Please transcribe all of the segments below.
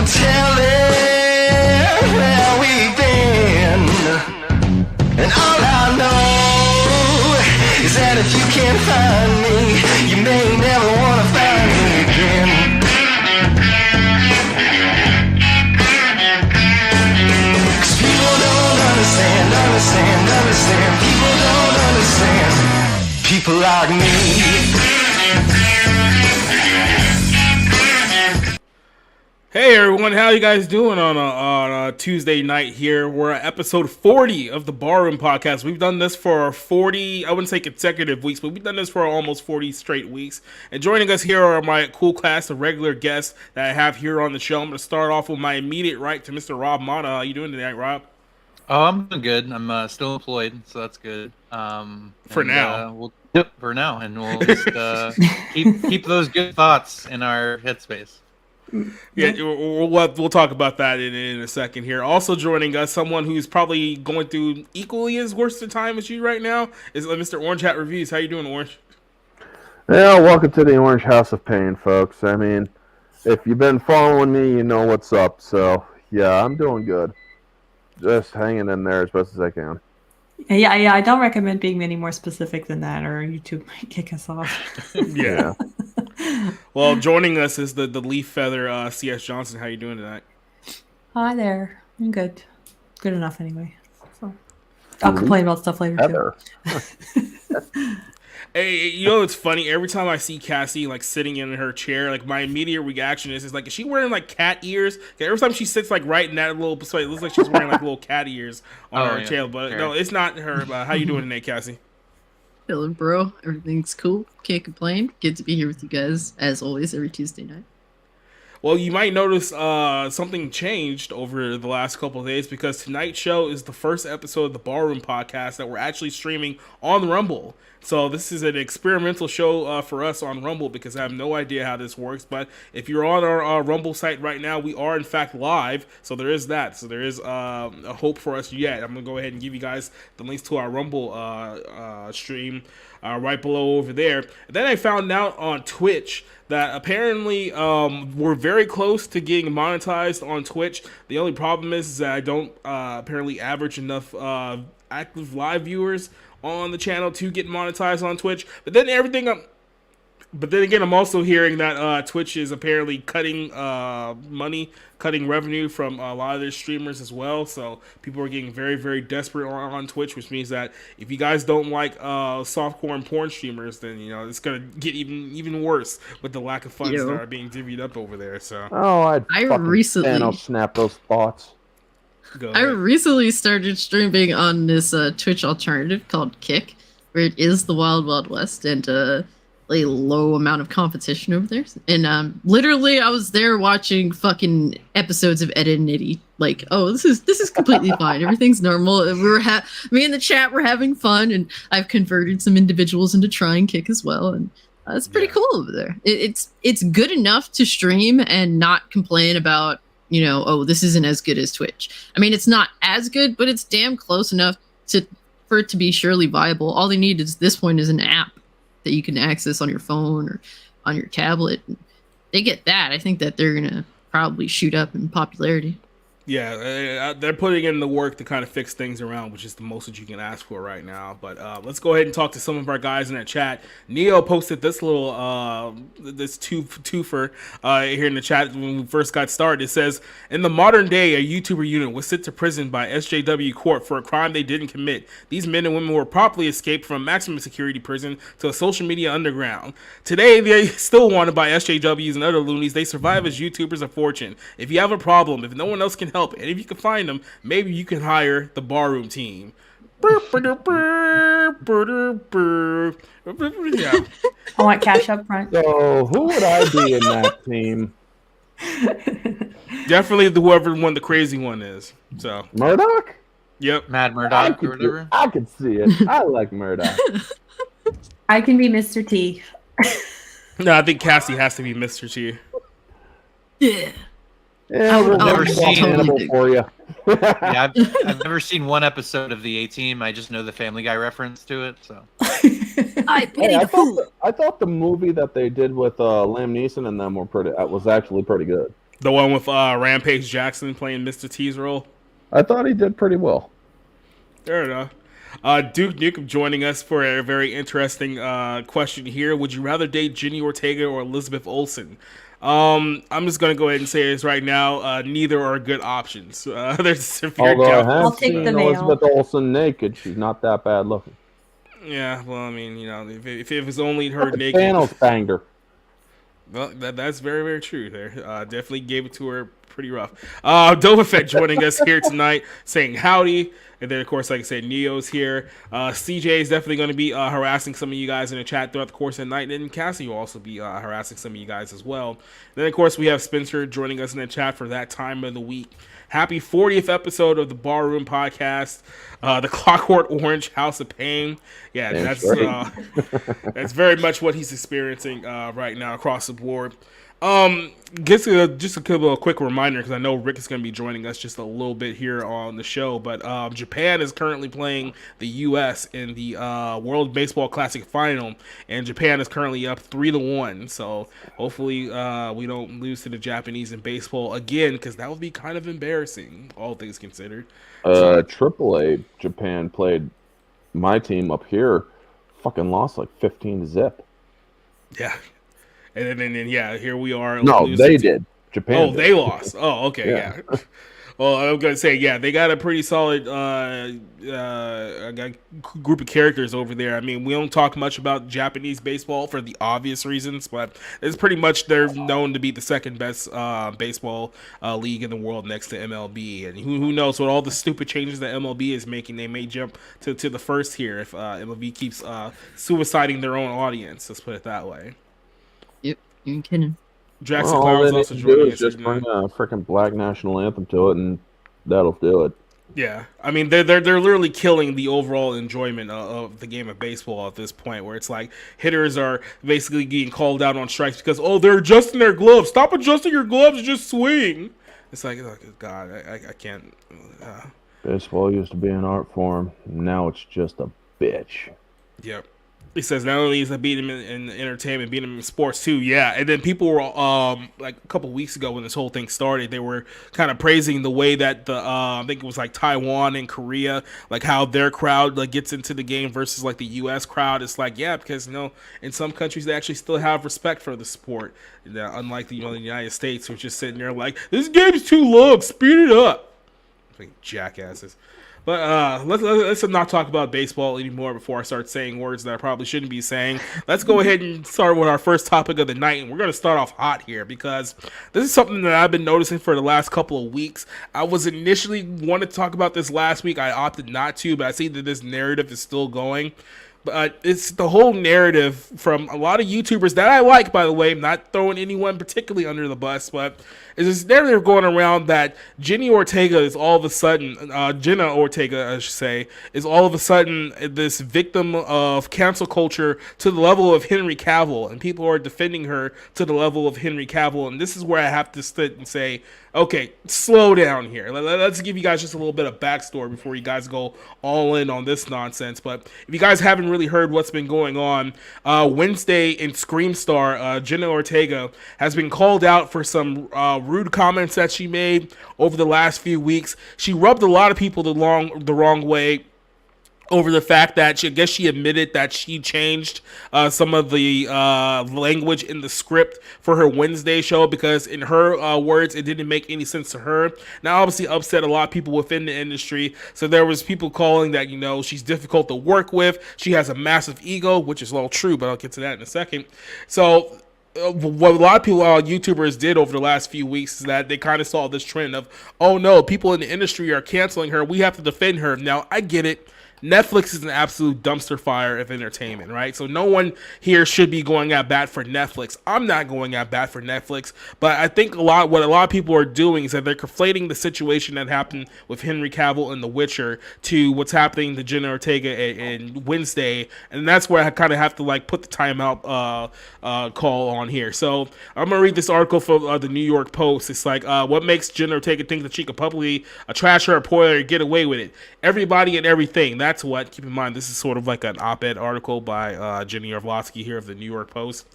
telling where we've been. And all I know is that if you can't find me, you may never want to find me again. Cause people don't understand. People don't understand. People like me. Hey everyone, how you guys doing on a Tuesday night here? We're at episode 40 of the Barroom Podcast. We've done this for 40, I wouldn't say consecutive weeks, but we've done this for almost 40 straight weeks. And joining us here are my cool cast of regular guests that I have here on the show. I'm going to start off with my immediate right to Mr. Rob Mata. How you doing tonight, Rob? Oh, I'm doing good. I'm still employed, so that's good. For now. For now, and we'll just keep those good thoughts in our headspace. Yeah, we'll talk about that in a second here. Also joining us, someone who's probably going through equally as worst a time as you right now, is Mr. Orange Hat Reviews. How you doing, Orange? Yeah, welcome to the Orange House of Pain, folks. I mean, if you've been following me, you know what's up. So, yeah, I'm doing good. Just hanging in there as best as I can. Yeah, I don't recommend being any more specific than that, or YouTube might kick us off. Yeah. Well, joining us is the Leaf Feather C.S. Johnson. How you doing tonight? Hi there. I'm good. Good enough anyway. So I'll complain about stuff later too. Hey, you know it's funny? Every time I see Cassie like sitting in her chair, like my immediate reaction is like, is she wearing like cat ears? Every time she sits like right in that little spot, it looks like she's wearing like little cat ears on her tail. But no, it's not her. How you doing today, Cassie? Chillin', bro. Everything's cool. Can't complain. Good to be here with you guys, as always, every Tuesday night. Well, you might notice something changed over the last couple of days, because tonight's show is the first episode of the Barroom Podcast that we're actually streaming on Rumble. So this is an experimental show for us on Rumble, because I have no idea how this works. But if you're on our Rumble site right now, we are in fact live. So there is that. So there is a hope for us yet. I'm going to go ahead and give you guys the links to our Rumble stream right below over there. And then I found out on Twitch that apparently we're very close to getting monetized on Twitch. The only problem is that I don't apparently average enough active live viewers on the channel to get monetized on Twitch. But then again, I'm also hearing that Twitch is apparently cutting revenue from a lot of their streamers as well. So people are getting very, very desperate on Twitch, which means that if you guys don't like softcore and porn streamers, then you know it's gonna get even worse with the lack of funds that are being divvied up over there. So I recently snap those thoughts. I recently started streaming on this Twitch alternative called Kick, where it is the Wild Wild West and a low amount of competition over there. And literally, I was there watching fucking episodes of Ed and Nitty. Like, oh, this is completely fine. Everything's normal. Me and the chat were having fun, and I've converted some individuals into trying Kick as well, and it's pretty cool over there. It's good enough to stream and not complain about, you know, oh, this isn't as good as Twitch. I mean, it's not as good, but it's damn close enough for it to be surely viable. All they need at this point is an app that you can access on your phone or on your tablet. They get that. I think that they're gonna probably shoot up in popularity. Yeah, they're putting in the work to kind of fix things around, which is the most that you can ask for right now. But let's go ahead and talk to some of our guys in the chat. Neo posted this little twofer here in the chat when we first got started. It says, in the modern day, a YouTuber unit was sent to prison by SJW court for a crime they didn't commit. These men and women were properly escaped from maximum security prison to a social media underground. Today, they're still wanted by SJWs and other loonies. They survive as YouTubers of fortune. If you have a problem, if no one else can help, and if you can find them, maybe you can hire the Barroom team. Yeah. I want cash up front. So who would I be in that team? Definitely whoever one the crazy one is. So Murdoch? Yep. Mad Murdoch or whatever. I could see it. I like Murdoch. I can be Mr. T. No, I think Cassie has to be Mr. T. Yeah. Yeah, we'll never seen Hannibal for you. Yeah, I've never seen one episode of the A-Team. I just know the Family Guy reference to it. So I thought the movie that they did with Liam Neeson and them was actually pretty good. The one with Rampage Jackson playing Mr. T's role. I thought he did pretty well. Fair enough. Duke Nukem joining us for a very interesting question here. Would you rather date Jenna Ortega or Elizabeth Olsen? I'm just going to go ahead and say this right now. Neither are good options. There's severe Although I I'll have take seen the male. Elizabeth Olsen naked. She's not that bad looking. Yeah, well, I mean, if it was only her naked... Thanos banged her. Well, that's very, very true there. Definitely gave it to her pretty rough. Dovafet joining us here tonight saying howdy. And then, of course, like I said, Neo's here. CJ is definitely going to be harassing some of you guys in the chat throughout the course of the night. And Cassie will also be harassing some of you guys as well. Then, of course, we have Spencer joining us in the chat for that time of the week. Happy 40th episode of the Barroom Podcast, the Clockwork Orange House of Pain. Yeah, that's very much what he's experiencing right now across the board. Just a quick reminder, because I know Rick is going to be joining us just a little bit here on the show, but Japan is currently playing the U.S. in the World Baseball Classic Final, and Japan is currently up 3-1. So hopefully we don't lose to the Japanese in baseball again, because that would be kind of embarrassing, all things considered. AAA Japan played my team up here, fucking lost like 15-0. Yeah. And then here we are. No, they did. Japan. Oh, they lost. Oh, okay, yeah. Well, I'm gonna say, they got a pretty solid group of characters over there. I mean, we don't talk much about Japanese baseball for the obvious reasons, but it's pretty much they're known to be the second best baseball league in the world next to MLB. And who knows, with all the stupid changes that MLB is making, they may jump to the first here if MLB keeps suiciding their own audience. Let's put it that way. Yep, you're kidding. Jackson Clown's also joining us. Just bring a freaking black national anthem to it, and that'll do it. Yeah, I mean they're literally killing the overall enjoyment of the game of baseball at this point, where it's like hitters are basically getting called out on strikes because they're adjusting their gloves. Stop adjusting your gloves, just swing. It's like God, I can't. Baseball used to be an art form, now it's just a bitch. Yep. He says not only is it beating him in entertainment, beating him in sports too. Yeah, and then people were like a couple weeks ago when this whole thing started, they were kind of praising the way that the I think it was like Taiwan and Korea, like how their crowd like gets into the game versus like the U.S. crowd. It's like because in some countries they actually still have respect for the sport, unlike the United States, who's just sitting there like this game's too long, speed it up, like jackasses. But let's not talk about baseball anymore before I start saying words that I probably shouldn't be saying. Let's go ahead and start with our first topic of the night, and we're going to start off hot here because this is something that I've been noticing for the last couple of weeks. I was initially wanted to talk about this last week. I opted not to, but I see that this narrative is still going. But it's the whole narrative from a lot of YouTubers that I like, by the way. I'm not throwing anyone particularly under the bus, but it's this narrative going around that Jenna Ortega is all of a sudden, Jenna Ortega, I should say, is all of a sudden this victim of cancel culture to the level of Henry Cavill, and people are defending her to the level of Henry Cavill. And this is where I have to sit and say, okay, slow down here. Let's give you guys just a little bit of backstory before you guys go all in on this nonsense. But if you guys haven't really heard what's been going on, Wednesday in Scream Star, Jenna Ortega has been called out for some rude comments that she made over the last few weeks. She rubbed a lot of people the wrong way over the fact that she admitted that she changed some of the language in the script for her Wednesday show because in her words, it didn't make any sense to her. Now, obviously upset a lot of people within the industry. So there was people calling that, she's difficult to work with. She has a massive ego, which is all true, but I'll get to that in a second. So what a lot of people, YouTubers did over the last few weeks is that they kind of saw this trend of, oh no, people in the industry are canceling her. We have to defend her. Now, I get it. Netflix is an absolute dumpster fire of entertainment, right? So no one here should be going at bat for Netflix. I'm not going at bat for Netflix, but I think what a lot of people are doing is that they're conflating the situation that happened with Henry Cavill and The Witcher to what's happening to Jenna Ortega and Wednesday, and that's where I kind of have to put the timeout call on here. So I'm gonna read this article from the New York Post. It's like, what makes Jenna Ortega think that she could publicly trash her employer and get away with it? Everybody and everything. That's What. Keep in mind, this is sort of like an op-ed article by Jenny Ortega here of the New York Post.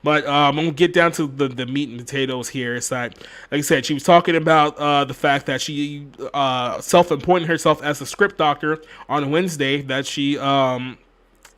But I'm going to get down to the meat and potatoes here. It's that, like I said, she was talking about the fact that she self-appointed herself as a script doctor on Wednesday, that she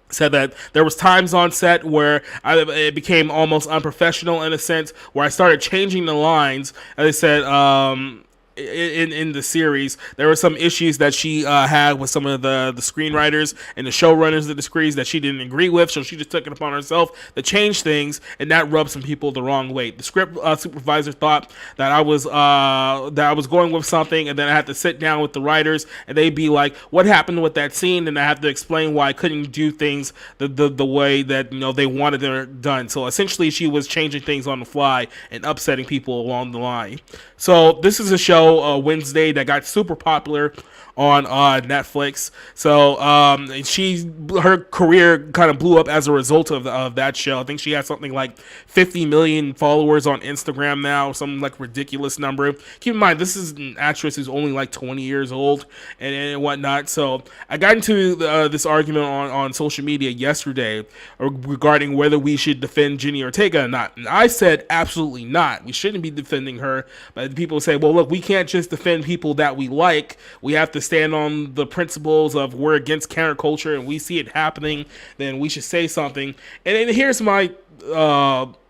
said that there was times on set where it became almost unprofessional in a sense, where I started changing the lines. As I said, in the series, there were some issues that she had with some of the screenwriters and the showrunners of the series that she didn't agree with, so she just took it upon herself to change things, and that rubbed some people the wrong way. The script supervisor thought that I was going with something, and then I had to sit down with the writers, and they'd be like, "What happened with that scene?" And I have to explain why I couldn't do things the way that they wanted them done. So essentially, she was changing things on the fly and upsetting people along the line. So this is a show, Wednesday, that got super popular on Netflix. So her career kind of blew up as a result of that show. I think she has something like 50 million followers on Instagram now, some like ridiculous number. Keep in mind, this is an actress who's only like 20 years old and whatnot. So I got into this argument on social media yesterday regarding whether we should defend Jenna Ortega or not. And I said absolutely not. We shouldn't be defending her. But people say, well, look, we can't just defend people that we like. We have to stand on the principles of we're against counterculture, and we see it happening, then we should say something. And here's my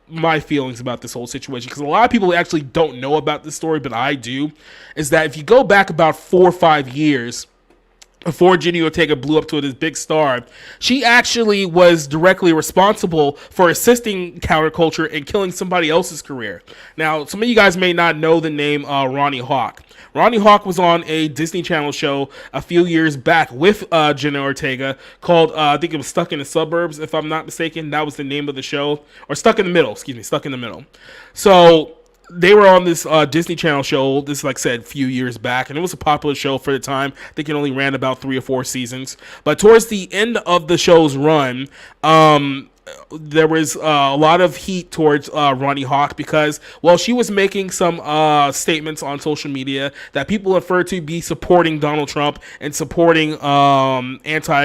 my feelings about this whole situation, because a lot of people actually don't know about this story, but I do, is that if you go back about 4 or 5 years before Jenna Ortega blew up to this big star, she actually was directly responsible for assisting counterculture and killing somebody else's career. Now, some of you guys may not know the name Ronnie Hawk. Ronnie Hawk was on a Disney Channel show a few years back with Jenna Ortega called, I think it was Stuck in the Suburbs, if I'm not mistaken. That was the name of the show. Or Stuck in the Middle, Stuck in the Middle. So they were on this Disney Channel show, this, like I said, a few years back, and it was a popular show for the time. I think it only ran about 3 or 4 seasons. But towards the end of the show's run, there was a lot of heat towards Ronnie Hawk because, well, she was making some statements on social media that people refer to be supporting Donald Trump and supporting anti-gun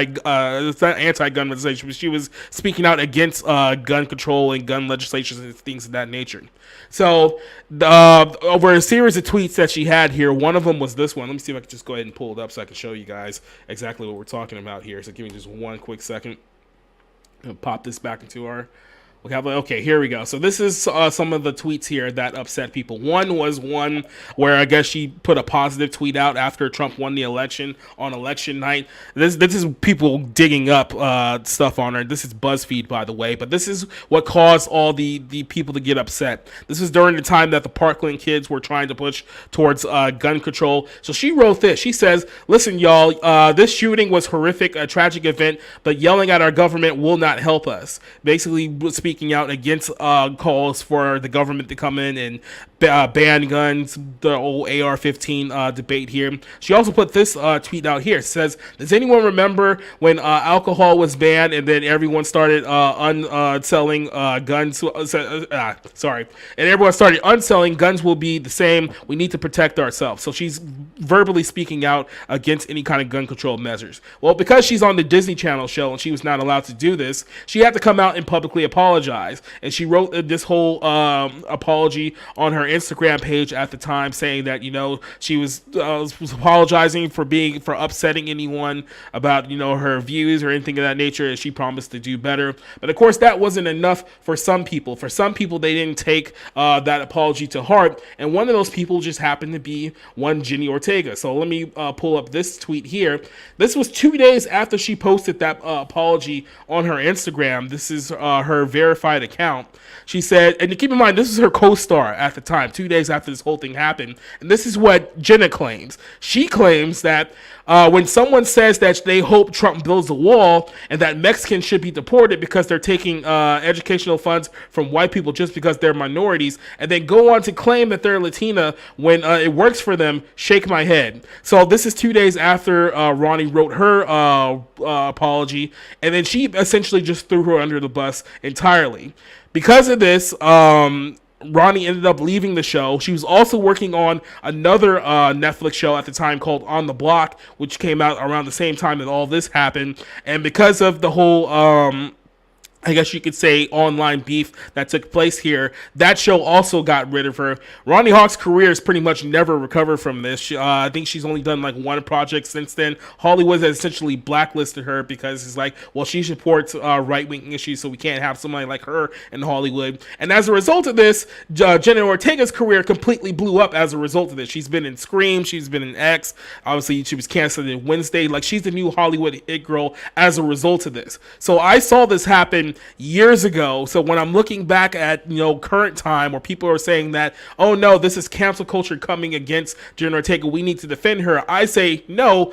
legislation. She was speaking out against gun control and gun legislation and things of that nature. So over a series of tweets that she had here, one of them was this one. Let me see if I can just go ahead and pull it up so I can show you guys exactly what we're talking about here. So give me just one quick second. Pop this back into our vocabulary. Okay, here we go. So this is some of the tweets here that upset people. One was one where I guess she put a positive tweet out after Trump won the election on election night. This is people digging up stuff on her. This is BuzzFeed, by the way, but this is what caused all the people to get upset. This is during the time that the Parkland kids were trying to push towards gun control. So she wrote this. She says, "Listen, y'all, this shooting was horrific, a tragic event, but yelling at our government will not help us." Basically speaking out against calls for the government to come in and ban guns, the old AR-15 debate here. She also put this tweet out here. It says, "Does anyone remember when alcohol was banned and then everyone started unselling guns? And everyone started unselling guns will be the same. We need to protect ourselves." So she's verbally speaking out against any kind of gun control measures. Well, because she's on the Disney Channel show and she was not allowed to do this, she had to come out and publicly apologize. And she wrote this whole apology on her Instagram page at the time, saying that she was apologizing for upsetting anyone about her views or anything of that nature, and she promised to do better. But of course, that wasn't enough for some people. For some people, they didn't take that apology to heart, and one of those people just happened to be one Jenna Ortega. So let me pull up this tweet here. This was 2 days after she posted that apology on her Instagram. This is her verified account. She said, and keep in mind, this is her co-star at the time, 2 days after this whole thing happened. And this is what Jenna claims. She claims that when someone says that they hope Trump builds a wall and that Mexicans should be deported because they're taking educational funds from white people just because they're minorities, and then go on to claim that they're Latina when it works for them, shake my head. So this is 2 days after Ronnie wrote her apology, and then she essentially just threw her under the bus entirely. Because of this, Ronnie ended up leaving the show. She was also working on another Netflix show at the time called On the Block, which came out around the same time that all this happened. And because of the whole I guess you could say online beef that took place here, that show also got rid of her. Ronnie Hawk's career has pretty much never recovered from this. I think she's only done like one project since then. Hollywood has essentially blacklisted her because it's like, well, she supports right-wing issues, so we can't have somebody like her in Hollywood. And as a result of this, Jenna Ortega's career completely blew up as a result of this. She's been in Scream, she's been in X, obviously she was canceled in Wednesday. Like, she's the new Hollywood hit girl as a result of this. So I saw this happen years ago. So when I'm looking back at, current time where people are saying that, oh no, this is cancel culture coming against Jenna Ortega, we need to defend her, I say no,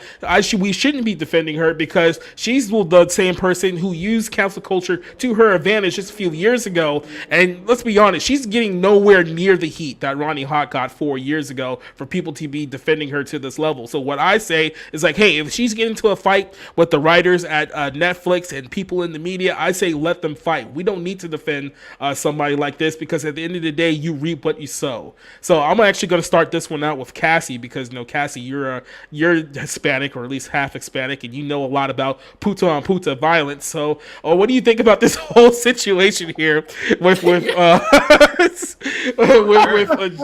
we shouldn't be defending her, because she's the same person who used cancel culture to her advantage just a few years ago. And let's be honest, she's getting nowhere near the heat that Ronnie Hawk got 4 years ago for people to be defending her to this level. So what I say is like, hey, if she's getting into a fight with the writers at Netflix and people in the media, I say let them fight. We don't need to defend somebody like this, because at the end of the day, you reap what you sow. So I'm actually going to start this one out with Cassie, because Cassie, you're Hispanic, or at least half Hispanic, and you know a lot about puta on puta violence. So what do you think about this whole situation here with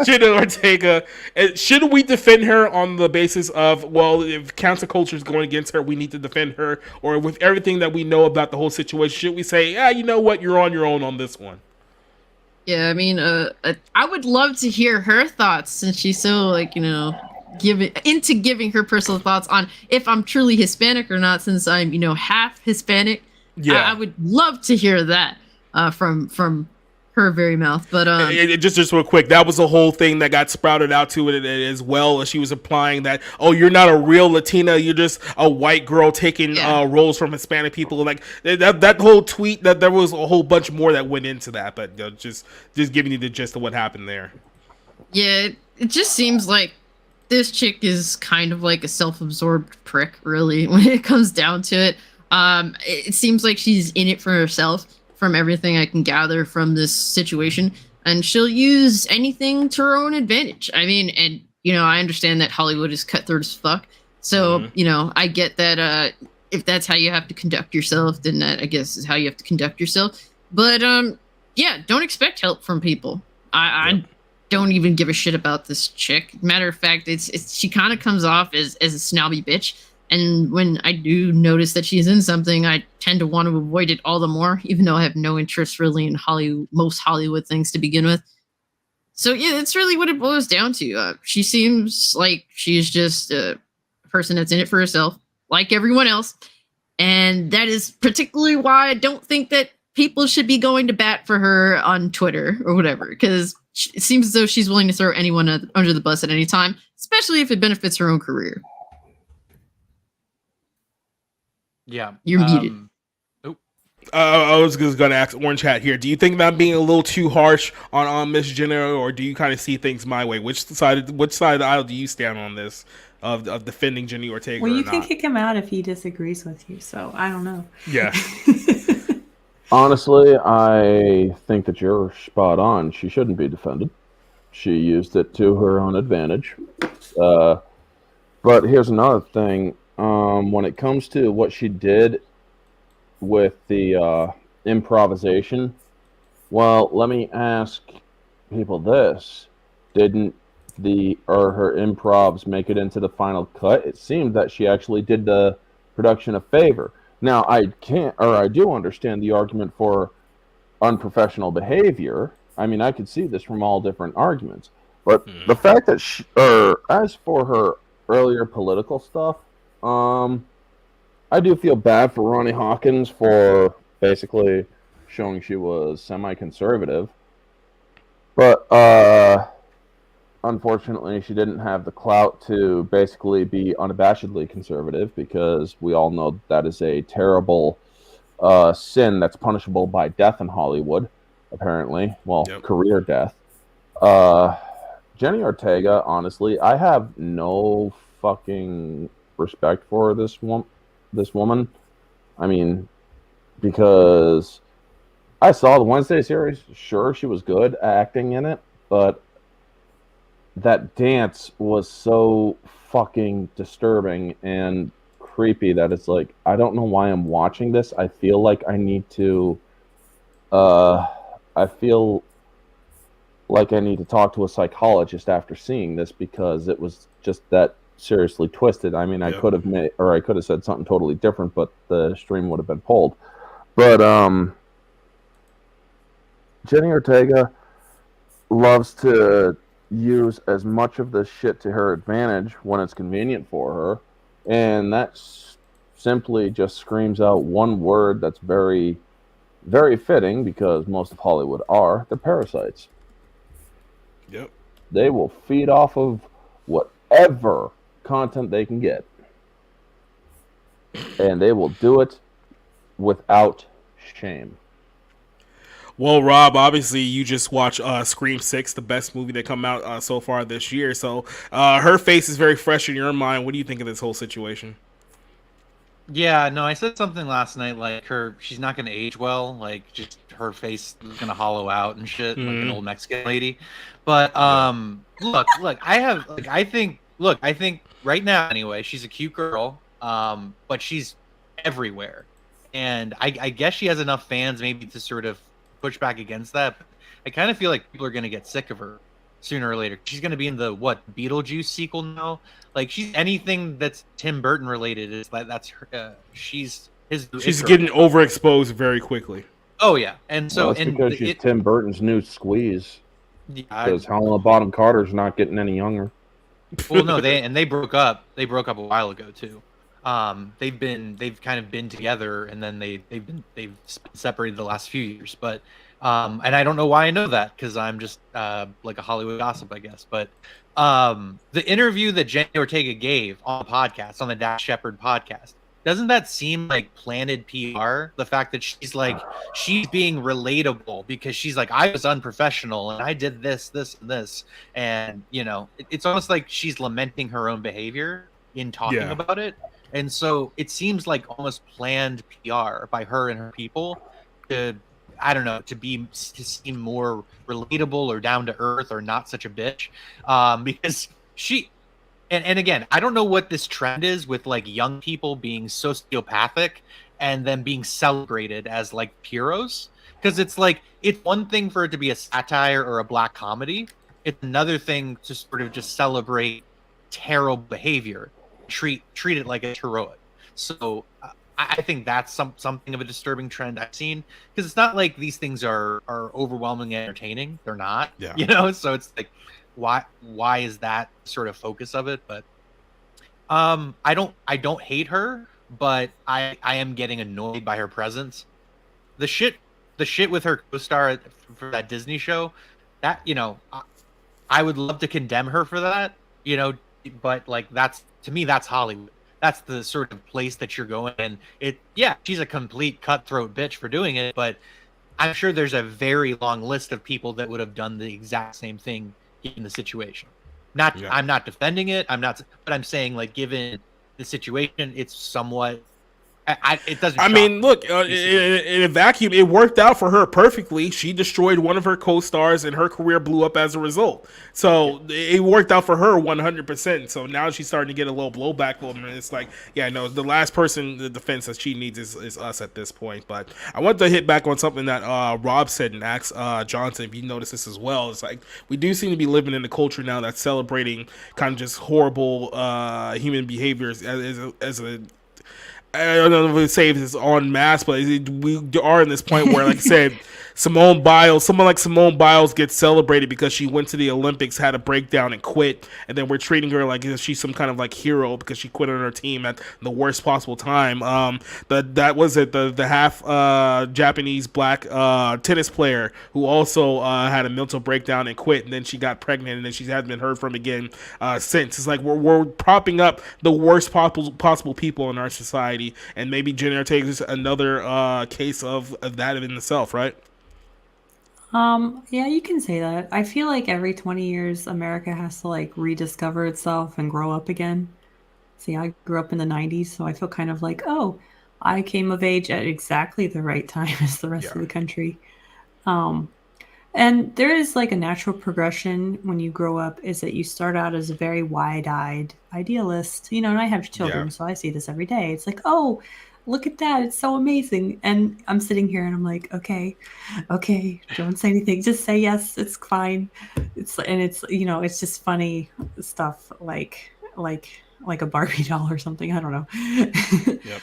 Jenna Ortega? Should we defend her on the basis of, well, if cancel culture is going against her, we need to defend her? Or with everything that we know about the whole situation, should we say, yeah, you know what, you're on your own on this one? Yeah, I mean, I would love to hear her thoughts, since she's so, giving her personal thoughts on if I'm truly Hispanic or not, since I'm, half Hispanic. Yeah, I would love to hear that from her very mouth. But just real quick, that was the whole thing that got sprouted out to it as well. She was implying that, oh, you're not a real Latina, you're just a white girl taking roles from Hispanic people. Like that whole tweet, that there was a whole bunch more that went into that. But just giving you the gist of what happened there. Yeah, it just seems like this chick is kind of like a self-absorbed prick, really, when it comes down to it. It seems like she's in it for herself, from everything I can gather from this situation, and she'll use anything to her own advantage. I mean, and I understand that Hollywood is cutthroat as fuck, so I get that if that's how you have to conduct yourself, then that, I guess, is how you have to conduct yourself. But yeah, don't expect help from people. I don't even give a shit about this chick. Matter of fact, she kind of comes off as a snobby bitch. And when I do notice that she's in something, I tend to want to avoid it all the more, even though I have no interest really in most Hollywood things to begin with. So yeah, that's really what it boils down to. She seems like she's just a person that's in it for herself, like everyone else. And that is particularly why I don't think that people should be going to bat for her on Twitter or whatever, because it seems as though she's willing to throw anyone under the bus at any time, especially if it benefits her own career. Yeah. You're muted. I was just going to ask Orange Hat here. Do you think that I'm being a little too harsh on Miss Jenna, or do you kind of see things my way? Which side of the aisle do you stand on this, of defending Jenna Ortega? Well, you can kick him out if he disagrees with you, so I don't know. Yeah. Honestly, I think that you're spot on. She shouldn't be defended. She used it to her own advantage. But here's another thing. When it comes to what she did with the improvisation, well, let me ask people this. Didn't her improvs make it into the final cut? It seemed that she actually did the production a favor. Now, I do understand the argument for unprofessional behavior. I mean, I could see this from all different arguments. But the fact that as for her earlier political stuff, I do feel bad for Ronnie Hawkins for basically showing she was semi-conservative. But unfortunately, she didn't have the clout to basically be unabashedly conservative, because we all know that is a terrible sin that's punishable by death in Hollywood, apparently. Well, career death. Jenna Ortega, honestly, I have no fucking respect for this woman. I mean, because I saw the Wednesday series. Sure, she was good acting in it, but that dance was so fucking disturbing and creepy that it's like, I don't know why I'm watching this. I feel like I need to I feel like I need to talk to a psychologist after seeing this, because it was just that seriously twisted. I mean, I could have said something totally different, but the stream would have been pulled. But Jenny Ortega loves to use as much of this shit to her advantage when it's convenient for her, and that simply just screams out one word that's very, very fitting, because most of Hollywood are the parasites. Yep. They will feed off of whatever content they can get, and they will do it without shame. Well, Rob, obviously you just watched Scream 6, the best movie that come out so far this year. So her face is very fresh in your mind. What do you think of this whole situation? Yeah, no, I said something last night like she's not going to age well, like just her face is going to hollow out and shit, like an old Mexican lady. But look, I think right now anyway, she's a cute girl, but she's everywhere. And I guess she has enough fans maybe to sort of push back against that. But I kind of feel like people are going to get sick of her sooner or later. She's going to be in the Beetlejuice sequel now. Like, she's anything that's Tim Burton related is that's her. She's getting overexposed very quickly. Oh yeah, and so it's because she's Tim Burton's new squeeze. Because Helena Bonham Carter's not getting any younger. Well, no, they broke up. They broke up a while ago too. They've kind of been together, and then they've been separated the last few years. But and I don't know why I know that, because I'm just like a Hollywood gossip, I guess. But the interview that Jenna Ortega gave on the podcast, on the Dax Shepard podcast, doesn't that seem like planted PR? The fact that she's being relatable because she's like, I was unprofessional and I did this, and this, and it's almost like she's lamenting her own behavior in talking about it. And so it seems like almost planned PR by her and her people to seem more relatable or down to earth or not such a bitch. Because she, and again, I don't know what this trend is with like young people being sociopathic and then being celebrated as like heroes. Because it's like, it's one thing for it to be a satire or a black comedy. It's another thing to sort of just celebrate terrible behavior. Treat it like it's heroic. So I think that's something of a disturbing trend I've seen, because it's not like these things are overwhelmingly entertaining. They're not, so it's like, why is that sort of focus of it? But I don't hate her, but I am getting annoyed by her presence. The shit with her co-star for that Disney show, that I would love to condemn her for that, but like to me, that's Hollywood. That's the sort of place that you're going. And she's a complete cutthroat bitch for doing it, but I'm sure there's a very long list of people that would have done the exact same thing in the situation. I'm not defending it. But I'm saying, like, given the situation, it's somewhat. It doesn't. I mean, look, in a vacuum, it worked out for her perfectly. She destroyed one of her co-stars, and her career blew up as a result. So it worked out for her 100%. So now she's starting to get a little blowback from her. It's like, the last person, the defense that she needs is us at this point. But I want to hit back on something that Rob said and ask Johnson if you notice this as well. It's like, we do seem to be living in a culture now that's celebrating kind of just horrible human behaviors as a I don't know if we say it's en masse, but we are in this point where, like I said, someone like Simone Biles gets celebrated because she went to the Olympics, had a breakdown, and quit, and then we're treating her like she's some kind of like hero because she quit on her team at the worst possible time. That was it. The half Japanese black tennis player who also had a mental breakdown and quit, and then she got pregnant, and then she hasn't been heard from again since. It's like we're propping up the worst possible people in our society, and maybe Jenna Ortega is another case of that in itself, right? Yeah, you can say that. I feel like every 20 years, America has to like rediscover itself and grow up again. See, I grew up in the 90s, so I feel kind of like, oh, I came of age at exactly the right time as the rest of the country. And And there is like a natural progression when you grow up is that you start out as a very wide-eyed idealist. You know, and I have children, Yeah. so I see this every day. It's like, oh, look at that. It's so amazing. And I'm sitting here and I'm like, okay, don't say anything. Just say yes, it's fine. It's you know, it's just funny stuff like a Barbie doll or something. I don't know. Yep.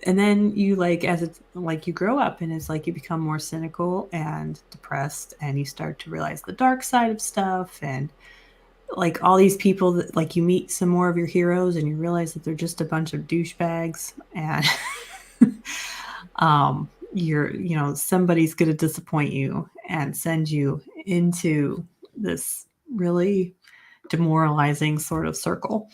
And then you like as it's like you grow up and it's like you become more cynical and depressed and you start to realize the dark side of stuff and like all these people that like you meet some more of your heroes and you realize that they're just a bunch of douchebags and you're you know somebody's going to disappoint you and send you into this really demoralizing sort of circle.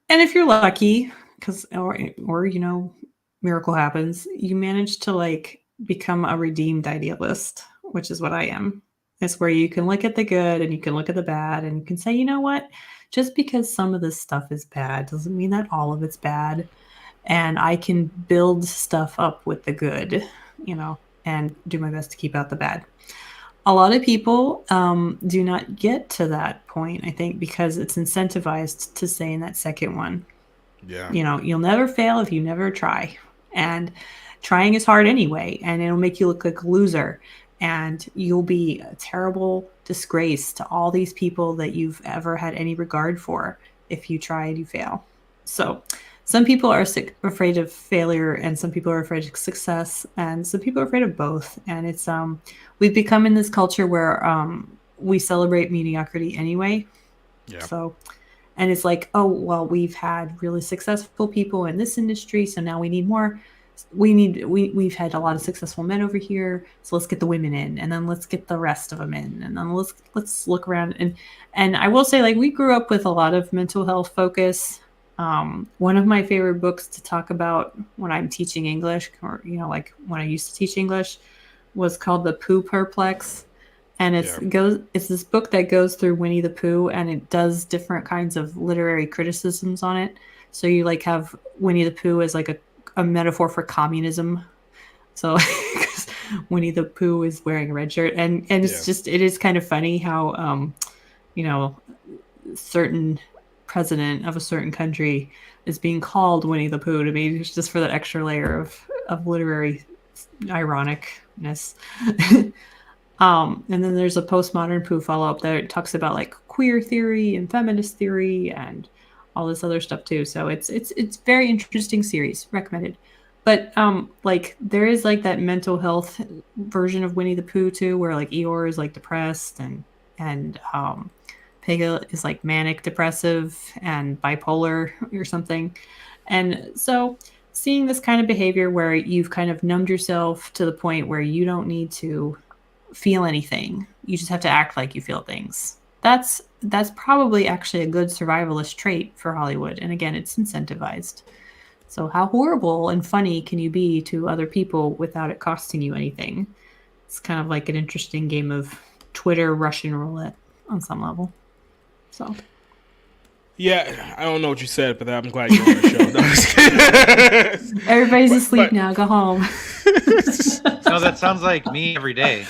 And if you're lucky, because or you know, miracle happens, you manage to like become a redeemed idealist, which is what I am. It's where you can look at the good and you can look at the bad and you can say, you know what? Just because some of this stuff is bad doesn't mean that all of it's bad. And I can build stuff up with the good, you know, and do my best to keep out the bad. A lot of people do not get to that point, I think, because it's incentivized to say in that second one, Yeah. you know, you'll never fail if you never try. And trying is hard anyway, and it'll make you look like a loser. And you'll be a terrible disgrace to all these people that you've ever had any regard for if you try and you fail. So some people are afraid of failure and some people are afraid of success and some people are afraid of both. And it's we've become in this culture where we celebrate mediocrity anyway. Yeah. So and it's like, oh, well, we've had really successful people in this industry, so now we need more. We've had a lot of successful men over here, so let's get the women in, and then let's get the rest of them in, and then let's look around. And I will say, like, we grew up with a lot of mental health focus. One of my favorite books to talk about when I'm teaching English, or you know, like when I used to teach English, was called The Pooh Perplex. And it's this book that goes through Winnie the Pooh and it does different kinds of literary criticisms on it. So you like have Winnie the Pooh as like a metaphor for communism. So because Winnie the Pooh is wearing a red shirt and it's just it is kind of funny how you know certain president of a certain country is being called Winnie the Pooh to me just for that extra layer of literary ironicness. And then there's a postmodern Pooh follow-up that talks about like queer theory and feminist theory and all this other stuff too. So it's very interesting series, recommended. But like there is like that mental health version of Winnie the Pooh too, where like Eeyore is like depressed and Pega is like manic depressive and bipolar or something. And so seeing this kind of behavior where you've kind of numbed yourself to the point where you don't need to feel anything, you just have to act like you feel things. That's probably actually a good survivalist trait for Hollywood, and again, it's incentivized. So how horrible and funny can you be to other people without it costing you anything? It's kind of like an interesting game of Twitter Russian roulette on some level. So yeah, I don't know what you said, but I'm glad you're on the show. No, I'm just kidding. everybody's asleep now, go home. No, that sounds like me every day.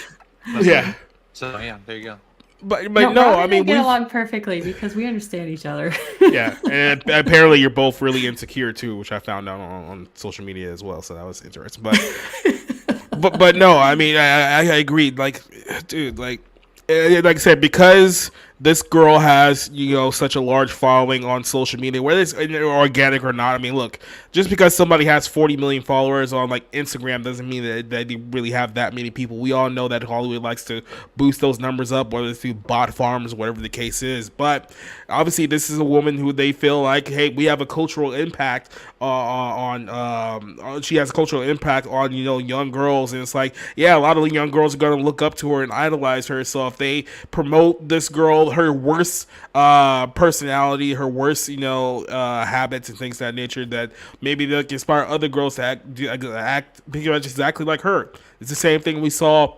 Yeah. So yeah, there you go. But Rob no, and I mean get we along perfectly because we understand each other. yeah, and apparently you're both really insecure too, which I found out on social media as well. So that was interesting. But no, I mean I agree. Like, dude, like I said, because this girl has, you know, such a large following on social media, whether it's organic or not. I mean, look, just because somebody has 40 million followers on like Instagram doesn't mean that they really have that many people. We all know that Hollywood likes to boost those numbers up, whether it's through bot farms, whatever the case is. But obviously, this is a woman who they feel like, hey, we have a cultural impact she has a cultural impact on, you know, young girls, and it's like, yeah, a lot of the young girls are gonna look up to her and idolize her. So if they promote this girl, her worst personality, her worst, you know, habits and things of that nature, that maybe they'll inspire other girls to act pretty much exactly like her. It's the same thing we saw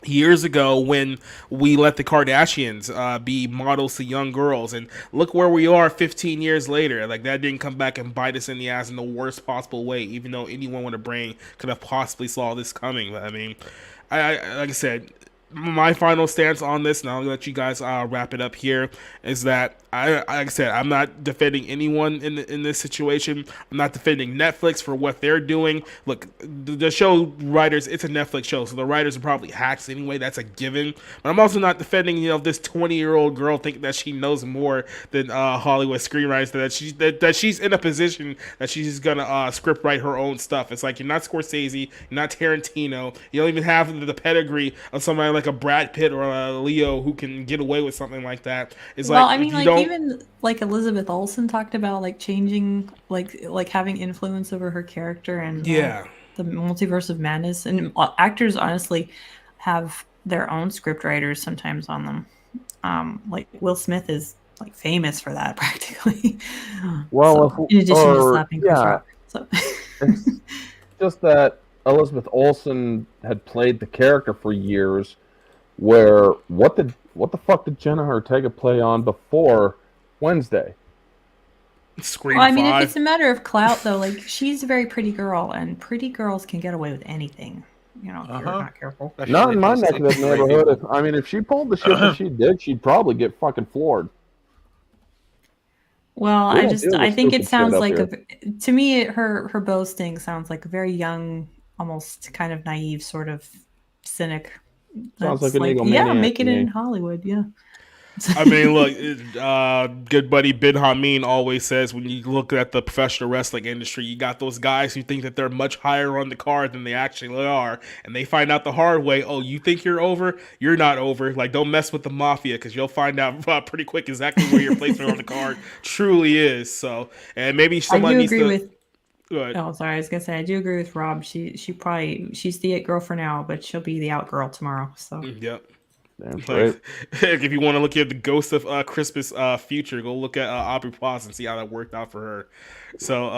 years ago when we let the Kardashians be models to young girls, and look where we are 15 years later. Like, that didn't come back and bite us in the ass in the worst possible way, even though anyone with a brain could have possibly saw this coming. I mean, like I said, my final stance on this, and I'll let you guys wrap it up here, is that like I said, I'm not defending anyone in this situation. I'm not defending Netflix for what they're doing. Look, the show writers, it's a Netflix show, so the writers are probably hacks anyway. That's a given. But I'm also not defending, this 20-year-old girl thinking that she knows more than Hollywood screenwriters, that she's in a position that she's gonna script write her own stuff. It's like, you're not Scorsese, you're not Tarantino. You don't even have the pedigree of somebody like a Brad Pitt or a Leo who can get away with something like that. It's Well, like, I mean, you like don't. even like Elizabeth Olsen talked about like changing, like having influence over her character and Yeah. the multiverse of madness. And actors honestly have their own script writers sometimes on them. Like Will Smith is like famous for that practically. Well, So, in addition to slapping Chris Rock. So. It's just that Elizabeth Olsen had played the character for years. Where what the fuck did Jenna Ortega play on before Wednesday? Scream Well, I mean, 5. if it's a matter of clout, though, like she's a very pretty girl, and pretty girls can get away with anything. If you're not careful. Not in my neck of the neighborhood. If she pulled the shit that she did, she'd probably get fucking floored. Well, We don't deal I with think it stupid sounds shit like up to me, her boasting sounds like a very young, almost kind of naive sort of cynic. Sounds like That's an egomaniac yeah, make it to me. in Hollywood, yeah. I mean, look, good buddy Ben Hameen always says when you look at the professional wrestling industry, you got those guys who think that they're much higher on the card than they actually are, and they find out the hard way. Oh, you think you're over? You're not over. Like, don't mess with the mafia, because you'll find out pretty quick exactly where your placement on the card truly is. So, and maybe somebody I do needs agree to. with. Go ahead. Oh, sorry, I was gonna say I do agree with Rob. She's the it girl for now, but she'll be the out girl tomorrow. So. Yep. Damn Like, right. if you want to look at the ghost of Christmas future, go look at Aubrey Plaza and see how that worked out for her. So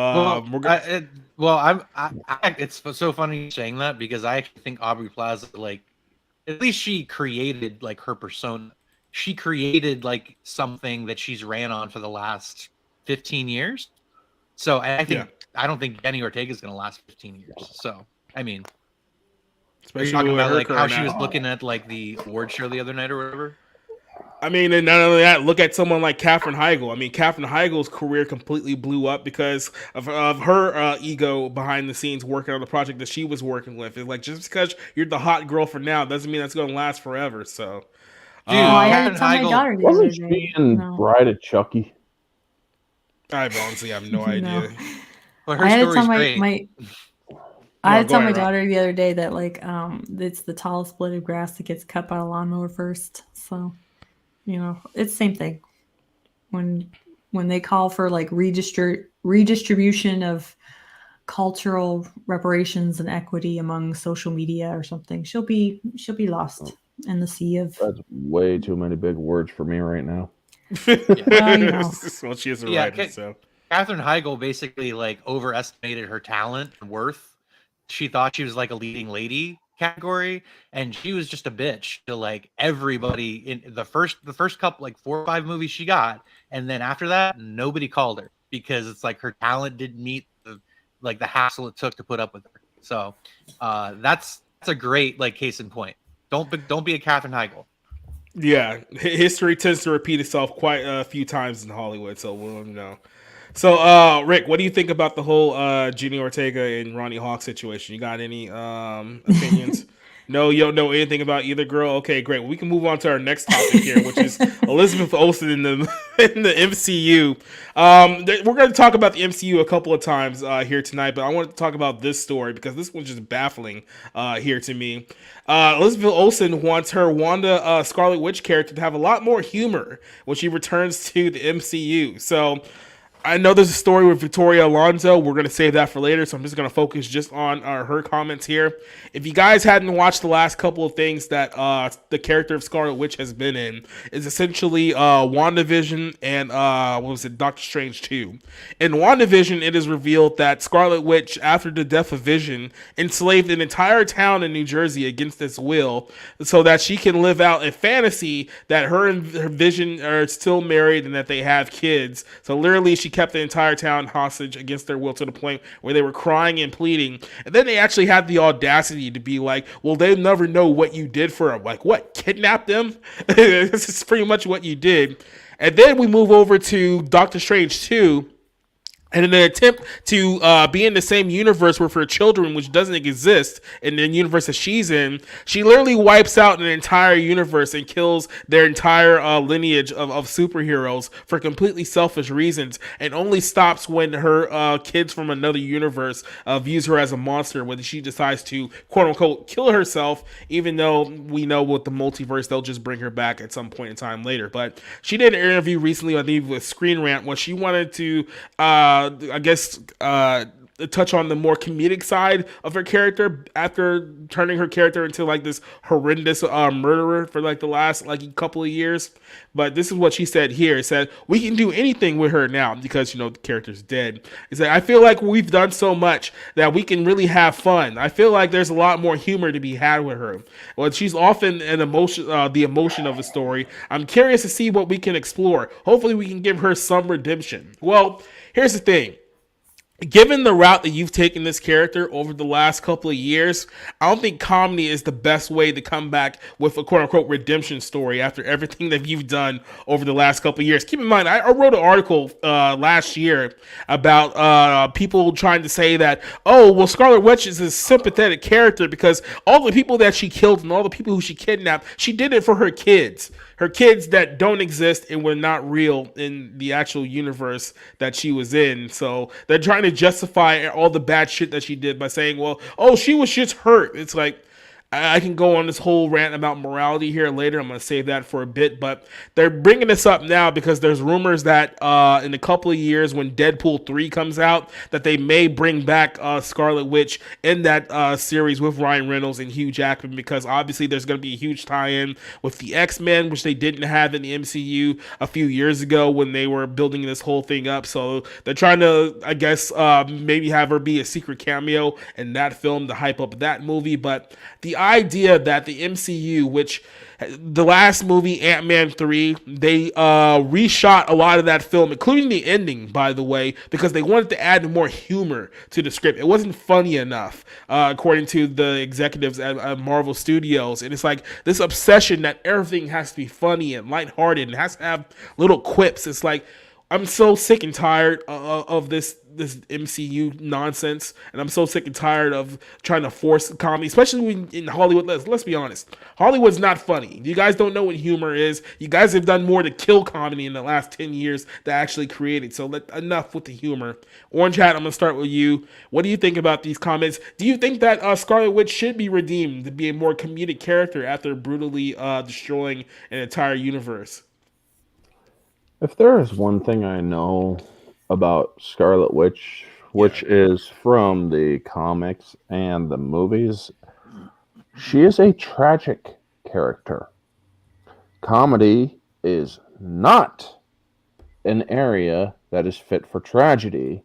it's so funny saying that because I actually think Aubrey Plaza, like, at least she created like her persona. She created like something that she's ran on for the last 15 years. So I don't think Jenny Ortega is going to last 15 years. So I mean. especially Talking with about her like how current she was out. looking at like the award show the other night or whatever. I mean, and not only that, look at someone like Katherine Heigl. I mean, Katherine Heigl's career completely blew up because of her ego behind the scenes working on the project that she was working with. It's like, just because you're the hot girl for now doesn't mean that's going to last forever. So, Dude, I had Katherine to tell my Heigl- daughter the Wasn't other she day. in No. Bride of Chucky? I honestly have no No. idea. Well, her I had to story's tell great. I had to go tell my ahead, Rob. daughter the other day that like it's the tallest blade of grass that gets cut by a lawnmower first. So, it's the same thing. When they call for like redistribution of cultural reparations and equity among social media or something, she'll be lost in the sea of. That's way too many big words for me right now. Well, she is a Yeah, writer, so. Katherine Heigl basically like overestimated her talent and worth. She thought she was like a leading lady category, and she was just a bitch to like everybody in the first couple, like 4 or 5 movies she got, and then after that nobody called her because it's like her talent didn't meet the hassle it took to put up with her. So that's a great like case in point. Don't be a Katherine Heigl. Yeah, history tends to repeat itself quite a few times in Hollywood, so we'll know. So, Rick, what do you think about the whole Jenny Ortega and Ronnie Hawk situation? You got any opinions? No, you don't know anything about either girl? Okay, great. Well, we can move on to our next topic here, which is Elizabeth Olsen in the MCU. We're going to talk about the MCU a couple of times here tonight, but I wanted to talk about this story because this one's just baffling here to me. Elizabeth Olsen wants her Wanda Scarlett Witch character to have a lot more humor when she returns to the MCU. So I know there's a story with Victoria Alonzo. We're going to save that for later, so I'm just going to focus just on her comments here. If you guys hadn't watched the last couple of things that the character of Scarlet Witch has been in, is essentially WandaVision and Doctor Strange 2. In WandaVision, it is revealed that Scarlet Witch, after the death of Vision, enslaved an entire town in New Jersey against its will so that she can live out a fantasy that her and her Vision are still married and that they have kids. So literally, she kept the entire town hostage against their will to the point where they were crying and pleading. And then they actually had the audacity to be like, well, they'll never know what you did for them. Like, what? Kidnap them? This is pretty much what you did. And then we move over to Doctor Strange 2. And in an attempt to be in the same universe with her children, which doesn't exist in the universe that she's in, she literally wipes out an entire universe and kills their entire lineage of superheroes for completely selfish reasons, and only stops when her kids from another universe views her as a monster, when she decides to, quote-unquote, kill herself, even though we know with the multiverse, they'll just bring her back at some point in time later. But she did an interview recently, I think, with Screen Rant, where she wanted to... touch on the more comedic side of her character after turning her character into like this horrendous murderer for like the last like couple of years. But this is what she said here. It said, we can do anything with her now because, you know, the character's dead. It said, I feel like we've done so much that we can really have fun. I feel like there's a lot more humor to be had with her. Well, she's often an emotion, the emotion of the story. I'm curious to see what we can explore. Hopefully we can give her some redemption. Well, here's the thing. Given the route that you've taken this character over the last couple of years, I don't think comedy is the best way to come back with a quote-unquote redemption story after everything that you've done over the last couple of years. Keep in mind, I wrote an article last year about people trying to say that, oh, well, Scarlett Witch is a sympathetic character because all the people that she killed and all the people who she kidnapped, she did it for her kids. Her kids that don't exist and were not real in the actual universe that she was in. So they're trying to justify all the bad shit that she did by saying, well, oh, she was just hurt. It's like, I can go on this whole rant about morality here later. I'm going to save that for a bit, but they're bringing this up now because there's rumors that in a couple of years when Deadpool 3 comes out, that they may bring back Scarlet Witch in that series with Ryan Reynolds and Hugh Jackman, because obviously there's going to be a huge tie-in with the X-Men, which they didn't have in the MCU a few years ago when they were building this whole thing up. So they're trying to, I guess, maybe have her be a secret cameo in that film to hype up that movie, but the idea that the MCU, which the last movie, Ant-Man 3, they reshot a lot of that film, including the ending, by the way, because they wanted to add more humor to the script. It wasn't funny enough, according to the executives at Marvel Studios. And it's like this obsession that everything has to be funny and lighthearted and has to have little quips. It's like, I'm so sick and tired of this MCU nonsense, and I'm so sick and tired of trying to force comedy, especially when in Hollywood. Let's be honest, Hollywood's not funny. You guys don't know what humor is. You guys have done more to kill comedy in the last 10 years to actually create it. So enough with the humor. Orange Hat, I'm gonna start with you. What do you think about these comments? Do you think that Scarlet Witch should be redeemed to be a more comedic character after brutally destroying an entire universe? If there is one thing I know about Scarlet Witch, which is from the comics and the movies, she is a tragic character. Comedy is not an area that is fit for tragedy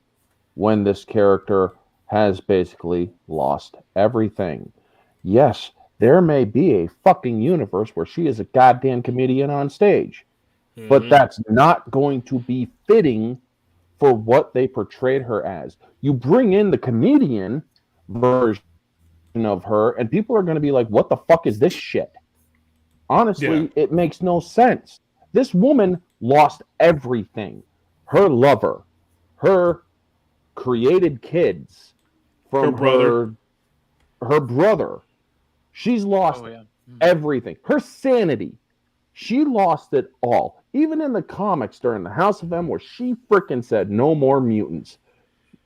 when this character has basically lost everything. Yes, there may be a fucking universe where she is a goddamn comedian on stage. But that's not going to be fitting for what they portrayed her as. You bring in the comedian version of her, and people are going to be like, what the fuck is this shit? Honestly, It makes no sense. This woman lost everything. Her lover, her created kids from her brother. She's lost everything. Her sanity. She lost it all. Even in the comics during the House of M, where she freaking said no more mutants.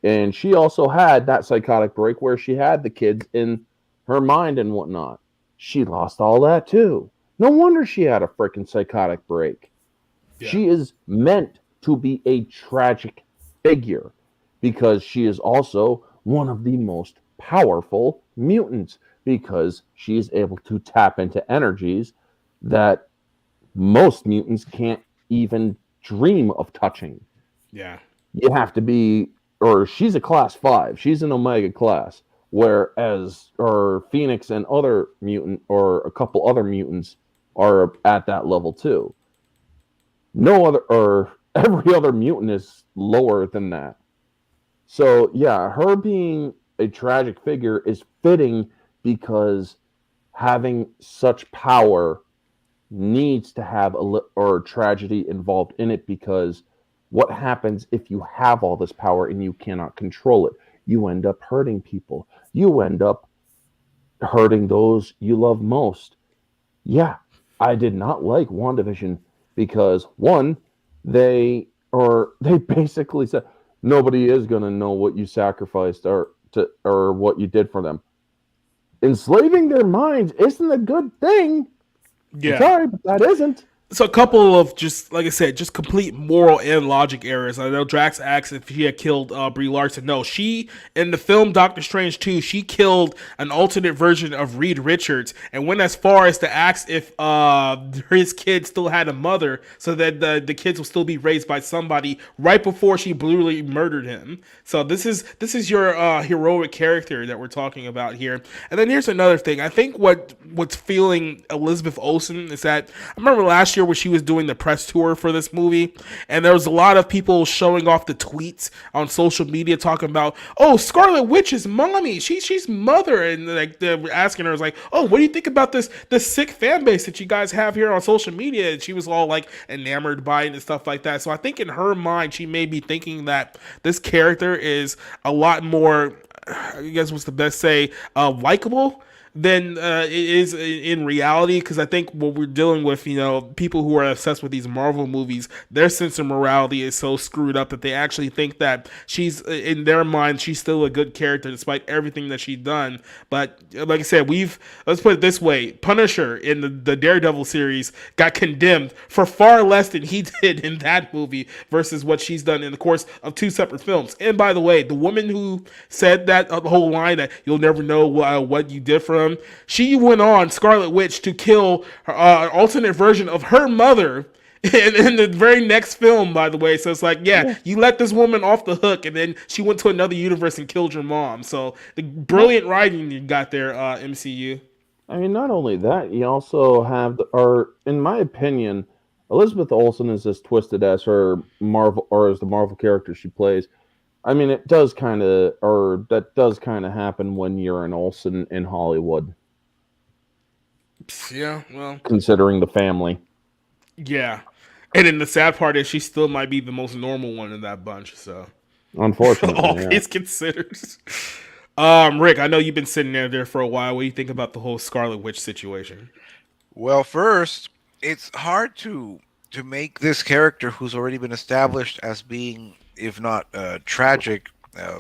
And she also had that psychotic break where she had the kids in her mind and whatnot. She lost all that too. No wonder she had a freaking psychotic break. Yeah. She is meant to be a tragic figure because she is also one of the most powerful mutants because she is able to tap into energies that most mutants can't even dream of touching. Yeah. You have to be, or she's a class 5. She's an Omega class. Whereas, or Phoenix and other mutant, or a couple other mutants are at that level too. No other, or every other mutant is lower than that. So yeah, her being a tragic figure is fitting because having such power needs to have or tragedy involved in it, because what happens if you have all this power and you cannot control it? You end up hurting people. You end up hurting those you love most. Yeah, I did not like WandaVision because one, they basically said nobody is gonna know what you sacrificed or what you did for them. Enslaving their minds isn't a good thing. I'm Yeah. sorry, but that isn't. So a couple of, just like I said, just complete moral and logic errors. I know Drax asked if he had killed Brie Larson. No, she, in the film Doctor Strange 2, she killed an alternate version of Reed Richards and went as far as to ask if his kid still had a mother, so that the kids will still be raised by somebody, right before she brutally murdered him. So this is your heroic character that we're talking about here. And then here's another thing. I think what's feeling Elizabeth Olsen is that, I remember last year where she was doing the press tour for this movie, and there was a lot of people showing off the tweets on social media talking about, oh, Scarlett Witch is mommy, she's mother, and like they were asking her, like, oh, what do you think about this sick fan base that you guys have here on social media? And she was all like enamored by it and stuff like that. So I think in her mind she may be thinking that this character is a lot more, I guess what's the best say, likable than it is in reality. Because I think what we're dealing with, people who are obsessed with these Marvel movies, their sense of morality is so screwed up that they actually think that she's, in their mind, she's still a good character despite everything that she's done. But like I said, let's put it this way: Punisher in the Daredevil series got condemned for far less than he did in that movie versus what she's done in the course of two separate films. And by the way, the woman who said that whole line that you'll never know what you did for him, she went on, Scarlet Witch, to kill an alternate version of her mother in the very next film, by the way. So it's like, yeah, you let this woman off the hook, and then she went to another universe and killed your mom. So the brilliant writing you got there, MCU. I mean, not only that, you also have, or in my opinion, Elizabeth Olsen is as twisted as her Marvel, or as the Marvel character she plays. I mean, it does kind of, or that does kind of happen when you're an Olsen in Hollywood. Yeah, well, considering the family. yeah. And then the sad part is she still might be the most normal one in that bunch. So, Unfortunately, all yeah. things considered. Rick, I know you've been sitting there for a while. What do you think about the whole Scarlet Witch situation? Well, first, it's hard to make this character who's already been established as being, if not tragic, uh,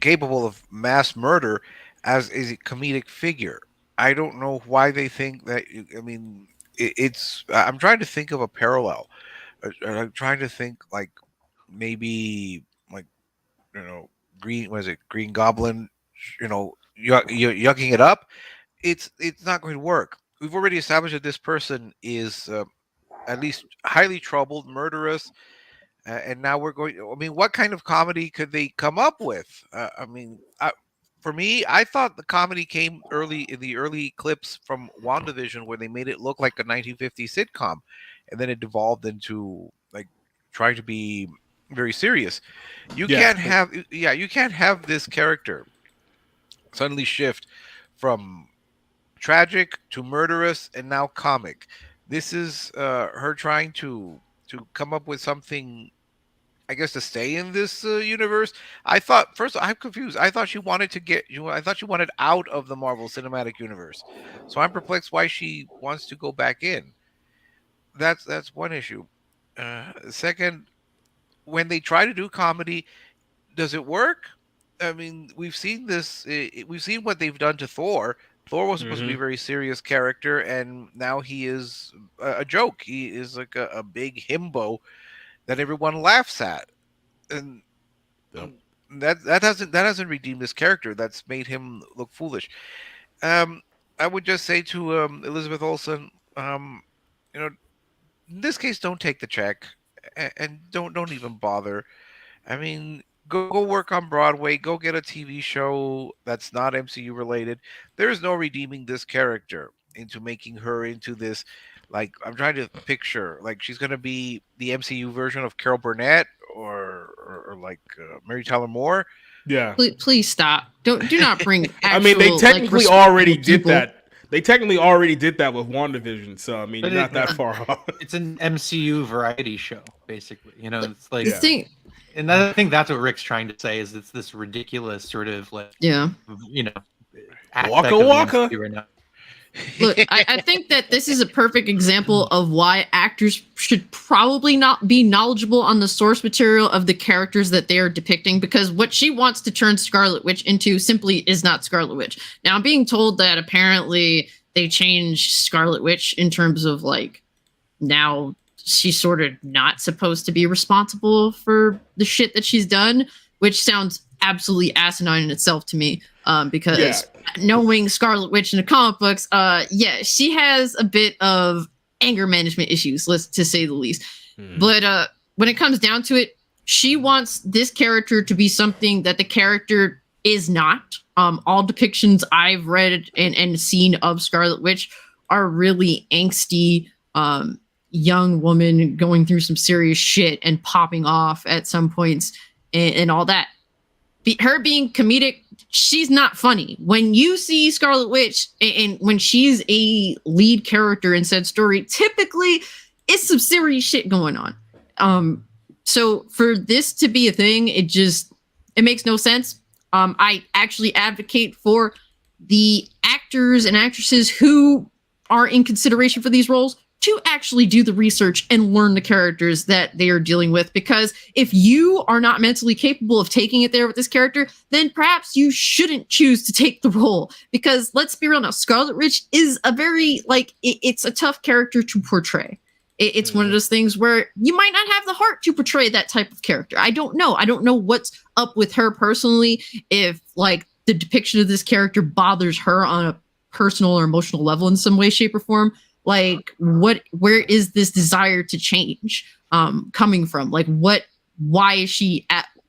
capable of mass murder, as a comedic figure. I don't know why they think that. I mean, it's. I'm trying to think of a parallel. I'm trying to think like maybe like Green. Was it Green Goblin? Yucking it up. It's not going to work. We've already established that this person is at least highly troubled, murderous, and now we're going. I mean, what kind of comedy could they come up with? For me, I thought the comedy came early in the early clips from WandaVision, where they made it look like a 1950s sitcom, and then it devolved into like trying to be very serious. Yeah, You can't have this character suddenly shift from tragic to murderous and now comic. This is her trying to come up with something, I guess, to stay in this universe. I thought first I'm confused. I thought she wanted to get you. I thought she wanted out of the Marvel Cinematic Universe. So I'm perplexed why she wants to go back in. That's one issue. Second, when they try to do comedy, does it work? I mean, we've seen this. We've seen what they've done to Thor. Thor was supposed to be a very serious character, and now he is a joke. He is like a big himbo that everyone laughs at, and Yep. that hasn't redeemed this character. That's made him look foolish. Um, I would just say to Elizabeth Olsen, you know, in this case, don't take the check, and don't even bother. I mean, go work on Broadway. Go get a TV show that's not MCU related. There is no redeeming this character into making her into this Like I'm trying to picture, like she's gonna be the MCU version of Carol Burnett or like Mary Tyler Moore. Yeah. Please stop. Do not bring I mean, they actual technically like already did people. that. They technically already did that with WandaVision, so I mean, But you're not that far off. It's an MCU variety show, basically. You know, it's like, The thing, and I think that's what Rick's trying to say is it's this ridiculous sort of like, yeah. you know, aspect Waka of the waka. MCU right now. Look, I think that this is a perfect example of why actors should probably not be knowledgeable on the source material of the characters that they are depicting, because what she wants to turn Scarlet Witch into simply is not Scarlet Witch. Now, I'm being told that apparently they changed Scarlet Witch in terms of like now she's sort of not supposed to be responsible for the shit that she's done, which sounds absolutely asinine in itself to me. Because knowing Scarlet Witch in the comic books, she has a bit of anger management issues, let's to say the least. But when it comes down to it, she wants this character to be something that the character is not. All depictions I've read and seen of Scarlet Witch are really angsty, young woman going through some serious shit and popping off at some points and all that. Her being comedic, she's not funny. When you see Scarlet Witch and when she's a lead character in said story, typically it's some serious shit going on. So for this to be a thing, it makes no sense. I actually advocate for the actors and actresses who are in consideration for these roles to actually do the research and learn the characters that they are dealing with. Because if you are not mentally capable of taking it there with this character, then perhaps you shouldn't choose to take the role. Because let's be real now, Scarlet Witch is a very, it's a tough character to portray. It's one of those things where you might not have the heart to portray that type of character. I don't know. I don't know what's up with her personally, if like the depiction of this character bothers her on a personal or emotional level in some way, shape, or form. Like, where is this desire to change coming from? Like, why is she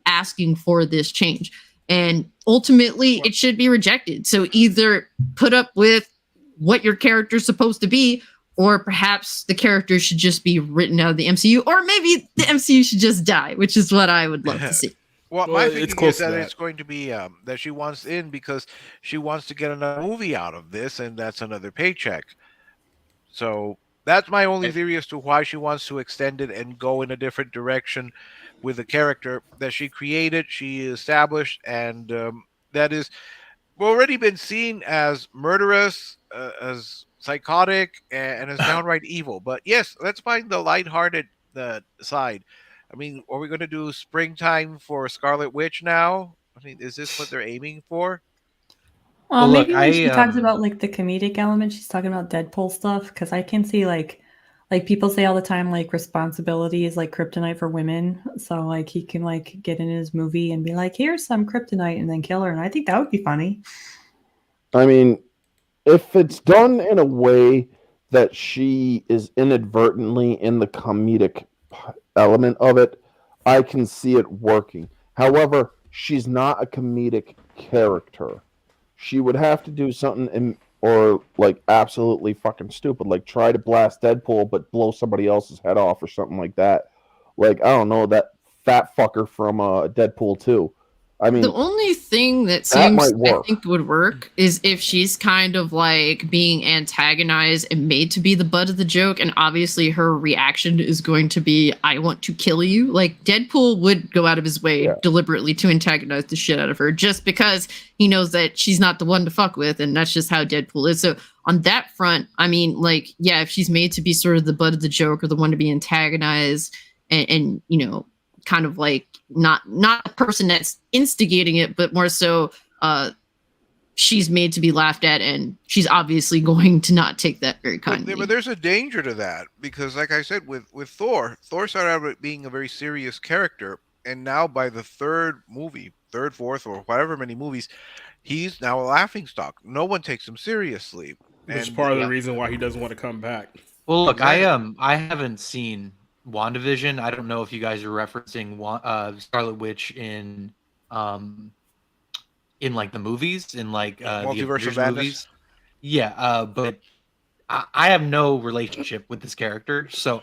asking for this change? And ultimately, it should be rejected. So either put up with what your character's supposed to be, or perhaps the character should just be written out of the MCU, or maybe the MCU should just die, which is what I would love to see. Well, my thinking is that that it's going to be that she wants in because she wants to get another movie out of this, and that's another paycheck. So that's my only theory as to why she wants to extend it and go in a different direction with the character that she created, she established, and that is already been seen as murderous, as psychotic, and as downright evil. But yes, let's find the lighthearted side. I mean, are we going to do springtime for Scarlet Witch now? I mean, is this what they're aiming for? Well, Well, look, maybe when she talks about like the comedic element, she's talking about Deadpool stuff, because I can see like people say all the time like responsibility is like kryptonite for women. So like he can like get in his movie and be like, here's some kryptonite, and then kill her. And I think that would be funny. I mean, if it's done in a way that she is inadvertently in the comedic element of it, I can see it working. However, she's not a comedic character. She would have to do something or like absolutely fucking stupid, like try to blast Deadpool but blow somebody else's head off or something like that. Like, I don't know, that fat fucker from Deadpool 2. I mean, the only thing that seems I think would work is if she's kind of like being antagonized and made to be the butt of the joke, and obviously her reaction is going to be, I want to kill you. Like, Deadpool would go out of his way deliberately to antagonize the shit out of her just because he knows that she's not the one to fuck with, and that's just how Deadpool is. So on that front, I mean, like, yeah, if she's made to be sort of the butt of the joke or the one to be antagonized and you know, kind of like not the person that's instigating it, but more so she's made to be laughed at, and she's obviously going to not take that very kindly. But there's a danger to that, because like I said, with Thor started out being a very serious character, and now by the third, fourth, or whatever many movies, he's now a laughingstock. No one takes him seriously. Which is part of the reason why he doesn't want to come back. Well, look, I haven't seen WandaVision. I don't know if you guys are referencing Scarlet Witch in like the movies, in like the Multiverse of Madness. movies. Yeah, but I have no relationship with this character, so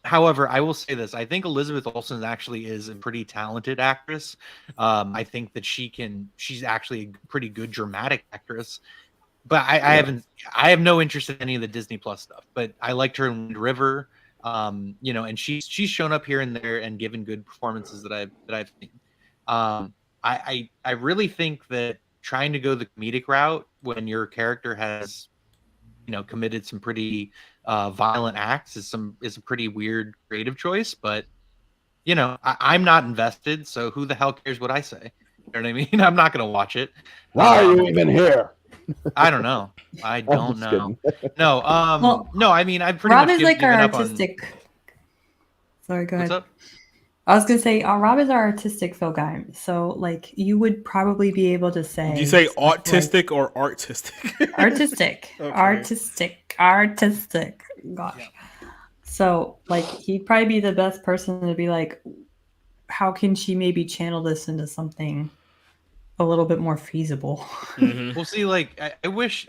however, I will say this: I think Elizabeth Olsen actually is a pretty talented actress. I think that she's actually a pretty good dramatic actress. But I have no interest in any of the Disney Plus stuff. But I liked her in Wind River, and she's shown up here and there and given good performances that I've seen. I really think that trying to go the comedic route when your character has committed some pretty violent acts is a pretty weird creative choice, but I'm not invested, so who the hell cares what I say? You know what I mean? I'm not gonna watch it. Why are you even here? I don't know. I don't know. No, Well, no, I mean I'm pretty Rob much is like our given up on. artistic. Sorry, go What's ahead. up? I was gonna say, Rob is our artistic Phil guy, so like you would probably be able to say. Did you say stuff like- autistic or artistic? artistic, Okay. artistic. Gosh. So like he'd probably be the best person to be like, how can she maybe channel this into something a little bit more feasible? Mhm. Well, see, like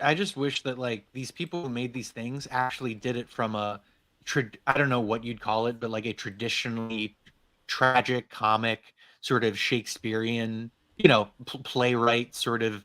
I just wish that like these people who made these things actually did it from I don't know what you'd call it, but like a traditionally tragic comic sort of Shakespearean, playwright sort of,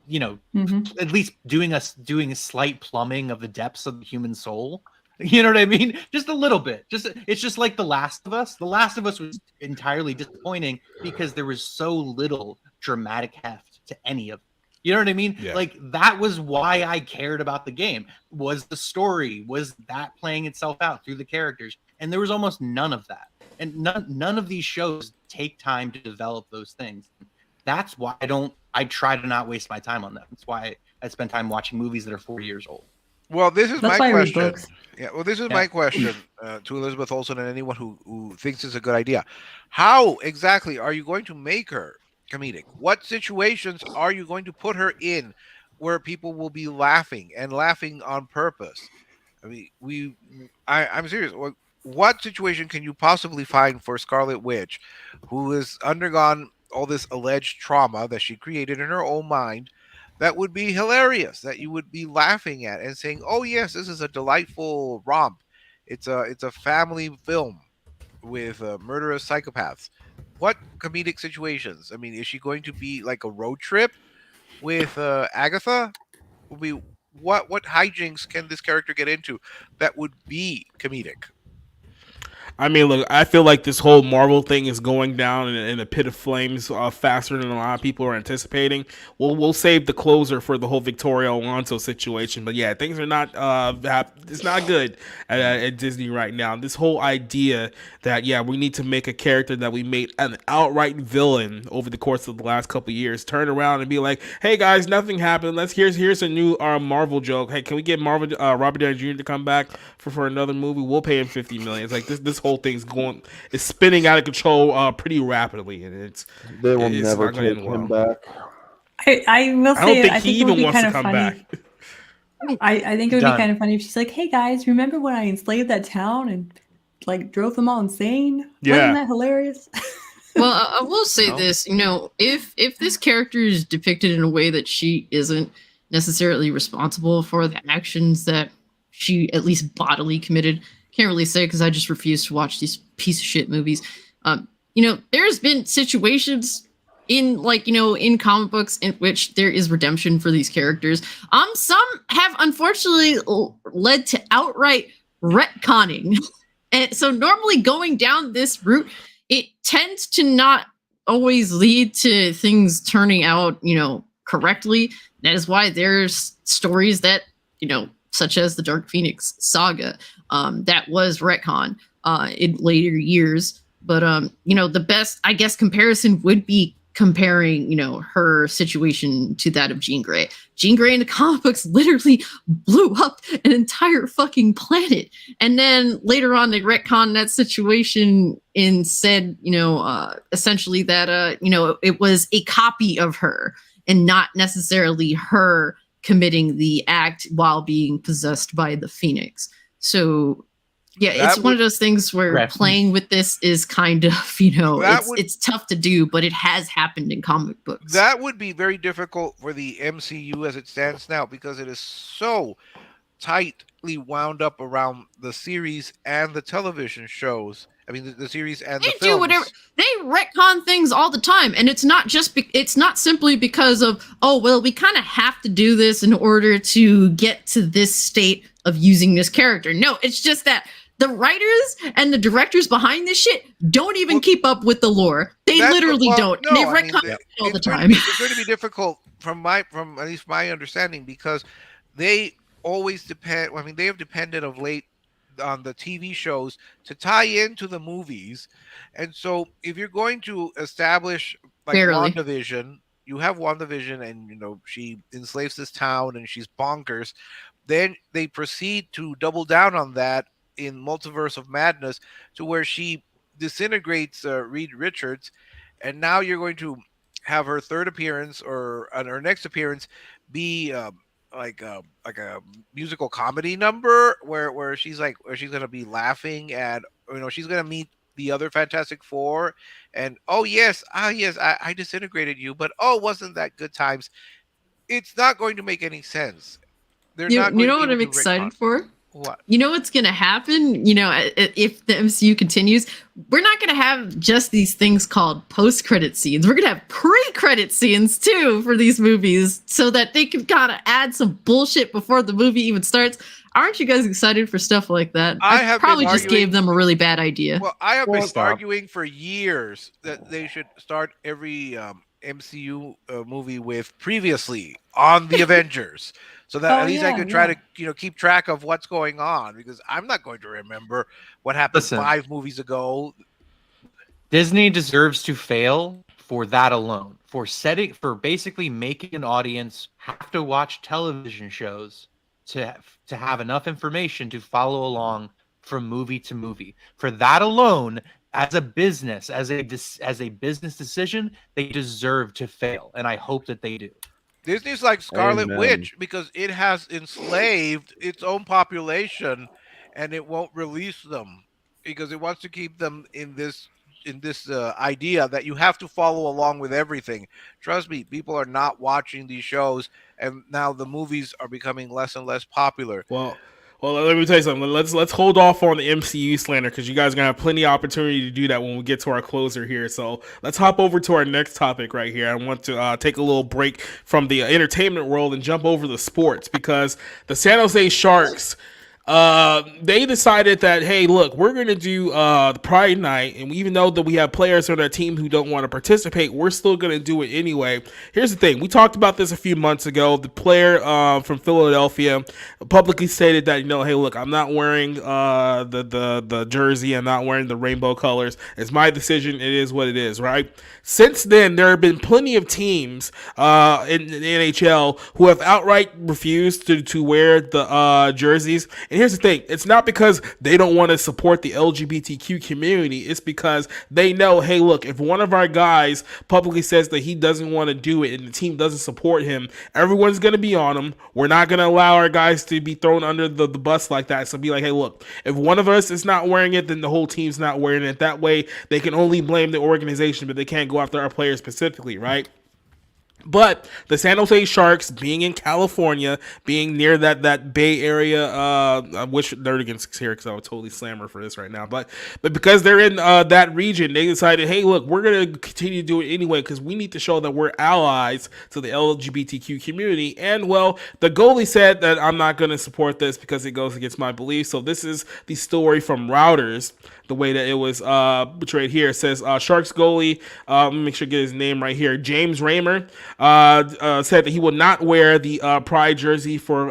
Mhm. at least doing a slight plumbing of the depths of the human soul. You know what I mean? Just a little bit. It's just like The Last of Us. The Last of Us was entirely disappointing because there was so little dramatic heft to any of it. You know what I mean? Yeah. Like that was why I cared about the game. Was the story, was that playing itself out through the characters? And there was almost none of that. And none of these shows take time to develop those things. That's why I try to not waste my time on them. That's why I spend time watching movies that are 4 years old. Well, this is That's my why I read question. books. Yeah, well, this is Yeah. my question to Elizabeth Olsen and anyone who thinks it's a good idea. How exactly are you going to make her comedic? What situations are you going to put her in where people will be laughing and laughing on purpose? I mean, I'm serious. What situation can you possibly find for Scarlett Witch, who has undergone all this alleged trauma that she created in her own mind, that would be hilarious, that you would be laughing at and saying, "Oh yes, this is a delightful romp. It's a family film with murderous psychopaths." What comedic situations? I mean, is she going to be like a road trip with Agatha? Will be what hijinks can this character get into that would be comedic? I mean, look, I feel like this whole Marvel thing is going down in a pit of flames faster than a lot of people are anticipating. We'll save the closer for the whole Victoria Alonzo situation, but yeah, things are not it's not good at Disney right now. This whole idea that we need to make a character that we made an outright villain over the course of the last couple of years turn around and be like, "Hey guys, nothing happened. Here's a new Marvel joke. Hey, can we get Robert Downey Jr. to come back for another movie? We'll pay him $50 million." It's like this whole thing's is spinning out of control pretty rapidly, and They will it's never not gonna take end him well. back. I will I don't say, think I he think it would even be wants kind to of come funny. back. I think it would Done. be kind of funny if she's like, "Hey guys, remember when I enslaved that town and like drove them all insane? Yeah. Wasn't that hilarious?" Well, I will say No. this, if this character is depicted in a way that she isn't necessarily responsible for the actions that she at least bodily committed, can't really say because I just refuse to watch these piece of shit movies. There's been situations in in comic books in which there is redemption for these characters. Some have unfortunately led to outright retconning. And so normally going down this route, it tends to not always lead to things turning out, correctly. That is why there's stories that, such as the Dark Phoenix saga, that was retcon in later years. But, the best, I guess, comparison would be comparing, her situation to that of Jean Grey. Jean Grey in the comic books literally blew up an entire fucking planet. And then later on, they retconned that situation and said, essentially that, it was a copy of her and not necessarily her committing the act while being possessed by the Phoenix. So yeah, it's one of those things where Right. playing with this is kind of, it's tough to do, but it has happened in comic books. That would be very difficult for the MCU as it stands now because it is so tightly wound up around the series and the television shows. I mean, the series and They the films. do whatever. They retcon things all the time, and it's not just. It's not simply because of, oh well, we kind of have to do this in order to get to this state of using this character. No, it's just that the writers and the directors behind this shit don't even keep up with the lore. They literally don't. No, And they retcon it all the time. It's going to be difficult from at least my understanding, because they always depend. I mean, they have depended of late on the TV shows to tie into the movies, and so if you're going to establish like WandaVision, you have WandaVision, and she enslaves this town and she's bonkers. Then they proceed to double down on that in Multiverse of Madness, to where she disintegrates Reed Richards, and now you're going to have her third appearance or her next appearance be like a musical comedy number where she's gonna be laughing at, she's gonna meet the other Fantastic Four, and I disintegrated you, but wasn't that good times? It's not going to make any sense. They're not. You know what I'm excited for? What? You know what's going to happen? If the MCU continues, we're not going to have just these things called post-credit scenes. We're going to have pre-credit scenes too for these movies, so that they can kind of add some bullshit before the movie even starts. Aren't you guys excited for stuff like that? I probably just gave them a really bad idea. Well, I have been arguing for years that they should start every MCU movie with previously on the Avengers. So that at least I could try to, keep track of what's going on, because I'm not going to remember what happened 5 movies ago. Disney deserves to fail for that alone, for basically making an audience have to watch television shows to have enough information to follow along from movie to movie. For that alone, as a business, as a business decision, they deserve to fail, and I hope that they do. Disney's like Scarlett Witch, because it has enslaved its own population, and it won't release them because it wants to keep them in this idea that you have to follow along with everything. Trust me, people are not watching these shows, and now the movies are becoming less and less popular. Well, let me tell you something. Let's hold off on the MCU slander, because you guys are gonna have plenty of opportunity to do that when we get to our closer here. So let's hop over to our next topic right here. I want to take a little break from the entertainment world and jump over to sports, because the San Jose Sharks, they decided that, hey, look, we're going to do the Pride Night, and even though that we have players on our team who don't want to participate, we're still going to do it anyway. Here's the thing. We talked about this a few months ago. The player from Philadelphia publicly stated that, hey, look, I'm not wearing the jersey. I'm not wearing the rainbow colors. It's my decision. It is what it is, right? Since then, there have been plenty of teams in the NHL who have outright refused to wear the jerseys. And here's the thing. It's not because they don't want to support the LGBTQ community. It's because they know, hey, look, if one of our guys publicly says that he doesn't want to do it and the team doesn't support him, everyone's going to be on him. We're not going to allow our guys to be thrown under the bus like that. So be like, hey, look, if one of us is not wearing it, then the whole team's not wearing it. That way they can only blame the organization, but they can't go after our players specifically, right? But the San Jose Sharks, being in California, being near that Bay Area, I wish Nerdigan's here because I would totally slammer for this right now. But because they're in that region, they decided, hey, look, we're going to continue to do it anyway because we need to show that we're allies to the LGBTQ community. And, well, the goalie said that I'm not going to support this because it goes against my beliefs. So this is the story from Routers, the way that it was portrayed here. It says Sharks goalie, let me make sure I get his name right here, James Reimer, said that he will not wear the Pride jersey for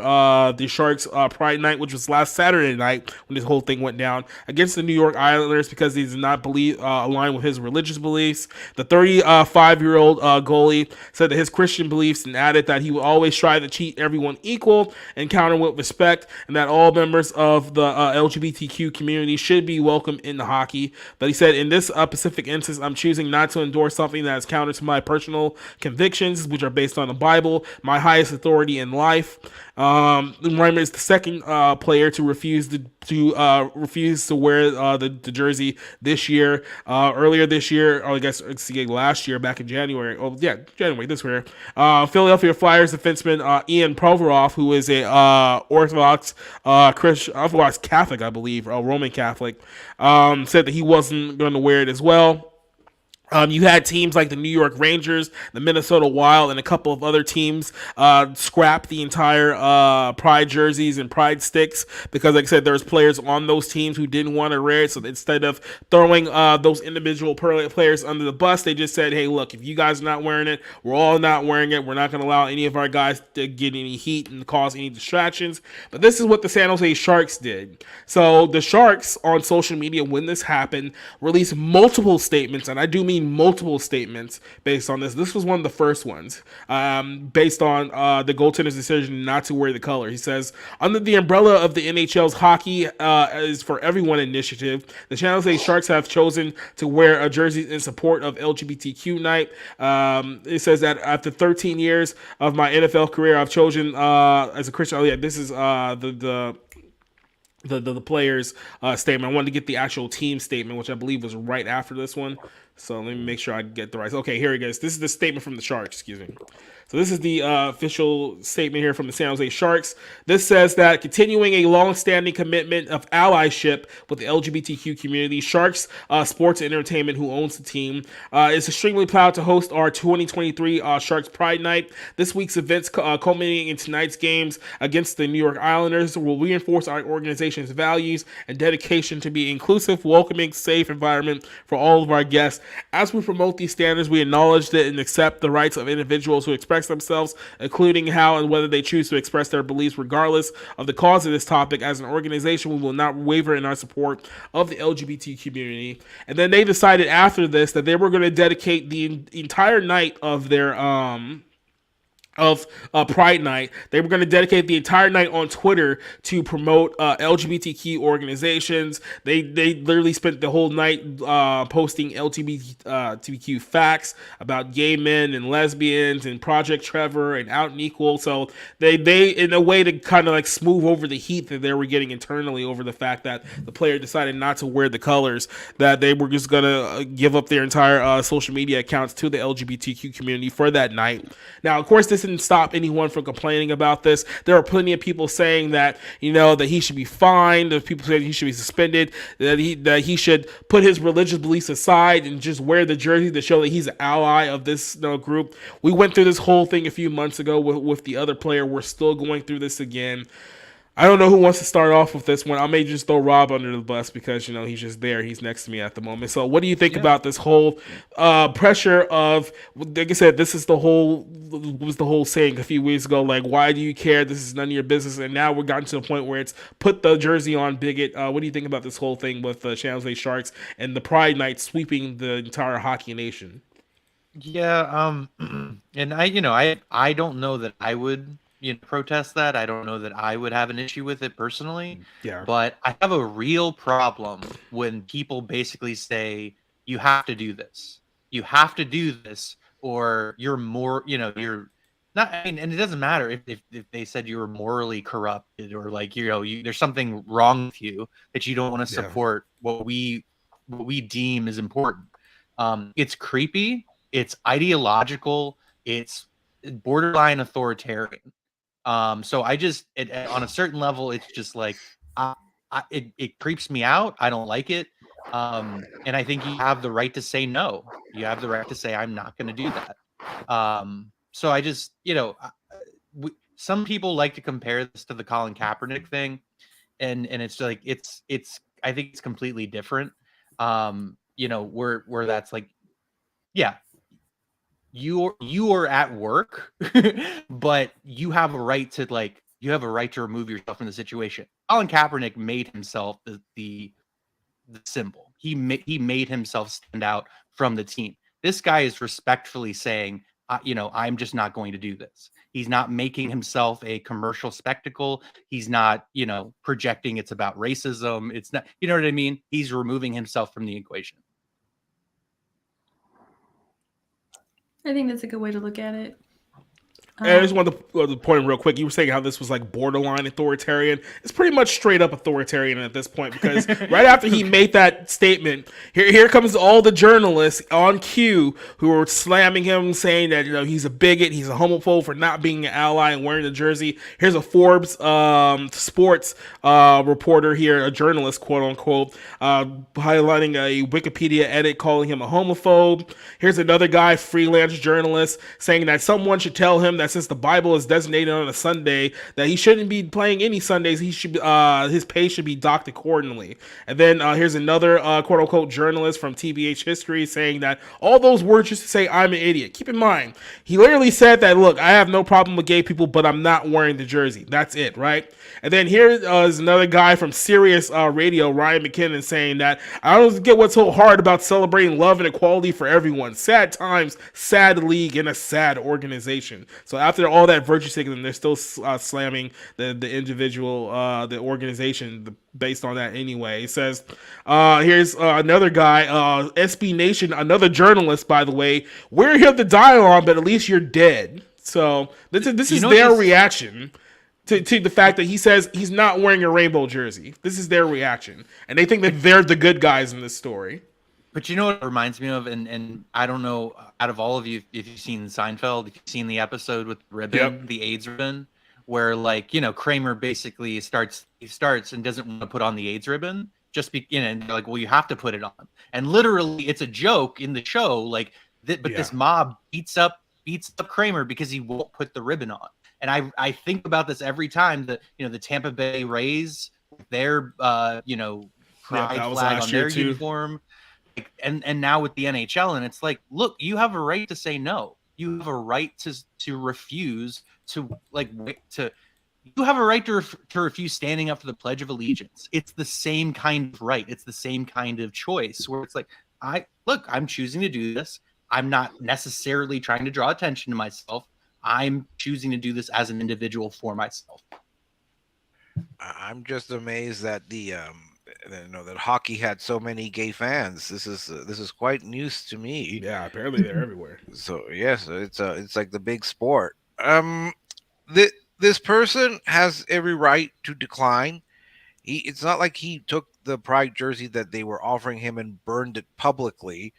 the Sharks Pride night, which was last Saturday night when this whole thing went down against the New York Islanders, because he does not align with his religious beliefs. The 35-year-old goalie said that his Christian beliefs, and added that he will always try to treat everyone equal and counter with respect, and that all members of the LGBTQ community should be welcome in the hockey. But he said, in this specific instance, I'm choosing not to endorse something that is counter to my personal convictions traditions, which are based on the Bible, my highest authority in life. Reimer is the second player to refuse to wear the jersey this year. Earlier this year, or I guess last year, back in January. Oh yeah, January this year. Philadelphia Flyers defenseman Ian Provorov, who is a Orthodox Orthodox Catholic, I believe, a Roman Catholic, said that he wasn't going to wear it as well. You had teams like the New York Rangers, the Minnesota Wild, and a couple of other teams scrap the entire Pride jerseys and Pride sticks because, like I said, there's players on those teams who didn't want to wear it. So instead of throwing those individual players under the bus, they just said, hey, look, if you guys are not wearing it, we're all not wearing it. We're not going to allow any of our guys to get any heat and cause any distractions. But this is what the San Jose Sharks did. So the Sharks on social media, when this happened, released multiple statements, and I do mean multiple statements based on this. This was one of the first ones based on the goaltender's decision not to wear the color. He says, under the umbrella of the NHL's Hockey is for Everyone initiative, the San Jose Sharks have chosen to wear a jersey in support of LGBTQ night. It says that after 13 years of my NFL career, I've chosen as a Christian. Oh yeah, this is the players' statement. I wanted to get the actual team statement, which I believe was right after this one. So let me make sure I get the right. Okay, here it goes. This is the statement from the Sharks. Excuse me. So this is the official statement here from the San Jose Sharks. This says that continuing a long-standing commitment of allyship with the LGBTQ community, Sharks Sports and Entertainment, who owns the team, is extremely proud to host our 2023 Sharks Pride Night. This week's events, culminating in tonight's games against the New York Islanders, will reinforce our organization's values and dedication to be inclusive, welcoming, safe environment for all of our guests. As we promote these standards, we acknowledge that and accept the rights of individuals who express themselves, including how and whether they choose to express their beliefs, regardless of the cause of this topic. As an organization, we will not waver in our support of the LGBT community. And then they decided after this that they were going to dedicate the entire night of their Pride Night. They were going to dedicate the entire night on Twitter to promote LGBTQ organizations. They literally spent the whole night posting LGBTQ facts about gay men and lesbians and Project Trevor and Out and Equal. So they in a way to kind of like smooth over the heat that they were getting internally over the fact that the player decided not to wear the colors, that they were just going to give up their entire social media accounts to the LGBTQ community for that night. Now, of course, this didn't stop anyone from complaining about this. There are plenty of people saying that, that he should be fined. There's people saying he should be suspended, that he should put his religious beliefs aside and just wear the jersey to show that he's an ally of this group. We went through this whole thing a few months ago with the other player. We're still going through this again. I don't know who wants to start off with this one. I may just throw Rob under the bus because, he's just there. He's next to me at the moment. So what do you think about this whole pressure of, like I said, this is the whole saying a few weeks ago, like, why do you care? This is none of your business. And now we're gotten to the point where it's put the jersey on, bigot. What do you think about this whole thing with the San Jose Sharks and the Pride Night sweeping the entire hockey nation? Yeah, and I don't know that I would protest that. I don't know that I would have an issue with it personally. Yeah. But I have a real problem when people basically say, you have to do this. You have to do this, or you're more, you're not, and it doesn't matter if they said you were morally corrupted or like, there's something wrong with you that you don't want to support what we deem is important. It's creepy. It's ideological. It's borderline authoritarian. So I just, on a certain level, it's just like, it creeps me out. I don't like it. And I think you have the right to say no. You have the right to say, I'm not going to do that. So I just, some people like to compare this to the Colin Kaepernick thing. And it's like, I think it's completely different. Where that's like, yeah, you are at work, but you have a right to remove yourself from the situation. Colin Kaepernick made himself the symbol. He made himself stand out from the team. This guy is respectfully saying, I'm just not going to do this. He's not making himself a commercial spectacle. He's not, projecting it's about racism. It's not, you know what I mean? He's removing himself from the equation. I think that's a good way to look at it. And I just wanted to point real quick. You were saying how this was like borderline authoritarian. It's pretty much straight up authoritarian at this point because right after he made that statement, here comes all the journalists on cue who were slamming him, saying that he's a bigot, he's a homophobe for not being an ally and wearing the jersey. Here's a Forbes sports reporter here, a journalist, quote unquote, highlighting a Wikipedia edit calling him a homophobe. Here's another guy, freelance journalist, saying that someone should tell him that since the Bible is designated on a Sunday, that he shouldn't be playing any Sundays. He should his pay should be docked accordingly. And then here's another quote unquote journalist from TBH history saying that all those words just to say I'm an idiot. Keep in mind, he literally said that, look, I have no problem with gay people, but I'm not wearing the jersey. That's it, right? And then here is another guy from Sirius Radio, Ryan McKinnon, saying that I don't get what's so hard about celebrating love and equality for everyone. Sad times, sad league, and a sad organization. So after all that virtue signaling, they're still slamming the individual, the organization based on that anyway. It says, here's another guy, SB Nation, another journalist, by the way. We're here to die on, but at least you're dead. So this is their reaction to the fact that he says he's not wearing a rainbow jersey. This is their reaction. And they think that they're the good guys in this story. But you know what it reminds me of? And I don't know, out of all of you, if you've seen Seinfeld, if you've seen the episode with the ribbon, the AIDS ribbon, where Kramer basically starts and doesn't want to put on the AIDS ribbon, and they're like, well, you have to put it on. And literally it's a joke in the show, this mob beats up Kramer because he won't put the ribbon on. And I think about this every time that the Tampa Bay Rays, their pride flag on their uniform, and now with the NHL, and it's like, look, you have a right to say no. You have a right to refuse you have a right to refuse standing up for the Pledge of Allegiance. It's the same kind of right. It's the same kind of choice where it's like, I'm choosing to do this. I'm not necessarily trying to draw attention to myself. I'm choosing to do this as an individual for myself. I'm just amazed that that hockey had so many gay fans. This is quite news to me. Yeah, apparently they're everywhere. So yes, it's like the big sport. This person has every right to decline. It's not like he took the pride jersey that they were offering him and burned it publicly.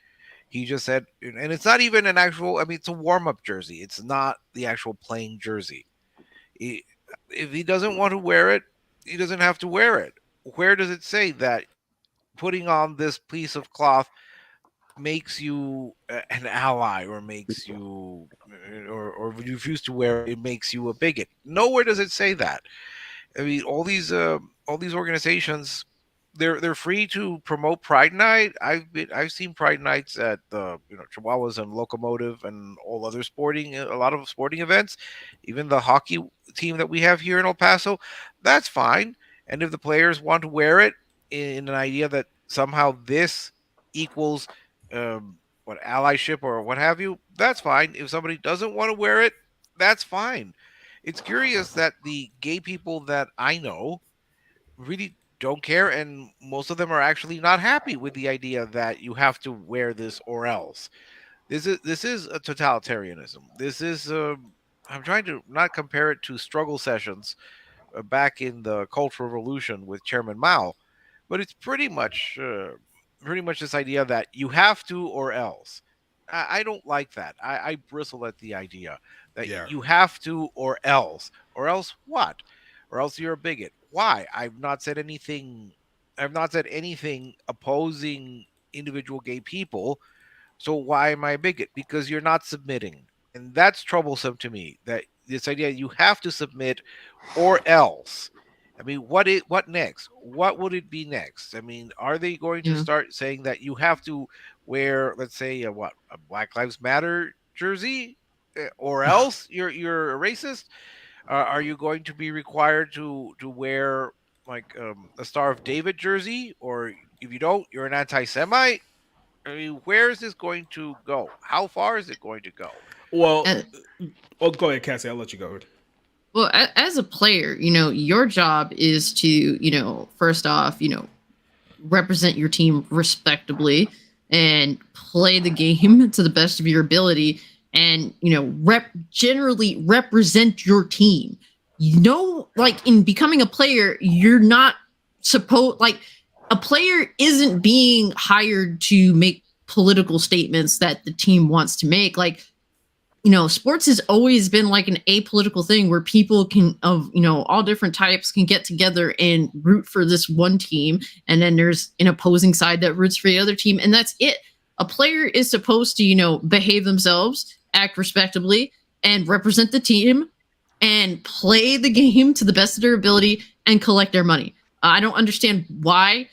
He just said, and it's not even an actual, it's a warm-up jersey. It's not the actual playing jersey. If he doesn't want to wear it, he doesn't have to wear it. Where does it say that putting on this piece of cloth makes you an ally or makes you, or if you refuse to wear it, it makes you a bigot? Nowhere does it say that. All these organizations, they're free to promote Pride Night. I've seen Pride Nights at the Chihuahuas and Locomotive and a lot of sporting events, even the hockey team that we have here in El Paso. That's fine. And if the players want to wear it in an idea that somehow this equals allyship or what have you, that's fine. If somebody doesn't want to wear it, that's fine. It's curious that the gay people that I know really don't care, and most of them are actually not happy with the idea that you have to wear this or else. This is a totalitarianism. This is I'm trying to not compare it to struggle sessions back in the Cultural Revolution with Chairman Mao, but it's pretty much this idea that you have to or else. I don't like that. I bristle at the idea that you have to or else what? Or else you're a bigot. Why? I've not said anything opposing individual gay people. So why am I a bigot? Because you're not submitting. And that's troublesome to me, that this idea you have to submit or else. What next? What would it be next? Are they going to start saying that you have to wear, let's say, a Black Lives Matter jersey, or else you're a racist? Are you going to be required to wear a Star of David jersey, or if you don't, you're an anti-Semite? Where is this going to go? How far is it going to go? Well, go ahead, Cassie. I'll let you go. Well, as a player, your job is to, first off, represent your team respectably and play the game to the best of your ability. and generally represent your team. Like in becoming a player, you're not supposed, like, a player isn't being hired to make political statements that the team wants to make. Like, sports has always been like an apolitical thing where people can, of all different types, can get together and root for this one team, and then there's an opposing side that roots for the other team, and that's it. A player is supposed to behave themselves, act respectably, and represent the team, and play the game to the best of their ability and collect their money. I don't understand why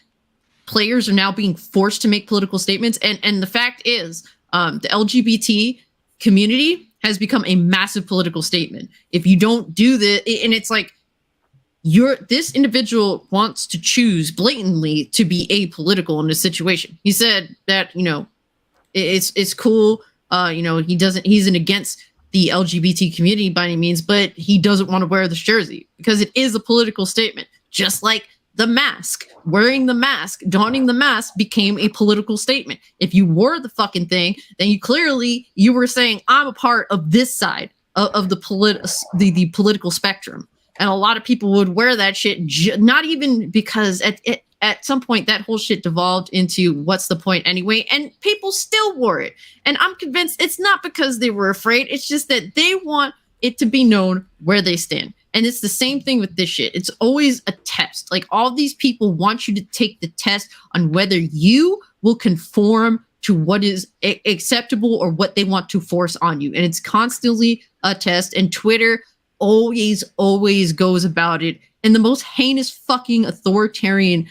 players are now being forced to make political statements, and the fact is, the LGBT community has become a massive political statement. If you don't do this, and it's like, this individual wants to choose blatantly to be apolitical in this situation. He said that it's cool. He's against the LGBT community by any means, but he doesn't want to wear this jersey because it is a political statement. Just like the mask, wearing the mask, donning the mask became a political statement. If you wore the fucking thing, then you were saying, I'm a part of this side of the political spectrum. And a lot of people would wear that shit, not even because at some point that whole shit devolved into what's the point anyway, and people still wore it. And I'm convinced it's not because they were afraid, it's just that they want it to be known where they stand. And it's the same thing with this shit. It's always a test. Like, all these people want you to take the test on whether you will conform to what is acceptable or what they want to force on you. And it's constantly a test. And Twitter always goes about it in the most heinous fucking authoritarian,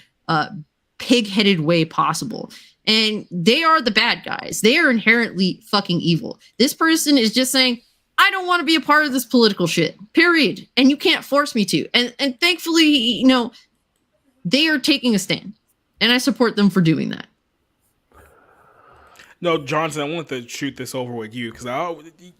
pig-headed way possible. And they are the bad guys. They are inherently fucking evil. This person is just saying, I don't want to be a part of this political shit, period. And you can't force me to. And thankfully, they are taking a stand. And I support them for doing that. No, Johnson, I want to shoot this over with you because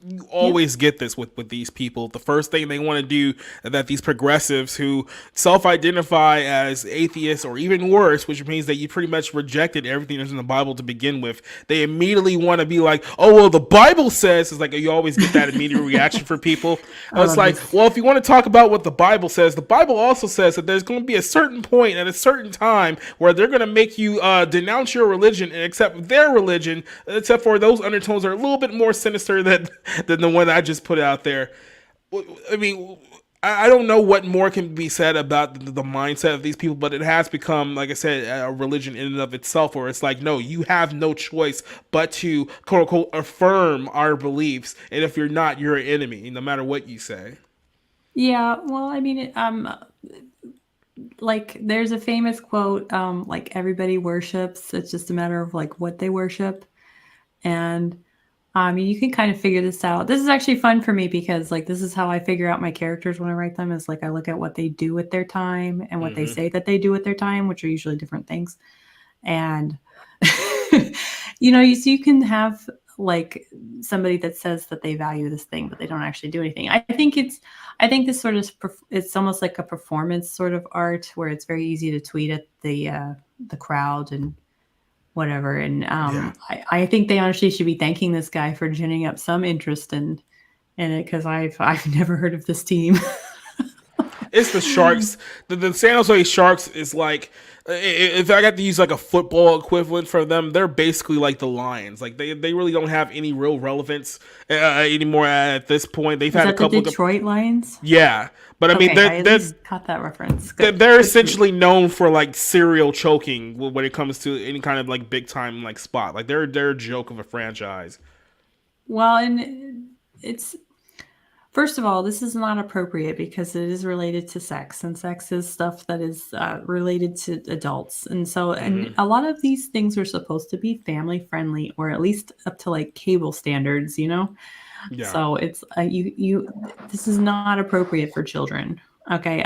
you always get this with these people. The first thing they want to do, that these progressives who self-identify as atheists or even worse, which means that you pretty much rejected everything that's in the Bible to begin with, they immediately want to be like, oh, well, the Bible says. It's like you always get that immediate reaction for people. It's like, well, if you want to talk about what the Bible says, the Bible also says that there's going to be a certain point at a certain time where they're going to make you denounce your religion and accept their religion, except for those undertones are a little bit more sinister than the one I just put out there. I mean, I don't know what more can be said about the mindset of these people, but it has become, like I said, a religion in and of itself, where it's like, no, you have no choice but to, quote unquote, affirm our beliefs, and if you're not, you're an enemy, no matter what you say. Yeah, well, I mean, like, there's a famous quote, like, everybody worships, it's just a matter of, like, what they worship. And I mean, you can kind of figure this out. This is actually fun for me because, like, this is how I figure out my characters when I write them, is like I look at what they do with their time and what they say that they do with their time, which are usually different things. And so you can have, like, somebody that says that they value this thing, but they don't actually do anything. I think this sort of, it's almost like a performance sort of art where it's very easy to tweet at the crowd and whatever. And I think they honestly should be thanking this guy for ginning up some interest in it, because I've never heard of this team. It's the Sharks. The San Jose Sharks is like, if I got to use like a football equivalent for them, they're basically like the Lions. Like they really don't have any real relevance anymore at this point. They've had a couple of Detroit Lions. Yeah, but I mean, they're caught that reference. They're essentially known for like serial choking when it comes to any kind of like big time like spot. Like they're a joke of a franchise. Well, and it's, first of all, this is not appropriate because it is related to sex, and sex is stuff that is related to adults. And so, and a lot of these things are supposed to be family friendly, or at least up to like cable standards, Yeah. So it's this is not appropriate for children. Okay.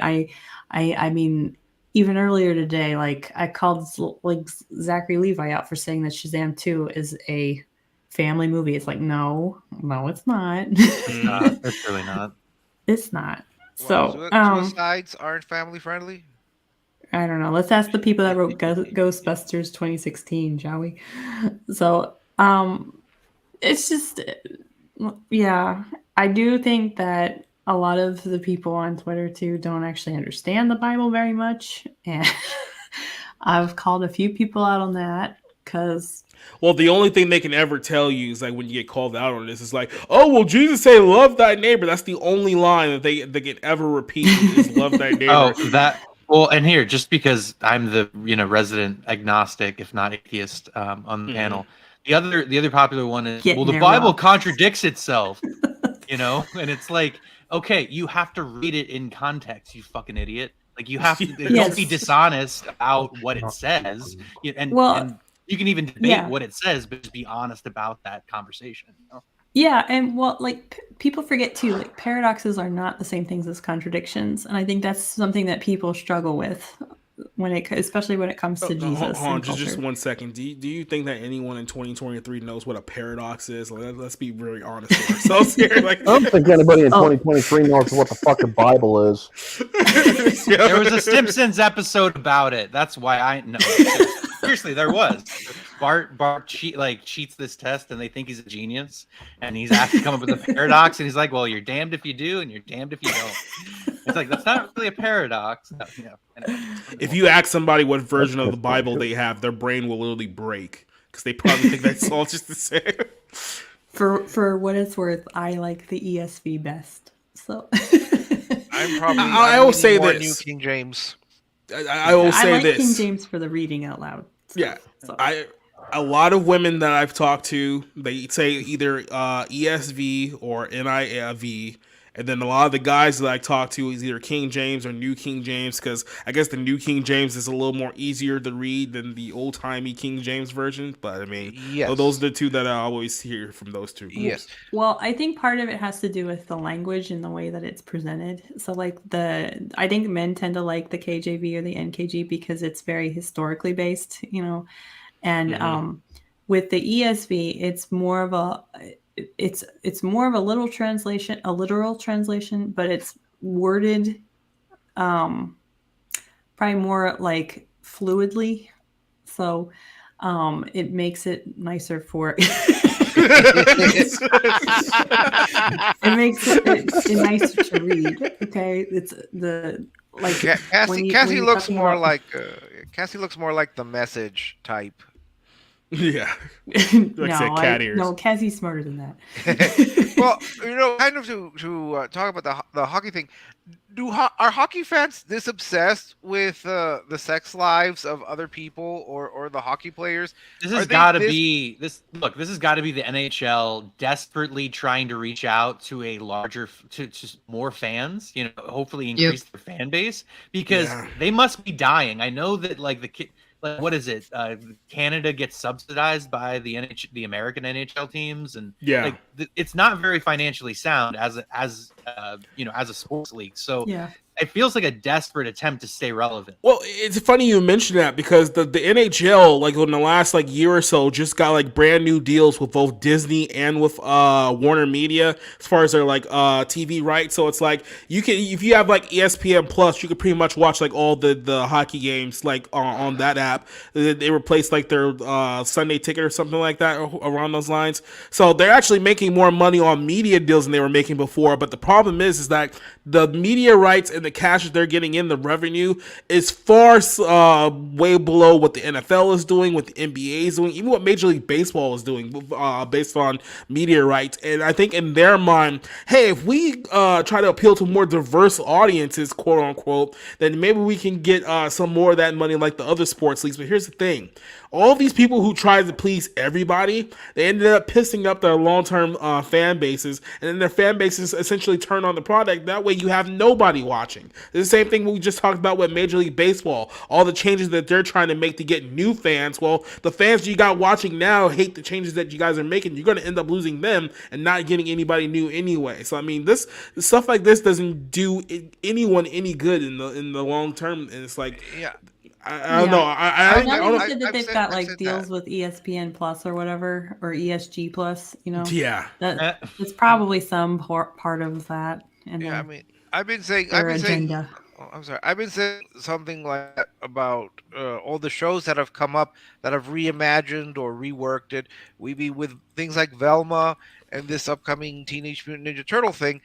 I mean, even earlier today, like I called like Zachary Levi out for saying that Shazam 2 is a family movie. It's like, no, it's not. It's not. It's really not. It's not. Well, So suicides aren't family friendly? I don't know. Let's ask the people that wrote Ghostbusters 2016, shall we? So it's just, Yeah, I do think that a lot of the people on Twitter too don't actually understand the Bible very much, and I've called a few people out on that because Well, the only thing they can ever tell you is like when you get called out on this is like, oh well, Jesus said, "Love thy neighbor." That's the only line that they can ever repeat is "Love thy neighbor." Oh, that well, and here, just because I'm the resident agnostic, if not atheist, on the panel, the other popular one is Getting well, the there, Bible Rob. contradicts itself, and it's like, okay, you have to read it in context, you fucking idiot. Like you have to don't be Yes. dishonest about what it says, and Well, you can even debate yeah. what it says, but just be honest about that conversation. Yeah, and well, like people forget too, like paradoxes are not the same things as contradictions, and I think that's something that people struggle with especially when it comes to Jesus Hold on, and just culture. 1 second. Do you think that anyone in 2023 knows what a paradox is? Like, let's be very honest with ourselves here. Like, I don't think anybody in Oh. 2023 knows what the fucking Bible is. There was a Simpsons episode about it. That's why I know. Seriously, there was. Bart cheats this test, and they think he's a genius, and he's asked to come up with a paradox, and he's like, "Well, you're damned if you do, and you're damned if you don't." It's like that's not really a paradox. No, anyway. if you ask somebody what version of the Bible they have, their brain will literally break because they probably think that's all just the same. For what it's worth, I like the ESV best. So I will say more this. New King James. I will I say like this. King James for the reading out loud. Yeah, So. a lot of women that I've talked to, they say either ESV or NIV, and then a lot of the guys that I talk to is either King James or New King James, because I guess the New King James is a little more easier to read than the old timey King James version. But I mean, Yes. those are the two that I always hear from those two groups. Yes. Well, I think part of it has to do with the language and the way that it's presented. So, like I think men tend to like the KJV or the NKG because it's very historically based, and with the ESV, it's more of a literal translation, but it's worded, probably more like fluidly. So, it makes it nicer for. It makes it nicer to read. Okay, it's the like Cassie looks more like Cassie looks more like the Message type. Yeah, no, Cassie's smarter than that. Well, kind of to talk about the hockey thing. Are hockey fans this obsessed with the sex lives of other people or the hockey players? This has got to be this. Look, this has got to be the NHL desperately trying to reach out to a larger, to more fans. Hopefully increase their fan base because they must be dying. I know that what is it? Canada gets subsidized by the American NHL teams, and it's not very financially sound as a sports league. So it feels like a desperate attempt to stay relevant. Well, it's funny you mention that because the NHL, like in the last year or so, just got brand new deals with both Disney and with Warner Media as far as their TV rights. So it's you can, if you have ESPN Plus, you could pretty much watch all the hockey games on that app. They replaced their Sunday Ticket or something like that around those lines. So they're actually making more money on media deals than they were making before. But the problem is that the media rights and the cash that they're getting in, the revenue is far way below what the NFL is doing, what the NBA is doing, even what Major League Baseball is doing based on media rights. And I think in their mind, hey, if we try to appeal to more diverse audiences, quote unquote, then maybe we can get some more of that money like the other sports leagues. But here's the thing. All these people who tried to please everybody, they ended up pissing up their long-term fan bases, and then their fan bases essentially turn on the product. That way you have nobody watching. It's the same thing we just talked about with Major League Baseball. All the changes that they're trying to make to get new fans. Well, the fans you got watching now hate the changes that you guys are making. You're going to end up losing them and not getting anybody new anyway. So, I mean, this stuff like this doesn't do anyone any good in the long term, and it's I don't know. I know don't. that they've got deals with ESPN Plus or whatever, or ESG Plus. Yeah, it's probably some part of that. And I mean, I've been saying, agenda. Oh, I'm sorry. I've been saying something like that about all the shows that have come up that have reimagined or reworked it. We be with things like Velma and this upcoming Teenage Mutant Ninja Turtle thing.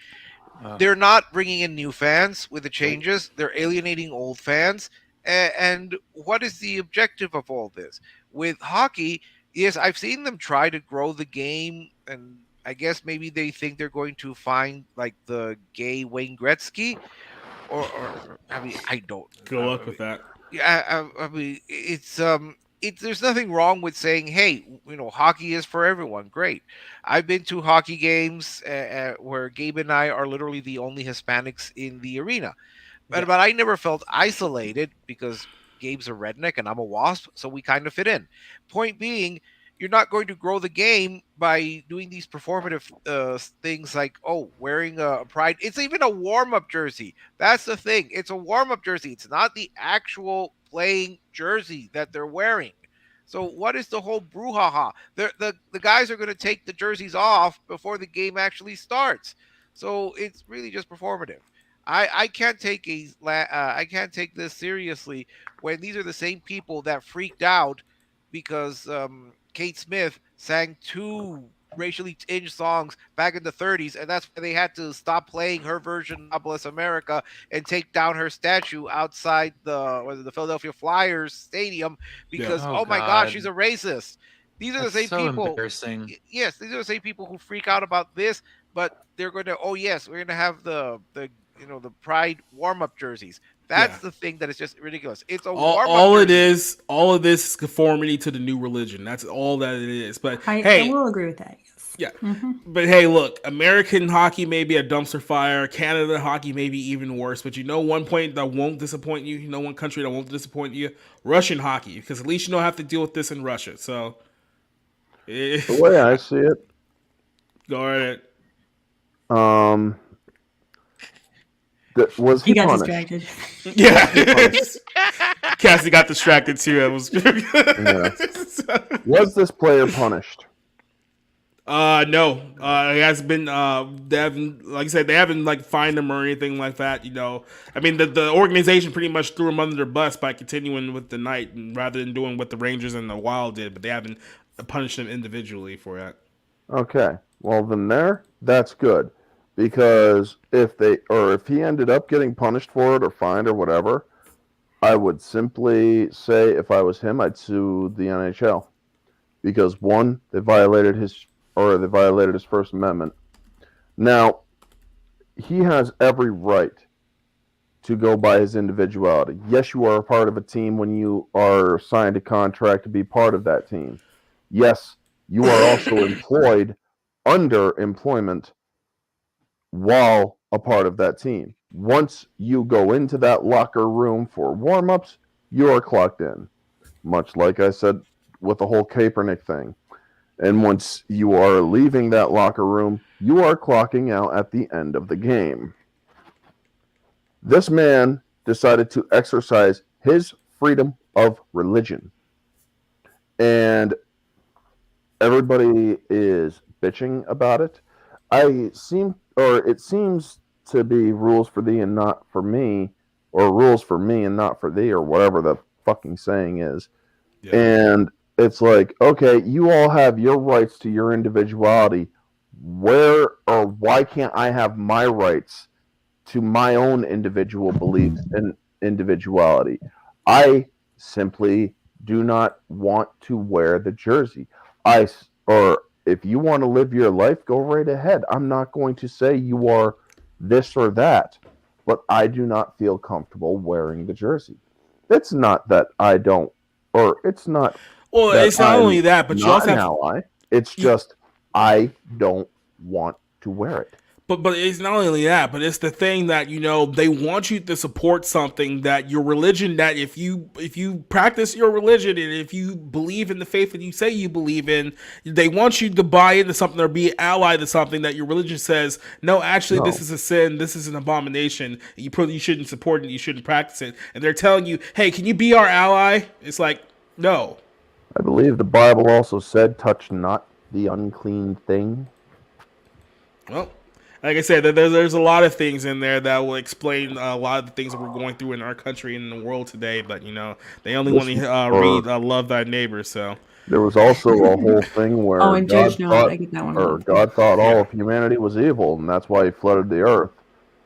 They're not bringing in new fans with the changes. They're alienating old fans. And what is the objective of all this? With hockey, yes, I've seen them try to grow the game, and I guess maybe they think they're going to find like the gay Wayne Gretzky, or I mean, I don't. Good luck with that. Yeah, I mean, it's there's nothing wrong with saying, hey, hockey is for everyone. Great. I've been to hockey games where Gabe and I are literally the only Hispanics in the arena, but I never felt isolated because Gabe's a redneck and I'm a wasp, so we kind of fit in. Point being, you're not going to grow the game by doing these performative things like, oh, wearing a pride. It's even a warm-up jersey. That's the thing. It's a warm-up jersey. It's not the actual playing jersey that they're wearing. So what is the whole brouhaha? The guys are going to take the jerseys off before the game actually starts. So it's really just performative. I can't take I can't take this seriously when these are the same people that freaked out because Kate Smith sang two racially tinged songs back in the 30s, and that's why they had to stop playing her version of Bless America and take down her statue outside the Philadelphia Flyers stadium because Oh, my God. gosh, she's a racist. These are That's the same so people. embarrassing. Yes, these are the same people who freak out about this, but they're going to, oh yes, we're going to have the the pride warm up jerseys. That's the thing that is just ridiculous. It's a warm-up all it jersey. is, all of this is conformity to the new religion. That's all that it is. But I hey, will agree with that. Yes. yeah. But hey, look, American hockey may be a dumpster fire. Canada hockey may be even worse. But you know one point that won't disappoint you? You know one country that won't disappoint you? Russian hockey. Because at least you don't have to deal with this in Russia. So, The way I see it, go ahead. was He he got punished? distracted. Yeah. Cassie got distracted too. That was Was this player punished? No. He has been they haven't, like I said, they haven't like fined him or anything like that, I mean the organization pretty much threw him under their bus by continuing with the night rather than doing what the Rangers and the Wild did, but they haven't punished him individually for that. Okay. Well, then that's good. Because if he ended up getting punished for it or fined or whatever, I would simply say if I was him, I'd sue the NHL. Because one, they violated his First Amendment. Now, he has every right to go by his individuality. Yes, you are a part of a team when you are signed a contract to be part of that team. Yes, you are also employed under employment while a part of that team. Once you go into that locker room for warm-ups, you are clocked in. Much like I said with the whole Kaepernick thing. And once you are leaving that locker room, you are clocking out at the end of the game. This man decided to exercise his freedom of religion. And everybody is bitching about it. It seems to be rules for thee and not for me, or rules for me and not for thee, or whatever the fucking saying is. Yeah. And it's like, okay, you all have your rights to your individuality. Why can't I have my rights to my own individual beliefs and individuality? I simply do not want to wear the jersey. If you want to live your life, go right ahead. I'm not going to say you are this or that, but I do not feel comfortable wearing the jersey. It's not that I don't, or it's not. Well, it's not only that, but you also have ally. It's just I don't want to wear it. But it's not only that, but it's the thing that, they want you to support something that your religion, that if you practice your religion and if you believe in the faith that you say you believe in, they want you to buy into something or be allied to something that your religion says, no, actually, this is a sin, this is an abomination, you shouldn't support it, you shouldn't practice it. And they're telling you, hey, can you be our ally? It's like, no. I believe the Bible also said, touch not the unclean thing. Well, Like I said, there's a lot of things in there that will explain a lot of the things that we're going through in our country and in the world today. But they only want to read "Love Thy Neighbor." So There was also a whole thing where Oh, and Judge Not, I get that one a lot. God thought all of humanity was evil, and that's why he flooded the earth.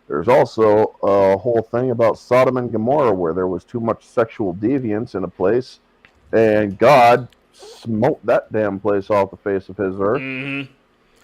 There's also a whole thing about Sodom and Gomorrah where there was too much sexual deviance in a place, and God smote that damn place off the face of his earth.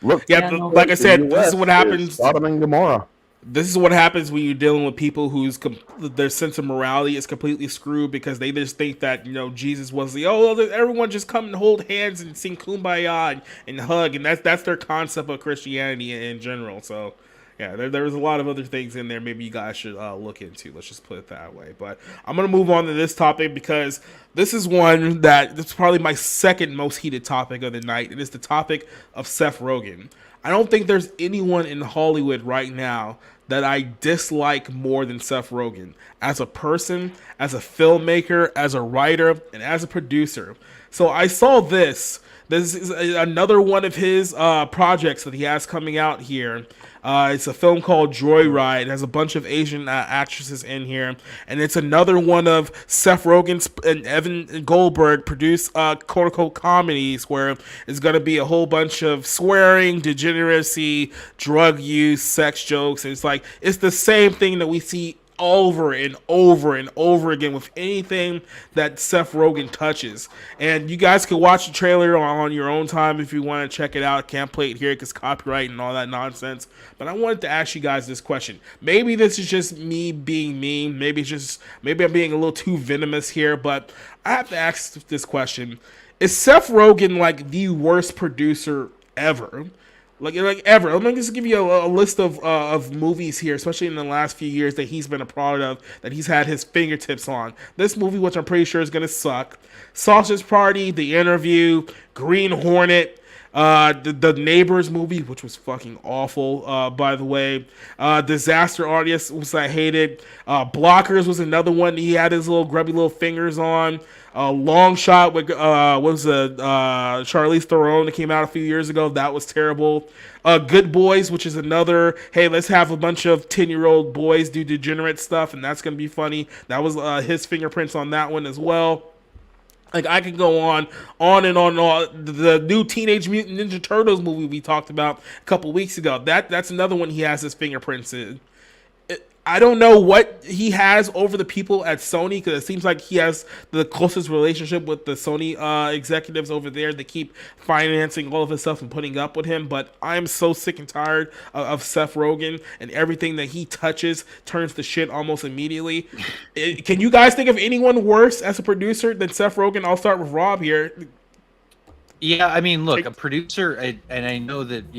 Look, like I said, this is what happens. Sodom and Gomorrah. This is what happens when you're dealing with people whose their sense of morality is completely screwed because they just think that Jesus was everyone just come and hold hands and sing Kumbaya and hug, and that's their concept of Christianity in general. So yeah, there's a lot of other things in there maybe you guys should look into. Let's just put it that way. But I'm going to move on to this topic because this is one that's probably my second most heated topic of the night. It is the topic of Seth Rogen. I don't think there's anyone in Hollywood right now that I dislike more than Seth Rogen. As a person, as a filmmaker, as a writer, and as a producer. So I saw this. This is another one of his projects that he has coming out here. It's a film called Joyride. It has a bunch of Asian actresses in here. And it's another one of Seth Rogen's and Evan Goldberg produced quote-unquote comedies where it's going to be a whole bunch of swearing, degeneracy, drug use, sex jokes. And it's the same thing that we see over and over and over again with anything that Seth Rogen touches. And you guys can watch the trailer on your own time if you want to check it out. Can't play it here because copyright and all that nonsense. But I wanted to ask you guys this question. Maybe this is just me being mean. Maybe I'm being a little too venomous here. But I have to ask this question. Is Seth Rogen like the worst producer ever? Like ever. Let me just give you a list of movies here, especially in the last few years that he's been a part of, that he's had his fingertips on. This movie, which I'm pretty sure is going to suck. Sausage Party, The Interview, Green Hornet, the Neighbors movie, which was fucking awful, by the way. Disaster Artist, which I hated. Blockers was another one he had his little grubby little fingers on. Long Shot with Charlize Theron that came out a few years ago. That was terrible. Good Boys, which is another, hey, let's have a bunch of 10-year-old boys do degenerate stuff, and that's going to be funny. That was his fingerprints on that one as well. Like, I could go on and on and on. The new Teenage Mutant Ninja Turtles movie we talked about a couple weeks ago. That's another one he has his fingerprints in. I don't know what he has over the people at Sony because it seems like he has the closest relationship with the Sony executives over there that keep financing all of his stuff and putting up with him. But I'm so sick and tired of Seth Rogen, and everything that he touches turns to shit almost immediately. Can you guys think of anyone worse as a producer than Seth Rogen? I'll start with Rob here. Yeah, I mean, look, a producer, and I know that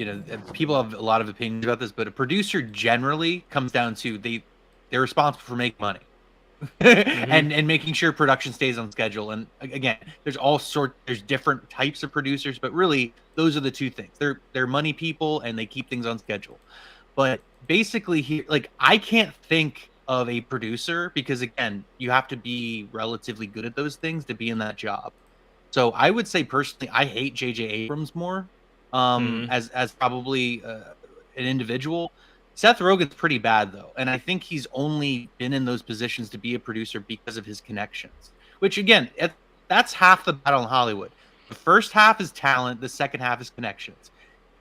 people have a lot of opinions about this, but a producer generally comes down to they're responsible for making money, and making sure production stays on schedule. And again, there's different types of producers, but really those are the two things. They're money people, and they keep things on schedule. But basically, here, like, I can't think of a producer because again, you have to be relatively good at those things to be in that job. So I would say personally, I hate J.J. Abrams more as probably an individual. Seth Rogen's pretty bad, though. And I think he's only been in those positions to be a producer because of his connections. Which, again, that's half the battle in Hollywood. The first half is talent. The second half is connections.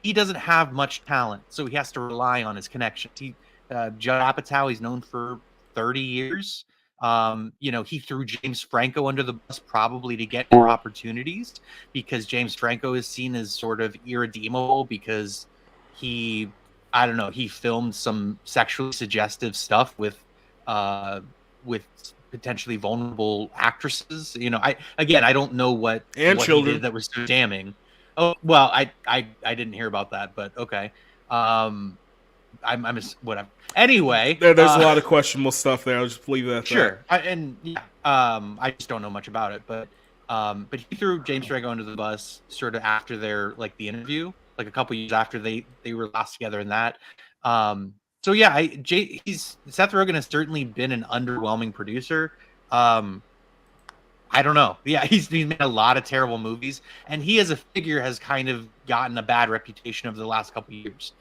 He doesn't have much talent, so he has to rely on his connections. Judd Apatow, he's known for 30 years. He threw James Franco under the bus probably to get more opportunities because James Franco is seen as sort of irredeemable because he filmed some sexually suggestive stuff with potentially vulnerable actresses. I don't know what children he did that was so damning. Oh, well, I didn't hear about that, but okay. I'm whatever. Anyway, there's a lot of questionable stuff there. I'll just leave that. Sure, I just don't know much about it, but he threw James Franco under the bus sort of after their the interview, like a couple years after they were last together in that. So yeah, Seth Rogen has certainly been an underwhelming producer. I don't know. Yeah, he's made a lot of terrible movies, and he as a figure has kind of gotten a bad reputation over the last couple of years.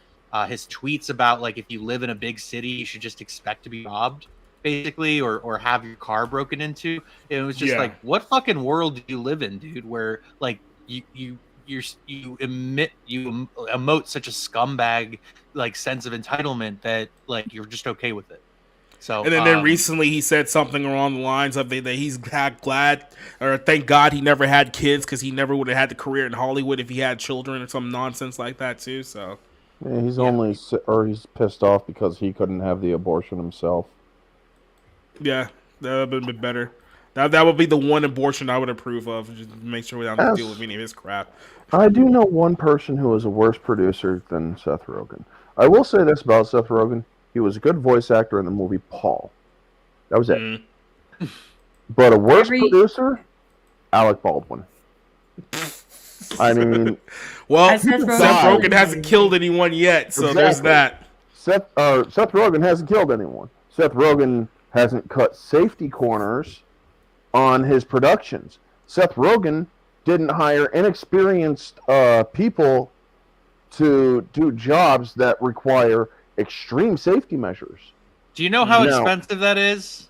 his tweets about like if you live in a big city, you should just expect to be robbed, basically, or have your car broken into. And it was just like, what fucking world do you live in, dude? Where like you emote such a scumbag like sense of entitlement that like you're just okay with it. So And then recently he said something along the lines of that he's glad or thank God he never had kids because he never would have had the career in Hollywood if he had children or some nonsense like that too. So yeah, he's pissed off because he couldn't have the abortion himself. Yeah, that would have been better. That would be the one abortion I would approve of. Just make sure we don't have to deal with any of his crap. I do know one person who is a worse producer than Seth Rogen. I will say this about Seth Rogen. He was a good voice actor in the movie Paul. That was it. But a worse producer? Alec Baldwin. I mean... well, Seth Rogen hasn't killed anyone yet, so there's that. Seth Rogen hasn't killed anyone. Seth Rogen hasn't cut safety corners on his productions. Seth Rogen didn't hire inexperienced people to do jobs that require extreme safety measures. Do you know how expensive that is?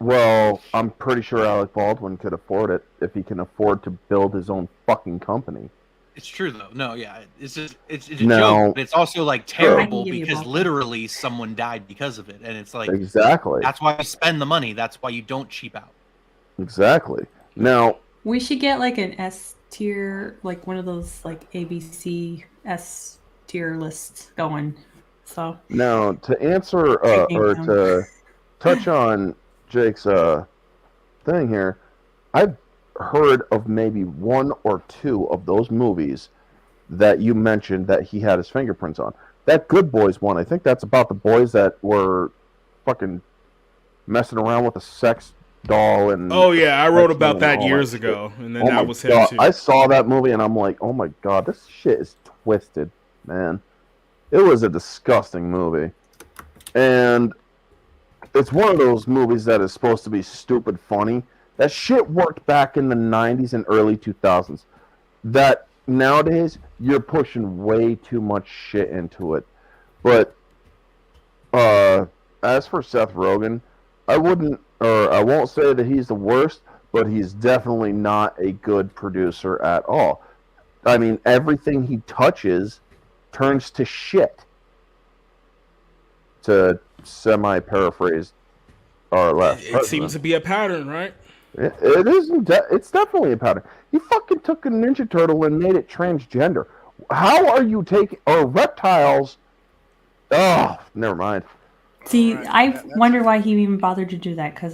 Well, I'm pretty sure Alec Baldwin could afford it if he can afford to build his own fucking company. It's true though. No, yeah, it's a joke, but it's also like terrible because literally someone died because of it, and it's like exactly. That's why you spend the money. That's why you don't cheap out. Exactly. Now we should get like an S tier, like one of those like ABC S tier lists going. So now to answer or to touch on Jake's thing here, I've heard of maybe one or two of those movies that you mentioned that he had his fingerprints on. That Good Boys one, I think that's about the boys that were fucking messing around with a sex doll and oh yeah, I wrote about that years ago, and then that was him too. I saw that movie and I'm like, oh my god, this shit is twisted, man. It was a disgusting movie, and it's one of those movies that is supposed to be stupid funny. That shit worked back in the 90s and early 2000s. That nowadays you're pushing way too much shit into it. But as for Seth Rogen, I won't say that he's the worst, but he's definitely not a good producer at all. I mean, everything he touches turns to shit. To semi-paraphrase our last president. It seems to be a pattern, right? It isn't. It's definitely a pattern. He fucking took a Ninja Turtle and made it transgender. How are you taking reptiles? Oh, never mind. See, I wonder why he even bothered to do that, because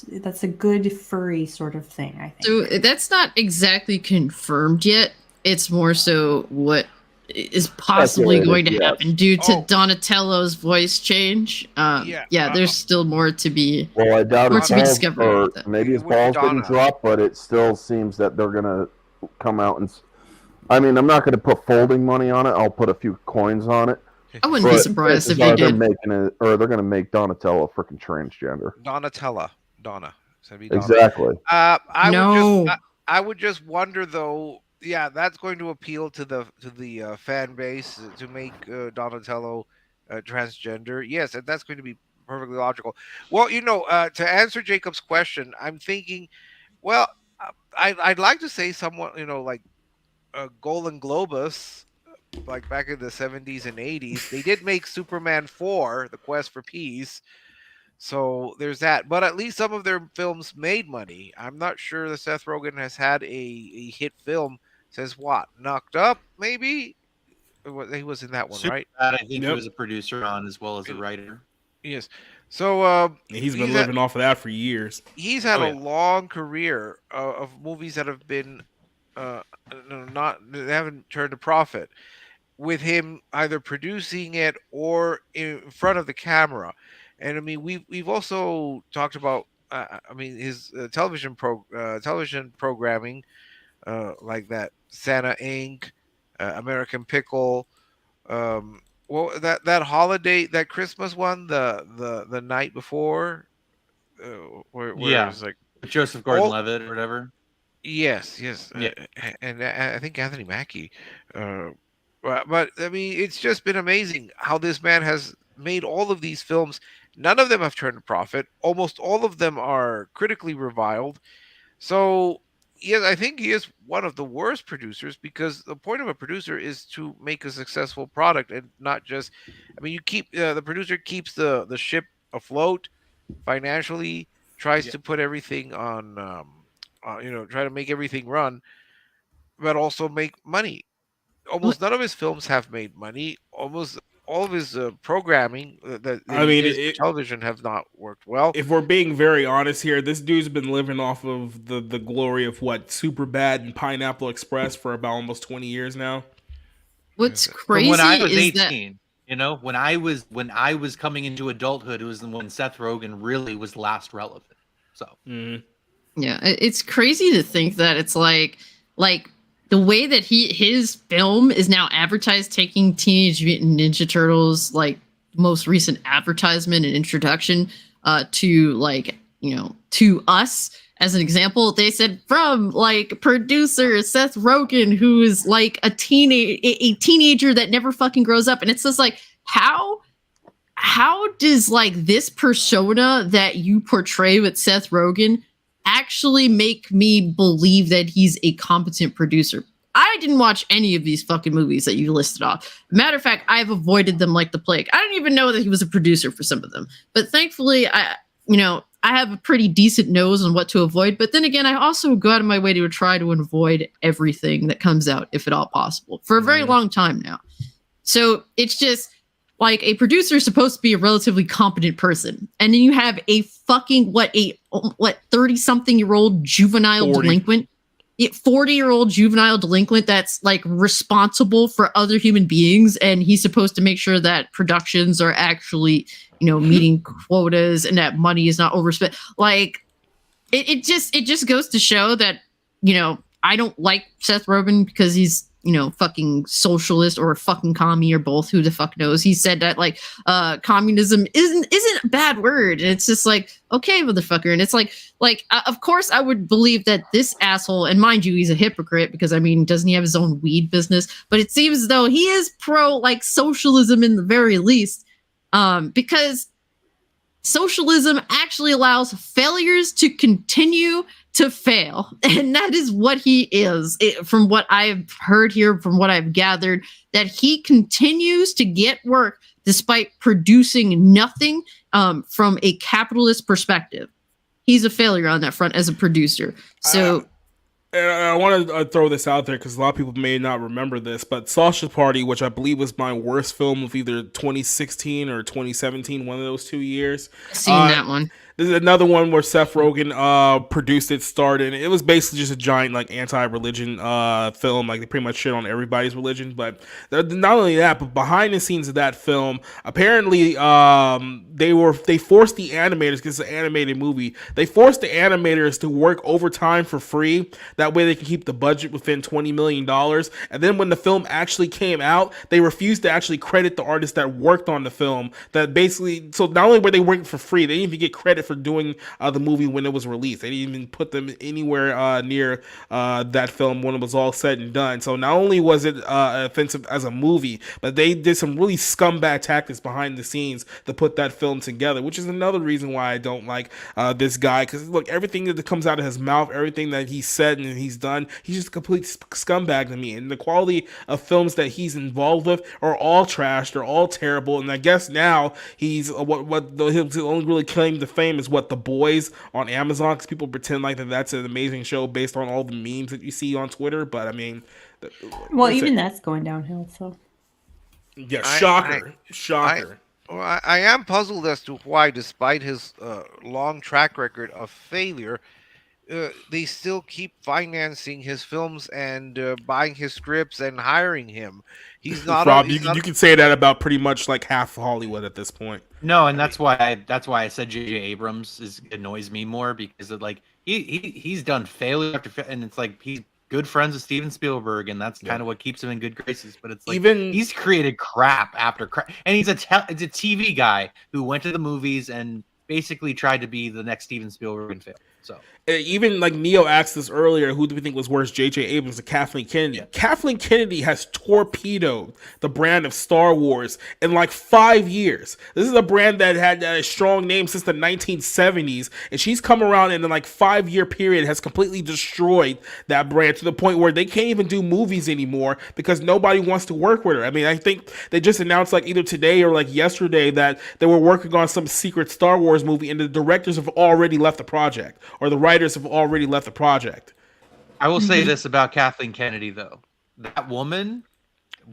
that's a good furry sort of thing, I think. So that's not exactly confirmed yet. It's more so what is possibly going to happen due to Donatello's voice change. There's still more to be I doubt more to be discovered. Or maybe his balls didn't drop, but it still seems that they're gonna come out and. I mean, I'm not gonna put folding money on it. I'll put a few coins on it. I wouldn't be surprised if they did. They're gonna make Donatello a freaking transgender. Donna. Exactly. I would just wonder though. Yeah, that's going to appeal to the fan base to make Donatello transgender. Yes, and that's going to be perfectly logical. Well, to answer Jacob's question, I'm thinking, well, I'd like to say somewhat, like Golden Globus, like back in the 70s and 80s, they did make Superman 4, The Quest for Peace. So there's that, but at least some of their films made money. I'm not sure that Seth Rogen has had a hit film since what? Knocked Up, maybe? He was in that one, right? I think he was a producer on as well as a writer. Yes. So he's been living off of that for years. He's had a long career of movies that have been they haven't turned a profit, with him either producing it or in front of the camera. And I mean, we've also talked about his television programming, like that Santa Inc., American Pickle, that holiday, that Christmas one, the night before, where it's like Joseph Gordon-Levitt or whatever. Yes, and I think Anthony Mackie But I mean, it's just been amazing how this man has made all of these films. None of them have turned a profit. Almost all of them are critically reviled. So, yes, I think he is one of the worst producers because the point of a producer is to make a successful product and not just. I mean, you keep the producer keeps the ship afloat financially, tries Yeah. to put everything on, try to make everything run, but also make money. Almost none of his films have made money. Almost all of his programming that I he mean, did for television have not worked well. if we're being very honest here, this dude's been living off of the glory of what Superbad and Pineapple Express for about almost 20 years now. What's From when I crazy was is that 18, when I was coming into adulthood, it was when Seth Rogen really was last relevant. So yeah, it's crazy to think that it's like the way that his film is now advertised, taking Teenage Mutant Ninja Turtles, like most recent advertisement and introduction, to to us as an example. They said from like producer Seth Rogen, who is like a teenager that never fucking grows up, and it's just like how does like this persona that you portray with Seth Rogen actually make me believe that he's a competent producer? I didn't watch any of these fucking movies that you listed off. Matter of fact, I've avoided them like the plague. I didn't even know that he was a producer for some of them. But thankfully, I have a pretty decent nose on what to avoid. But then again, I also go out of my way to try to avoid everything that comes out, if at all possible, for a very long time now. So it's just like a producer is supposed to be a relatively competent person. And then you have a fucking, 30-something-year-old juvenile 40. delinquent. 40-year-old juvenile delinquent that's like responsible for other human beings, and he's supposed to make sure that productions are actually, meeting quotas and that money is not overspent. Like, it just goes to show that, I don't like Seth Rogen because he's, fucking socialist or a fucking commie or both. Who the fuck knows? He said that like communism isn't a bad word. And it's just like, okay, motherfucker. And it's like of course I would believe that this asshole, and mind you, he's a hypocrite because I mean, doesn't he have his own weed business? But it seems as though he is pro like socialism in the very least, because socialism actually allows failures to continue to fail. And that is what he is. From what I've heard here, from what I've gathered, that he continues to get work despite producing nothing from a capitalist perspective. He's a failure on that front as a producer. So I want to throw this out there because a lot of people may not remember this, but Sausage Party, which I believe was my worst film of either 2016 or 2017, one of those 2 years. I've seen that one. There's another one where Seth Rogen produced it, starred in. It was basically just a giant like anti-religion film. Like they pretty much shit on everybody's religion. But not only that, but behind the scenes of that film, apparently they forced the animators, because it's an animated movie, they forced the animators to work overtime for free. That way they can keep the budget within $20 million. And then when the film actually came out, they refused to actually credit the artists that worked on the film. That basically, so not only were they working for free, they didn't even get credit for doing the movie when it was released. They didn't even put them anywhere near that film when it was all said and done. So not only was it offensive as a movie, but they did some really scumbag tactics behind the scenes to put that film together, which is another reason why I don't like this guy. Because look, everything that comes out of his mouth, everything that he said and he's done, he's just a complete scumbag to me. And the quality of films that he's involved with are all trash. They're all terrible. And I guess now he's his only really claim to fame is what, The Boys on Amazon, because people pretend like that's an amazing show based on all the memes that you see on Twitter. But I mean, well, even that's going downhill. So yeah, shocker. I am puzzled as to why, despite his long track record of failure, they still keep financing his films and buying his scripts and hiring him. He's not. Rob, you can say that about pretty much like half Hollywood at this point. No, and that's why I said J.J. Abrams annoys me more, because of like he's done failure after failure, and it's like he's good friends with Steven Spielberg, and that's kind of what keeps him in good graces. But it's like he's created crap after crap, and he's a TV guy who went to the movies and basically tried to be the next Steven Spielberg and failed. So even like Neo asked us earlier, who do we think was worse, J.J. Abrams or Kathleen Kennedy? Yeah. Kathleen Kennedy has torpedoed the brand of Star Wars in like 5 years. This is a brand that had a strong name since the 1970s, and she's come around in like 5 year period has completely destroyed that brand to the point where they can't even do movies anymore because nobody wants to work with her. I mean, I think they just announced like either today or like yesterday that they were working on some secret Star Wars movie, and the directors have already left the project, or the writers have already left the project. I will say this about Kathleen Kennedy, though. That woman,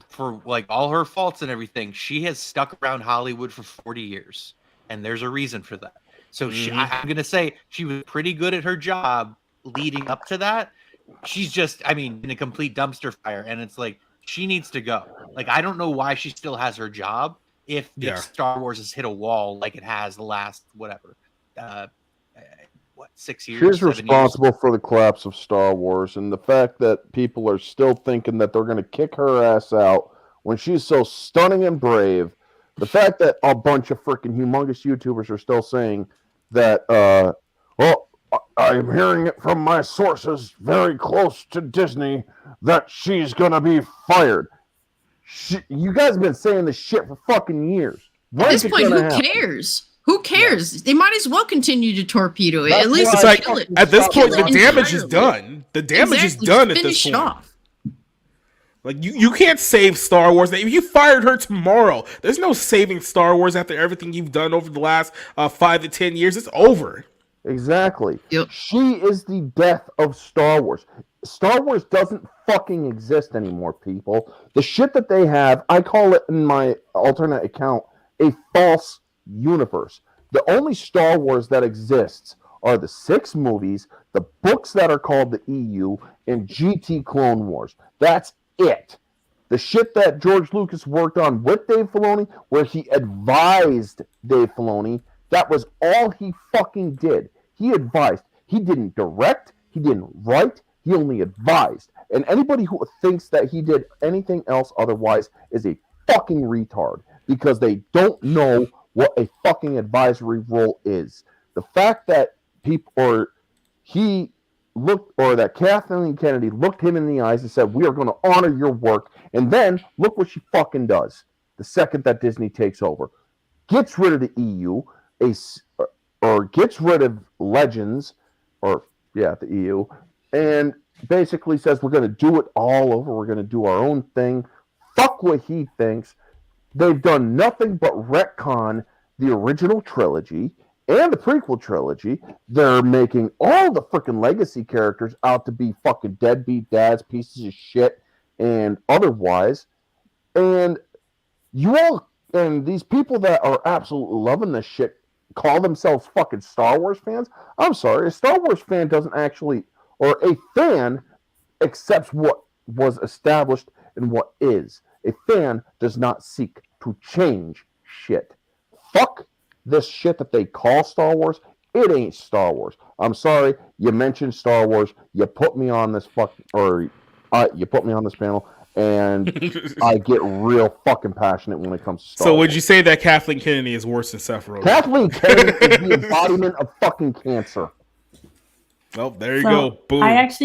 for like all her faults and everything, she has stuck around Hollywood for 40 years. And there's a reason for that. So I'm going to say she was pretty good at her job leading up to that. She's just, I mean, in a complete dumpster fire. And it's like, she needs to go. Like, I don't know why she still has her job if Star Wars has hit a wall like it has the last, whatever, 6 years? She's responsible for the collapse of Star Wars, and the fact that people are still thinking that they're going to kick her ass out when she's so stunning and brave. The fact that a bunch of freaking humongous YouTubers are still saying that, I'm hearing it from my sources very close to Disney that she's going to be fired. You guys have been saying this shit for fucking years. At this point, who cares? Who cares? Yeah. They might as well continue to torpedo it. That's at least it's like, kill it. At this point, the damage entirely. is done. The damage is done at this point. Off. Like you can't save Star Wars. If you fired her tomorrow, there's no saving Star Wars after everything you've done over the last 5 to 10 years. It's over. Exactly. Yep. She is the death of Star Wars. Star Wars doesn't fucking exist anymore, people. The shit that they have, I call it in my alternate account, a false universe. The only Star Wars that exists are the 6 movies, the books that are called the EU, and GT Clone Wars. That's it. The shit that George Lucas worked on with Dave Filoni, where he advised Dave Filoni, that was all he fucking did. He advised. He didn't direct. He didn't write. He only advised. And anybody who thinks that he did anything else otherwise is a fucking retard, because they don't know what a fucking advisory role is. The fact that that Kathleen Kennedy looked him in the eyes and said, "We are going to honor your work," and then look what she fucking does the second that Disney takes over. Gets rid of the EU, or gets rid of Legends, the EU, and basically says, "We're going to do it all over. We're going to do our own thing." Fuck what he thinks. They've done nothing but retcon the original trilogy and the prequel trilogy. They're making all the freaking legacy characters out to be fucking deadbeat dads, pieces of shit, and otherwise. And these people that are absolutely loving this shit call themselves fucking Star Wars fans. I'm sorry, a Star Wars fan doesn't actually, or a fan accepts what was established and what is. A fan does not seek to change shit. Fuck this shit that they call Star Wars. It ain't Star Wars. I'm sorry, you mentioned Star Wars. You put me on this you put me on this panel, and I get real fucking passionate when it comes to Star Wars. So would you say that Kathleen Kennedy is worse than Seth Rogen? Kathleen Kennedy is the embodiment of fucking cancer. Well, there you go. Boom. I have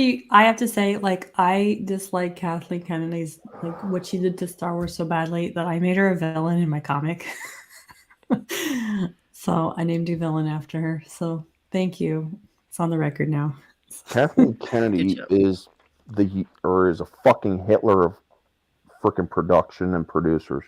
to say, like, I dislike Kathleen Kennedy's, like, what she did to Star Wars so badly that I made her a villain in my comic. So I named a villain after her. So thank you. It's on the record now. Kathleen Kennedy is a fucking Hitler of freaking production and producers.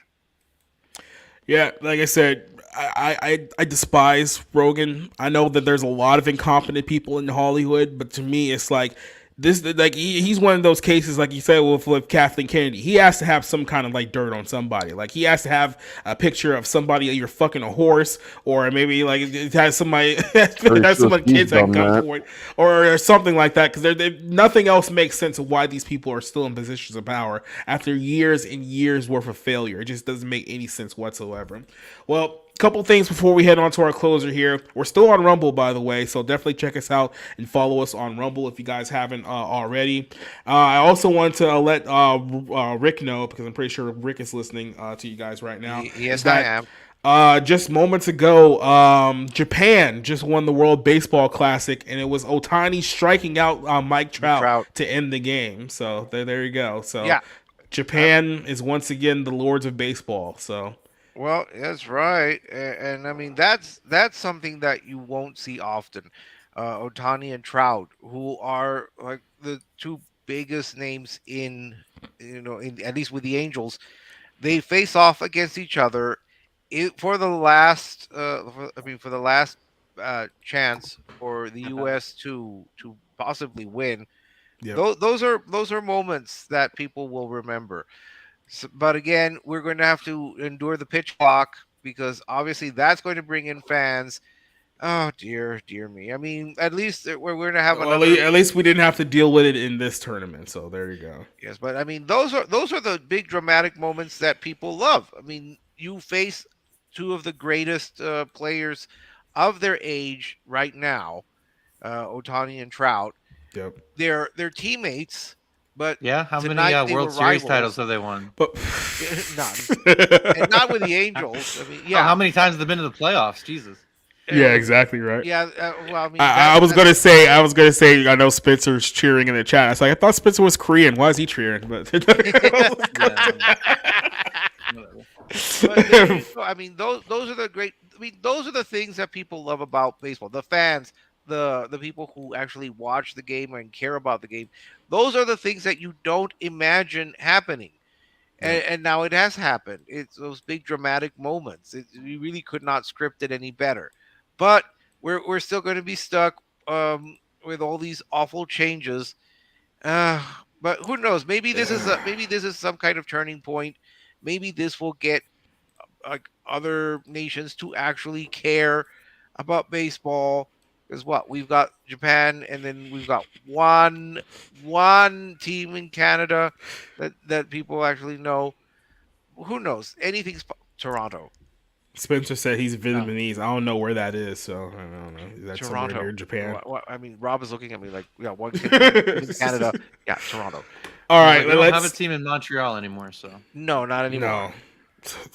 Yeah, like I said, I despise Rogen. I know that there's a lot of incompetent people in Hollywood, but to me, it's like this. Like he's one of those cases, like you said, with Kathleen Kennedy. He has to have some kind of like dirt on somebody. Like he has to have a picture of somebody you're fucking a horse, or maybe like it has somebody has somebody kids at gunpoint, or something like that. Because nothing else makes sense of why these people are still in positions of power after years and years worth of failure. It just doesn't make any sense whatsoever. Well, couple things before we head on to our closer here. We're still on Rumble, by the way, so definitely check us out and follow us on Rumble if you guys haven't already. I also want to let Rick know, because I'm pretty sure Rick is listening to you guys right now. Yes, I am. Just moments ago, Japan just won the World Baseball Classic, and it was Otani striking out Mike Trout to end the game. So there you go. So Yeah. Japan is once again the lords of baseball. So Well, that's right, and I mean that's something that you won't see often. Otani and Trout, who are like the two biggest names in, at least with the Angels, they face off against each other for the last, for the last chance for the U.S. to possibly win. yep. Those are moments that people will remember. But again, we're going to have to endure the pitch clock because obviously that's going to bring in fans. Oh dear me. I mean, at least we're going to have Well, another. at least we didn't have to deal with it in this tournament. So there you go. Yes, but I mean, those are the big dramatic moments that people love. I mean, you face two of the greatest players of their age right now, Otani and Trout. Yep. They're teammates, but Yeah, how tonight many they World were Series rivals. titles have they won? But None. And not with the Angels. I mean, Oh, yeah, how many times have they been to the playoffs? Jesus. yeah, exactly right. yeah. Well, I mean, I was gonna say. I know Spencer's cheering in the chat. I was like, I thought Spencer was Korean. Why is he cheering? But I mean, those are the great. I mean, those are the things that people love about baseball. The fans, the people who actually watch the game and care about the game. Those are the things that you don't imagine happening. And now it has happened. It's those big dramatic moments. You really could not script it any better. But we're still going to be stuck with all these awful changes. But who knows? Maybe this is some kind of turning point. Maybe this will get like other nations to actually care about baseball. Because what we've got Japan, and then we've got one team in Canada that people actually know. Who knows? Anything's Toronto. Spencer said he's Vietnamese. I don't know where that is, so I don't know. Is that somewhere Toronto. near Japan? I mean, Rob is looking at me like, yeah, one team in Canada. Yeah, Toronto. All right, We don't have a team in Montreal anymore, so No, not anymore. No.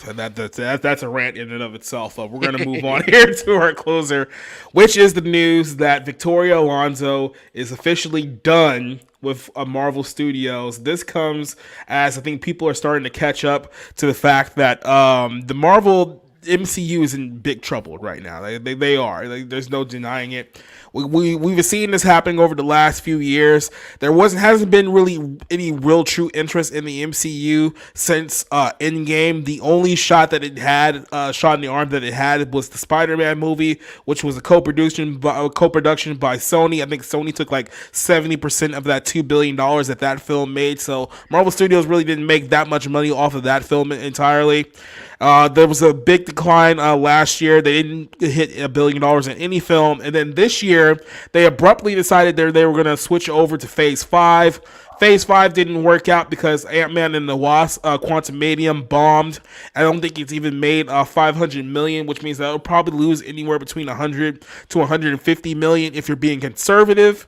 That's a rant in and of itself. We're going to move on here to our closer, which is the news that Victoria Alonzo is officially done with Marvel Studios. This comes as I think people are starting to catch up to the fact that the Marvel MCU is in big trouble right now. They are. There's no denying it. We've seen this happening over the last few years. Hasn't been really any real true interest in the MCU since Endgame. The only shot in the arm that it had was the Spider-Man movie, which was a co-production by Sony. I think Sony took like 70% of that $2 billion that film made. So Marvel Studios really didn't make that much money off of that film entirely. There was a big decline last year. They didn't hit $1 billion in any film. And then this year, they abruptly decided they were going to switch over to Phase 5. Phase 5 didn't work out because Ant-Man and the Wasp Quantumanium bombed. I don't think it's even made $500 million, which means that it'll probably lose anywhere between 100 to 150 million if you're being conservative.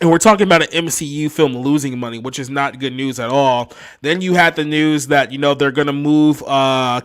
And we're talking about an MCU film losing money, which is not good news at all. Then you had the news that, they're going to move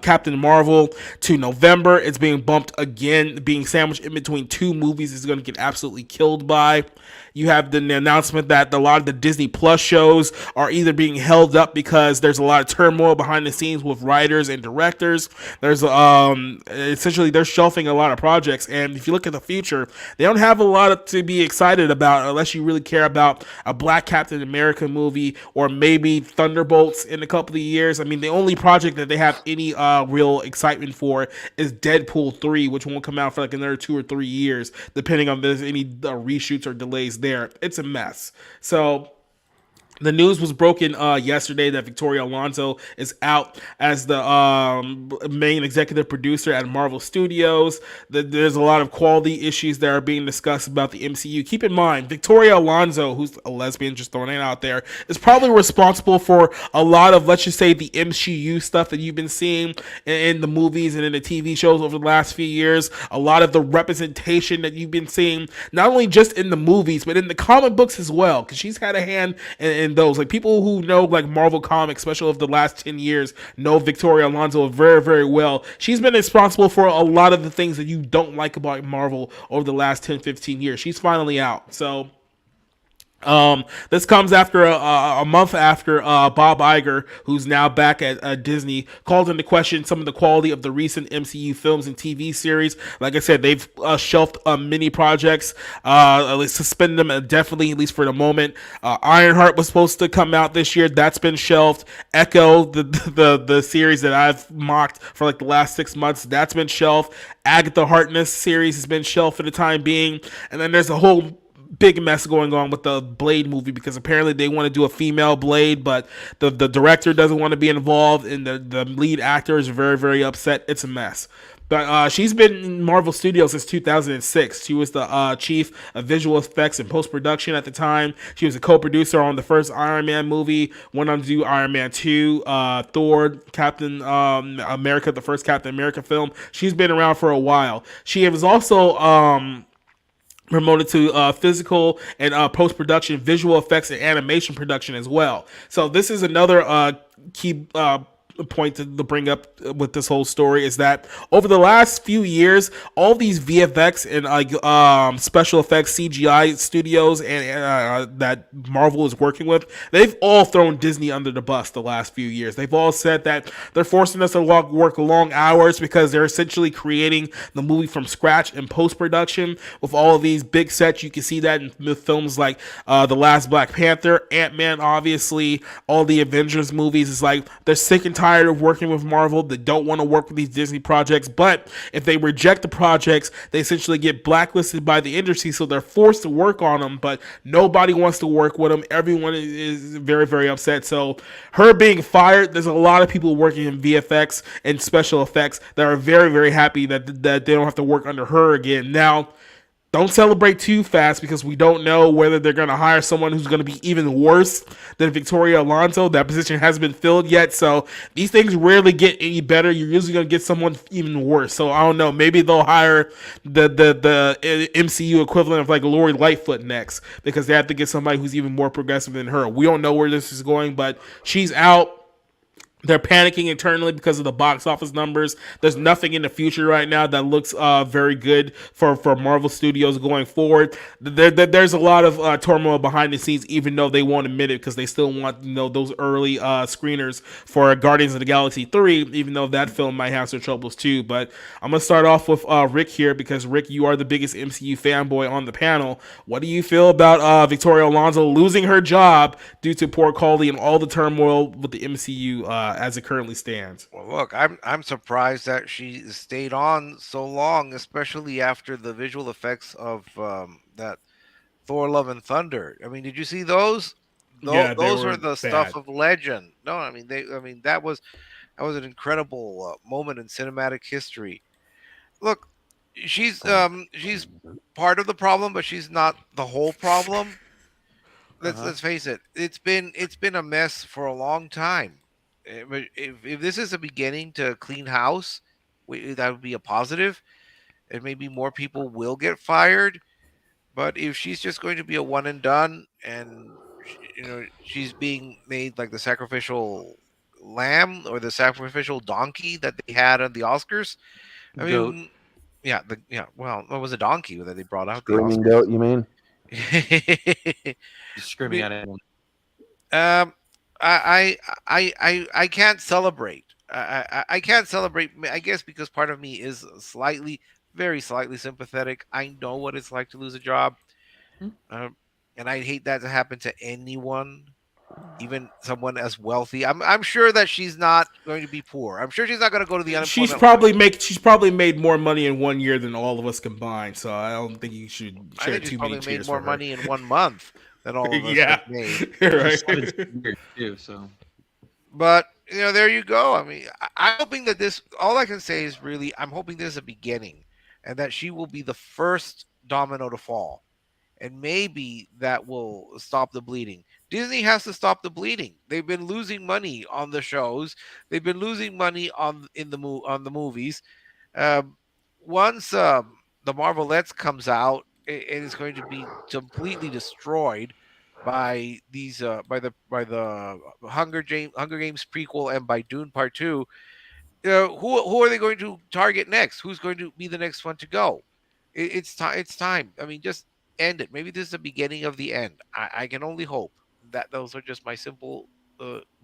Captain Marvel to November. It's being bumped again, being sandwiched in between two movies it's going to get absolutely killed by. You have the announcement that a lot of the Disney Plus shows are either being held up because there's a lot of turmoil behind the scenes with writers and directors. There's essentially they're shelving a lot of projects, and if you look at the future, they don't have a lot to be excited about unless you really care about a Black Captain America movie or maybe Thunderbolts in a couple of years. I mean, the only project that they have any real excitement for is Deadpool 3, which won't come out for like another 2 or 3 years, depending on if there's any reshoots or delays there. It's a mess. So the news was broken yesterday that Victoria Alonzo is out as the main executive producer at Marvel Studios. There's a lot of quality issues that are being discussed about the MCU. Keep in mind, Victoria Alonzo, who's a lesbian, just throwing it out there, is probably responsible for a lot of, let's just say, the MCU stuff that you've been seeing in the movies and in the TV shows over the last few years. A lot of the representation that you've been seeing, not only just in the movies, but in the comic books as well, because she's had a hand in in those. Like people who know like Marvel comics, especially of the last 10 years, know Victoria Alonzo very, very well. She's been responsible for a lot of the things that you don't like about Marvel over the last 10, 15 years. She's finally out. So this comes after a month after Bob Iger, who's now back at Disney, called into question some of the quality of the recent MCU films and TV series. Like I said, they've shelved many projects, at least suspended them definitely, at least for the moment. Ironheart was supposed to come out this year, that's been shelved. Echo, the series that I've mocked for like the last 6 months, that's been shelved. Agatha Harkness series has been shelved for the time being, and then there's a whole big mess going on with the Blade movie because apparently they want to do a female Blade, but the director doesn't want to be involved, and the lead actor is very, very upset. It's a mess. But she's been in Marvel Studios since 2006. She was the chief of visual effects and post-production at the time. She was a co-producer on the first Iron Man movie, went on to do Iron Man 2, Thor, Captain America, the first Captain America film. She's been around for a while. She was also promoted to physical and post-production, visual effects, and animation production as well. So this is another key point to bring up with this whole story, is that over the last few years, all these VFX and special effects CGI studios and that Marvel is working with, they've all thrown Disney under the bus the last few years. They've all said that they're forcing us to work long hours because they're essentially creating the movie from scratch in post-production with all of these big sets. You can see that in films like The Last Black Panther, Ant-Man, obviously, all the Avengers movies. It's like they're sick and tired of working with Marvel. They don't want to work with these Disney projects, but if they reject the projects, they essentially get blacklisted by the industry, so they're forced to work on them, but nobody wants to work with them. Everyone is very, very upset. So her being fired, there's a lot of people working in VFX and special effects that are very, very happy that they don't have to work under her again. Now, don't celebrate too fast because we don't know whether they're going to hire someone who's going to be even worse than Victoria Alonzo. That position hasn't been filled yet, so these things rarely get any better. You're usually going to get someone even worse. So I don't know. Maybe they'll hire the MCU equivalent of like Lori Lightfoot next because they have to get somebody who's even more progressive than her. We don't know where this is going, but she's out. They're panicking internally because of the box office numbers. There's nothing in the future right now that looks very good for Marvel Studios going forward. There's a lot of turmoil behind the scenes, even though they won't admit it because they still want those early screeners for Guardians of the Galaxy 3, even though that film might have some troubles too. But I'm going to start off with Rick here because, Rick, you are the biggest MCU fanboy on the panel. What do you feel about Victoria Alonzo losing her job due to poor quality and all the turmoil with the MCU as it currently stands? Well, look, I'm surprised that she stayed on so long, especially after the visual effects of that Thor: Love and Thunder. I mean, did you see those? Yeah, they Those were are the bad. stuff of legend. No, I mean that was an incredible moment in cinematic history. Look, she's part of the problem, but she's not the whole problem. Let's face it. It's been a mess for a long time. But if this is a beginning to clean house, that would be a positive, and maybe more people will get fired. But if she's just going to be a one and done, and she's being made like the sacrificial lamb or the sacrificial donkey that they had on the Oscars, I Goat. mean, yeah, well, what was a donkey that they brought out? Screaming goat, you mean? Just screaming at anyone. Um, I can't celebrate. I can't celebrate. I guess because part of me is very slightly sympathetic. I know what it's like to lose a job, and I hate that to happen to anyone, even someone as wealthy. I'm sure that she's not going to be poor. I'm sure she's not going to go to the unemployment. She's probably made more money in 1 year than all of us combined. So I don't think you should I share think she's too many probably made cheers more for her. money in 1 month than all of us Yeah. have made. Right. Weird too, so. But there you go. I mean, I'm hoping that this. All I can say is really, I'm hoping this is a beginning, and that she will be the first domino to fall, and maybe that will stop the bleeding. Disney has to stop the bleeding. They've been losing money on the shows. They've been losing money on the movies. Once the Marvelettes comes out, it is going to be completely destroyed. by these by the Hunger Games prequel and by Dune Part 2, who are they going to target next? Who's going to be the next one to go? It's time. It's time. I mean, just end it. Maybe this is the beginning of the end. I can only hope that those are just my simple,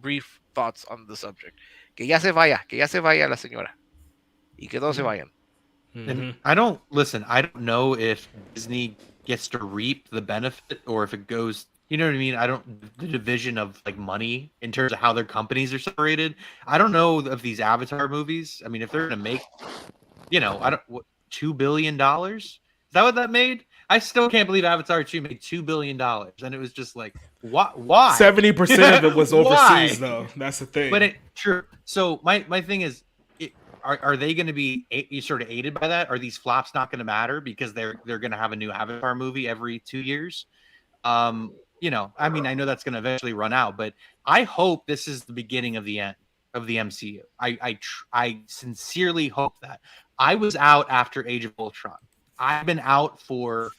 brief thoughts on the subject. Que ya se vaya la señora, y que todos se vayan. And I don't know if Disney gets to reap the benefit or if it goes, you know what I mean? The division of like money in terms of how their companies are separated. I don't know of these Avatar movies. I mean, if they're going to make, $2 billion? Is that what that made? I still can't believe Avatar 2 made $2 billion. And it was just like, why? 70% of it was overseas, though. That's the thing. But true. So my thing is, are they going to be sort of aided by that? Are these flops not going to matter because they're going to have a new Avatar movie every 2 years? I mean, I know that's going to eventually run out, but I hope this is the beginning of the end of the MCU. I sincerely hope that. I was out after Age of Ultron. I've been out for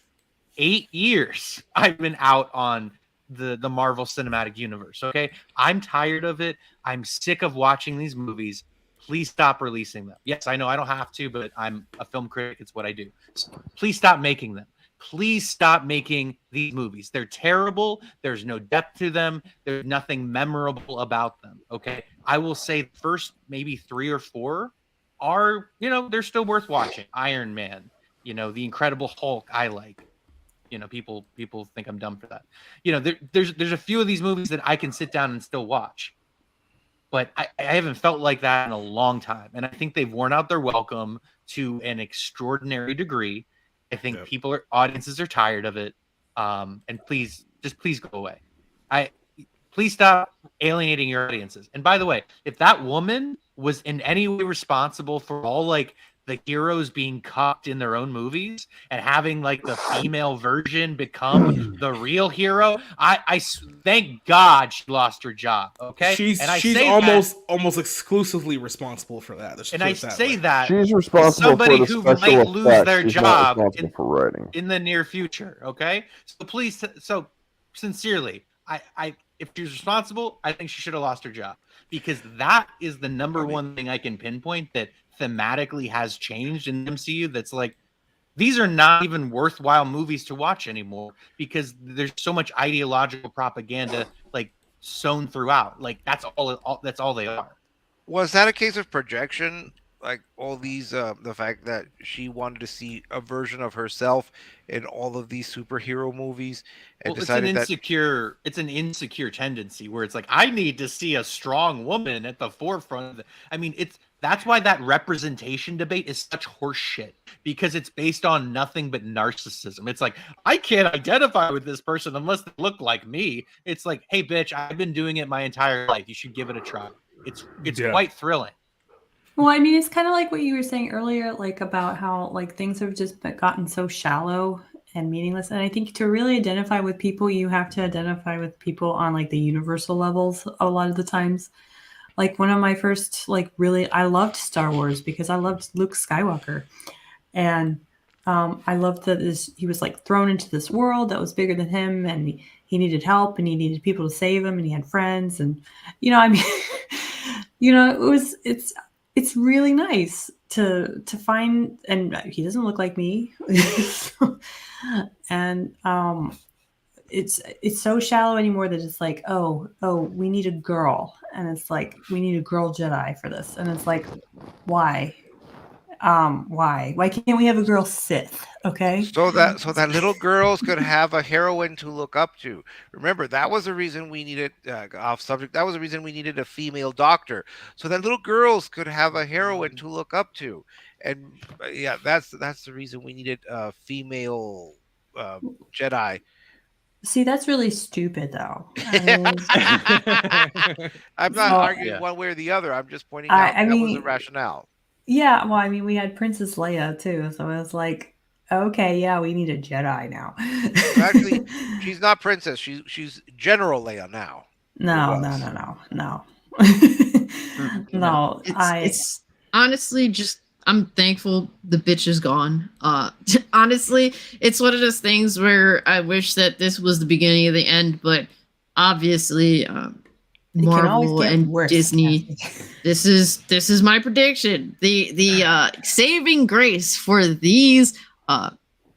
8 years. I've been out on the Marvel Cinematic Universe. Okay, I'm tired of it. I'm sick of watching these movies. Please stop releasing them. Yes, I know I don't have to, but I'm a film critic. It's what I do. So please stop making them. Please stop making these movies. They're terrible. There's no depth to them. There's nothing memorable about them. Okay. I will say the first maybe 3 or 4 are, they're still worth watching. Iron Man, The Incredible Hulk, I like. People think I'm dumb for that. There's a few of these movies that I can sit down and still watch. But I haven't felt like that in a long time. And I think they've worn out their welcome to an extraordinary degree. I think audiences are tired of it. And please go away. Please stop alienating your audiences. And by the way, if that woman was in any way responsible for all like the heroes being cucked in their own movies and having like the female version become the real hero, I thank God she lost her job. Okay, she's almost exclusively responsible for that. And I say that she's responsible somebody for the who special might effects. lose their She's job not responsible for writing in the near future. Okay, so please, sincerely, I if she's responsible, I think she should have lost her job because that is the number one thing I can pinpoint that thematically has changed in the MCU. That's like, these are not even worthwhile movies to watch anymore because there's so much ideological propaganda like sewn throughout. Like that's all they are. Was that a case of projection? Like all these, the fact that she wanted to see a version of herself in all of these superhero movies, and decided it's an insecure tendency where it's like, I need to see a strong woman at the forefront. That's why that representation debate is such horse shit, because it's based on nothing but narcissism. It's like, I can't identify with this person unless they look like me. It's like, hey, bitch, I've been doing it my entire life. You should give it a try. It's quite thrilling. Well, I mean, it's kind of like what you were saying earlier, like about how like things have just gotten so shallow and meaningless. And I think to really identify with people, you have to identify with people on like the universal levels a lot of the times. Like one of my first, I loved Star Wars because I loved Luke Skywalker. And I loved that he was like thrown into this world that was bigger than him, and he needed help and he needed people to save him, and he had friends. And, it's really nice to find, and he doesn't look like me. And it's so shallow anymore that it's like, oh, we need a girl, and it's like, we need a girl Jedi for this, and it's like, why can't we have a girl Sith? Okay, so that little girls could have a heroine to look up to. Remember, that was the reason we needed off subject. That was the reason we needed a female doctor, so that little girls could have a heroine to look up to. And that's the reason we needed a female Jedi. See, that's really stupid, though. I'm not arguing one way or the other. I'm just pointing out that was the rationale. Yeah, well, I mean, we had Princess Leia too, so it was like, okay, yeah, we need a Jedi now. Actually, she's not princess. She's General Leia now. No. No. It's honestly just, I'm thankful the bitch is gone. Honestly, it's one of those things where I wish that this was the beginning of the end, but obviously, Marvel and worse, Disney. This is my prediction. The saving grace for these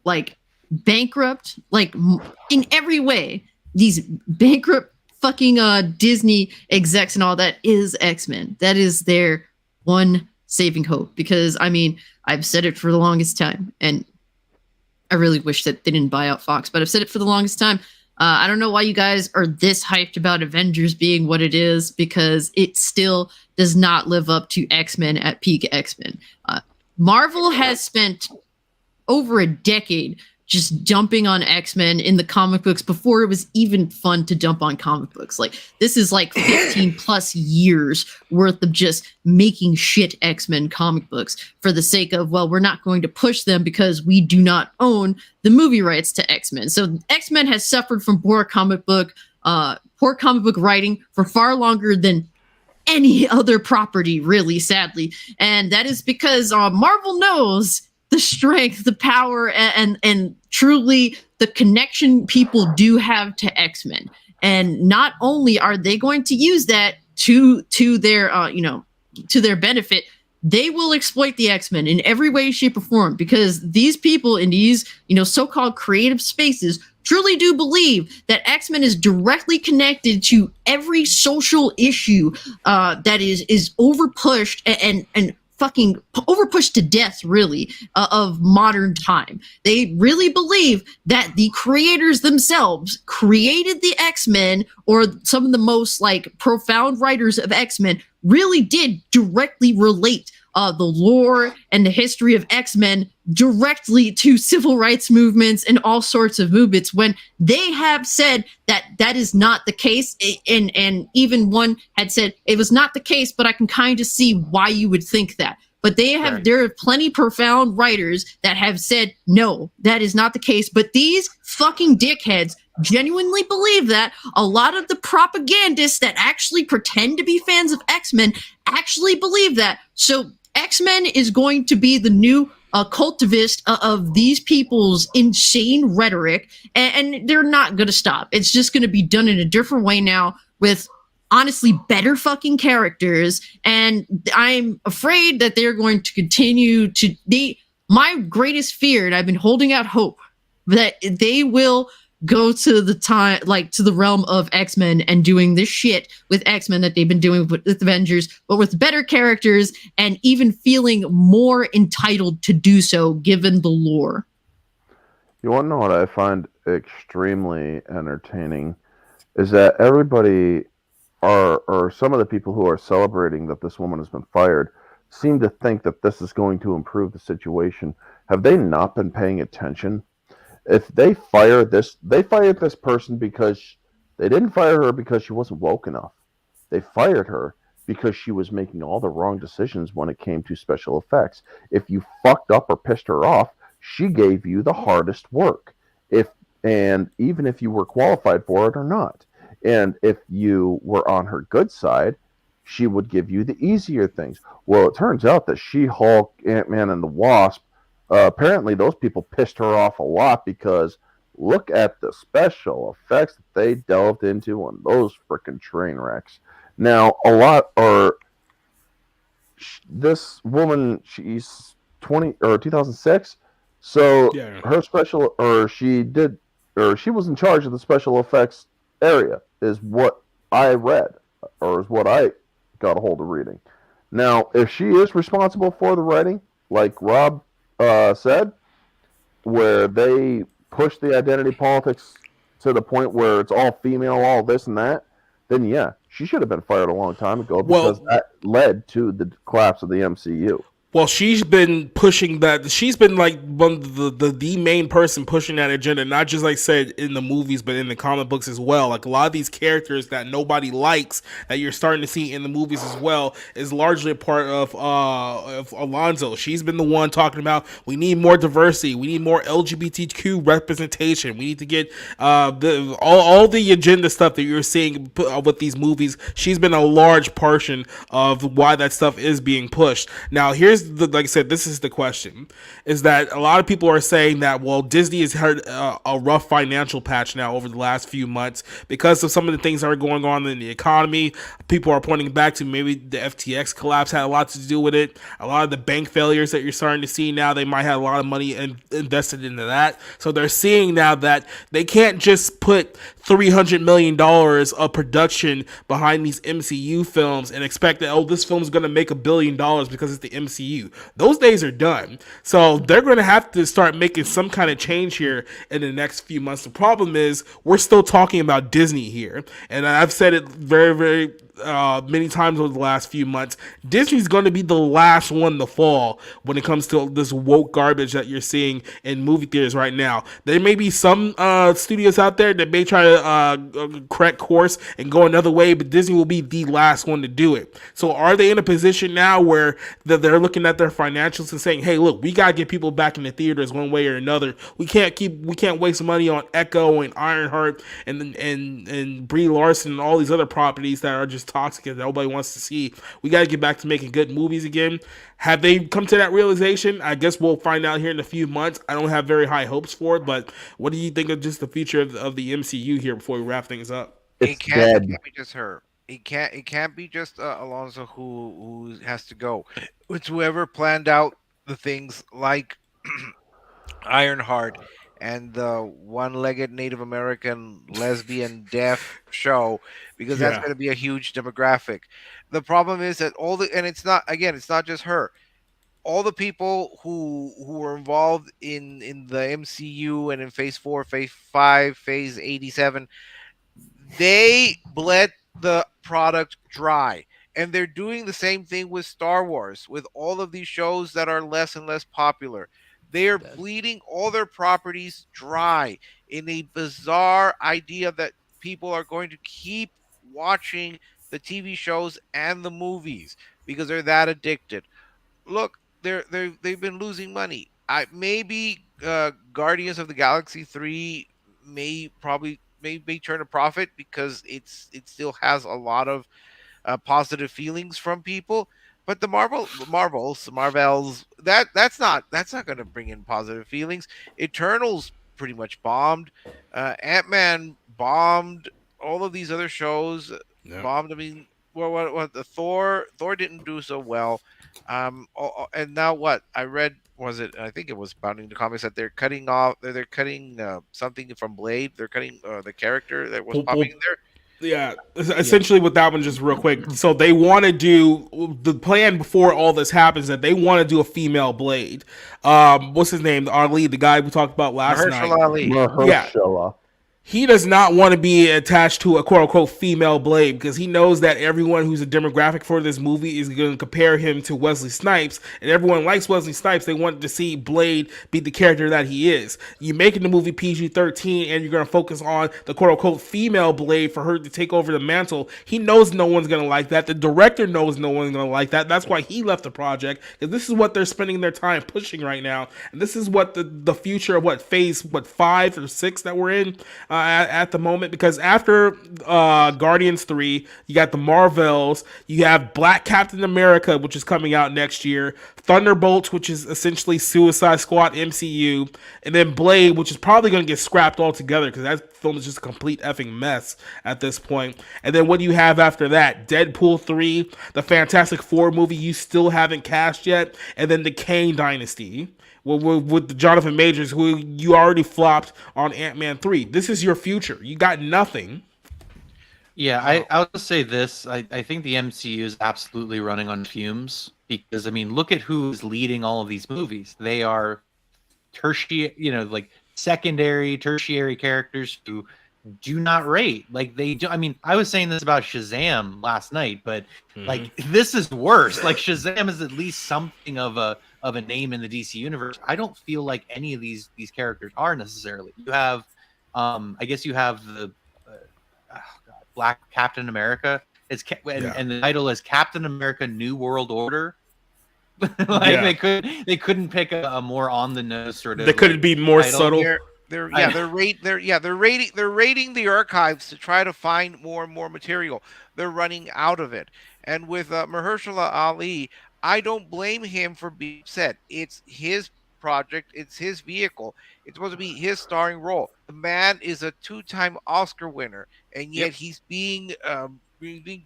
like bankrupt, like in every way, these bankrupt fucking Disney execs and all that is X-Men. That is their one saving hope, because I mean, I've said it for the longest time, and I really wish that they didn't buy out Fox, but I've said it for the longest time. I don't know why you guys are this hyped about Avengers being what it is, because it still does not live up to X-Men at peak X-Men. Marvel has spent over a decade just dumping on X-Men in the comic books before it was even fun to dump on comic books. Like, this is like 15 plus years worth of just making shit X-Men comic books for the sake of, well, we're not going to push them because we do not own the movie rights to X-Men. So X-Men has suffered from poor comic book writing for far longer than any other property, really, sadly. And that is because Marvel knows the strength, the power, and truly the connection people do have to X-Men. And not only are they going to use that to their to their benefit, they will exploit the X-Men in every way, shape, or form, because these people in these so-called creative spaces truly do believe that X-Men is directly connected to every social issue that is overpushed and fucking overpushed to death, really, of modern time. They really believe that the creators themselves created the X-Men, or some of the most like profound writers of X-Men really did directly relate the lore and the history of X-Men directly to civil rights movements and all sorts of movements, when they have said that that is not the case. And even one had said it was not the case, but I can kind of see why you would think that. But there are plenty profound writers that have said, no, that is not the case. But these fucking dickheads genuinely believe that. A lot of the propagandists that actually pretend to be fans of X-Men actually believe that. So X-Men is going to be the new cultivist of these people's insane rhetoric, and they're not going to stop. It's just going to be done in a different way now, with honestly better fucking characters, and I'm afraid that they're going to continue to my greatest fear, and I've been holding out hope that they will go to the realm of X-Men and doing this shit with X-Men that they've been doing with Avengers, but with better characters and even feeling more entitled to do so given the lore. You want to know what I find extremely entertaining is that everybody, or some of the people who are celebrating that this woman has been fired, seem to think that this is going to improve the situation. Have they not been paying attention? If they fired this person because they didn't fire her because she wasn't woke enough. They fired her because she was making all the wrong decisions when it came to special effects. If you fucked up or pissed her off, she gave you the hardest work. And even if you were qualified for it or not. And if you were on her good side, she would give you the easier things. Well, it turns out that She-Hulk, Ant-Man, and the Wasp, apparently those people pissed her off a lot, because look at the special effects that they delved into on those frickin' train wrecks. Now, this woman, she's 2006, so yeah. Her special, she was in charge of the special effects area, is what I read, or is what I got a hold of reading. Now, if she is responsible for the writing, like Rob said, where they push the identity politics to the point where it's all female, all this and that, then yeah, she should have been fired a long time ago, because that led to the collapse of the MCU. Well, she's been pushing that. She's been like one of the main person pushing that agenda, not just like said in the movies, but in the comic books as well. Like a lot of these characters that nobody likes, that you're starting to see in the movies as well, is largely a part of Alonzo. She's been the one talking about, we need more diversity, we need more LGBTQ representation, we need to get all the agenda stuff that you're seeing with these movies. She's been a large portion of why that stuff is being pushed. Now, here's here's the, like I said, this is the question: is that a lot of people are saying that, well, Disney has had a rough financial patch now over the last few months because of some of the things that are going on in the economy. People are pointing back to maybe the FTX collapse had a lot to do with it. A lot of the bank failures that you're starting to see now, they might have a lot of money invested into that. So they're seeing now that they can't just put $300 million of production behind these MCU films and expect that, oh, this film is going to make $1 billion because it's the MCU. Those days are done. So they're going to have to start making some kind of change here in the next few months. The problem is we're still talking about Disney here. And I've said it very, very many times over the last few months. Disney's going to be the last one to fall when it comes to this woke garbage that you're seeing in movie theaters right now. There may be some studios out there that may try to correct course and go another way, but Disney will be the last one to do it. So are they in a position now where they're looking at their financials and saying, hey, look, we got to get people back in the theaters one way or another. We can't waste money on Echo and Ironheart and Brie Larson and all these other properties that are just toxic that nobody wants to see. We got to get back to making good movies again. Have they come to that realization? I guess we'll find out here in a few months. I don't have very high hopes for it, but what do you think of just the future of the MCU here before we wrap things up? It can't be just her. It can't be just Alonso who has to go. It's whoever planned out the things like Ironheart and the one-legged Native American lesbian deaf show, because that's going to be a huge demographic. The problem is that it's not just her. All the people who were involved in the MCU and in Phase 4, Phase 5, Phase 87, they bled the product dry. And they're doing the same thing with Star Wars, with all of these shows that are less and less popular. They are bleeding all their properties dry in a bizarre idea that people are going to keep watching the TV shows and the movies because they're that addicted. Look, they've been losing money. Maybe Guardians of the Galaxy 3 may turn a profit because it still has a lot of positive feelings from people. But the Marvels, that's not going to bring in positive feelings. Eternals pretty much bombed. Ant-Man bombed. All of these other shows bombed. I mean, what the Thor didn't do so well. And now what I read I think it was Bounding the Comics that they're cutting something from Blade. They're cutting the character that was popping in there. Yeah, essentially with that one, just real quick. So they want to do the plan before all this happens that they want to do a female Blade. What's his name? Ali, the guy we talked about last night. Mahershala. He does not want to be attached to a quote-unquote female Blade because he knows that everyone who's a demographic for this movie is going to compare him to Wesley Snipes, and everyone likes Wesley Snipes. They want to see Blade be the character that he is. You're making the movie PG-13, and you're going to focus on the quote-unquote female Blade for her to take over the mantle. He knows no one's going to like that. The director knows no one's going to like that. That's why he left the project, because this is what they're spending their time pushing right now, and this is what the future of phase 5 or 6 that we're in at the moment, because after Guardians 3, you got the Marvels, you have Black Captain America, which is coming out next year, Thunderbolts, which is essentially Suicide Squad MCU, and then Blade, which is probably going to get scrapped altogether because that film is just a complete effing mess at this point. And then what do you have after that? Deadpool 3, the Fantastic Four movie you still haven't cast yet, and then the Kane Dynasty with Jonathan Majors, who you already flopped on Ant-Man 3. This is your future. You got nothing. Yeah, I'll just say this. I think the MCU is absolutely running on fumes because, I mean, look at who's leading all of these movies. They are secondary, tertiary characters who do not rate. Like, they do. I mean, I was saying this about Shazam last night, but like, this is worse. Like, Shazam is at least something of a name in the DC universe. I don't feel like any of these characters are necessarily. You have, I guess you have the Black Captain America. And the title is Captain America: New World Order. They couldn't pick a more on the nose sort of. They couldn't be more title. subtle. They're rating the archives to try to find more and more material. They're running out of it. And with Mahershala Ali, I don't blame him for being upset. It's his project, it's his vehicle. It's supposed to be his starring role. The man is a two-time Oscar winner, and Yep. yet he's being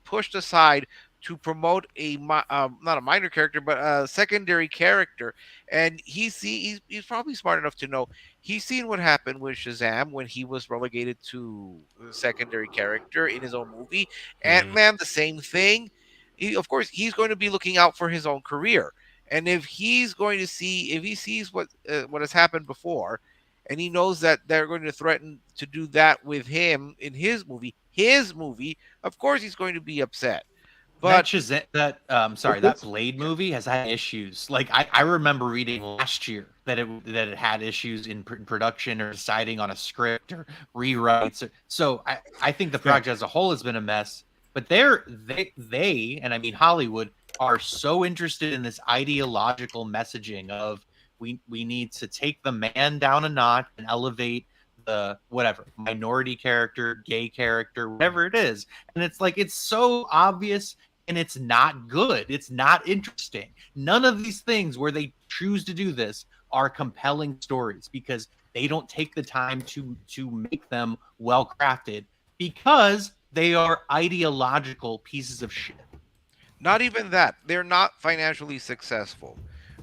pushed aside to promote not a minor character, but a secondary character. And he's probably smart enough to know he's seen what happened with Shazam when he was relegated to a secondary character in his own movie. Ant-Man, the same thing. Of course, he's going to be looking out for his own career. And if he sees what has happened before, and he knows that they're going to threaten to do that with him in his movie, of course he's going to be upset. But that Blade movie has had issues. Like I remember reading last year that it had issues in production or deciding on a script or rewrites. So I think the project as a whole has been a mess. But they and I mean Hollywood are so interested in this ideological messaging of we need to take the man down a notch and elevate the whatever minority character, gay character, whatever it is. And it's like it's so obvious and it's not good. It's not interesting. None of these things where they choose to do this are compelling stories because they don't take the time to make them well crafted because they are ideological pieces of shit. not even that. They're not financially successful.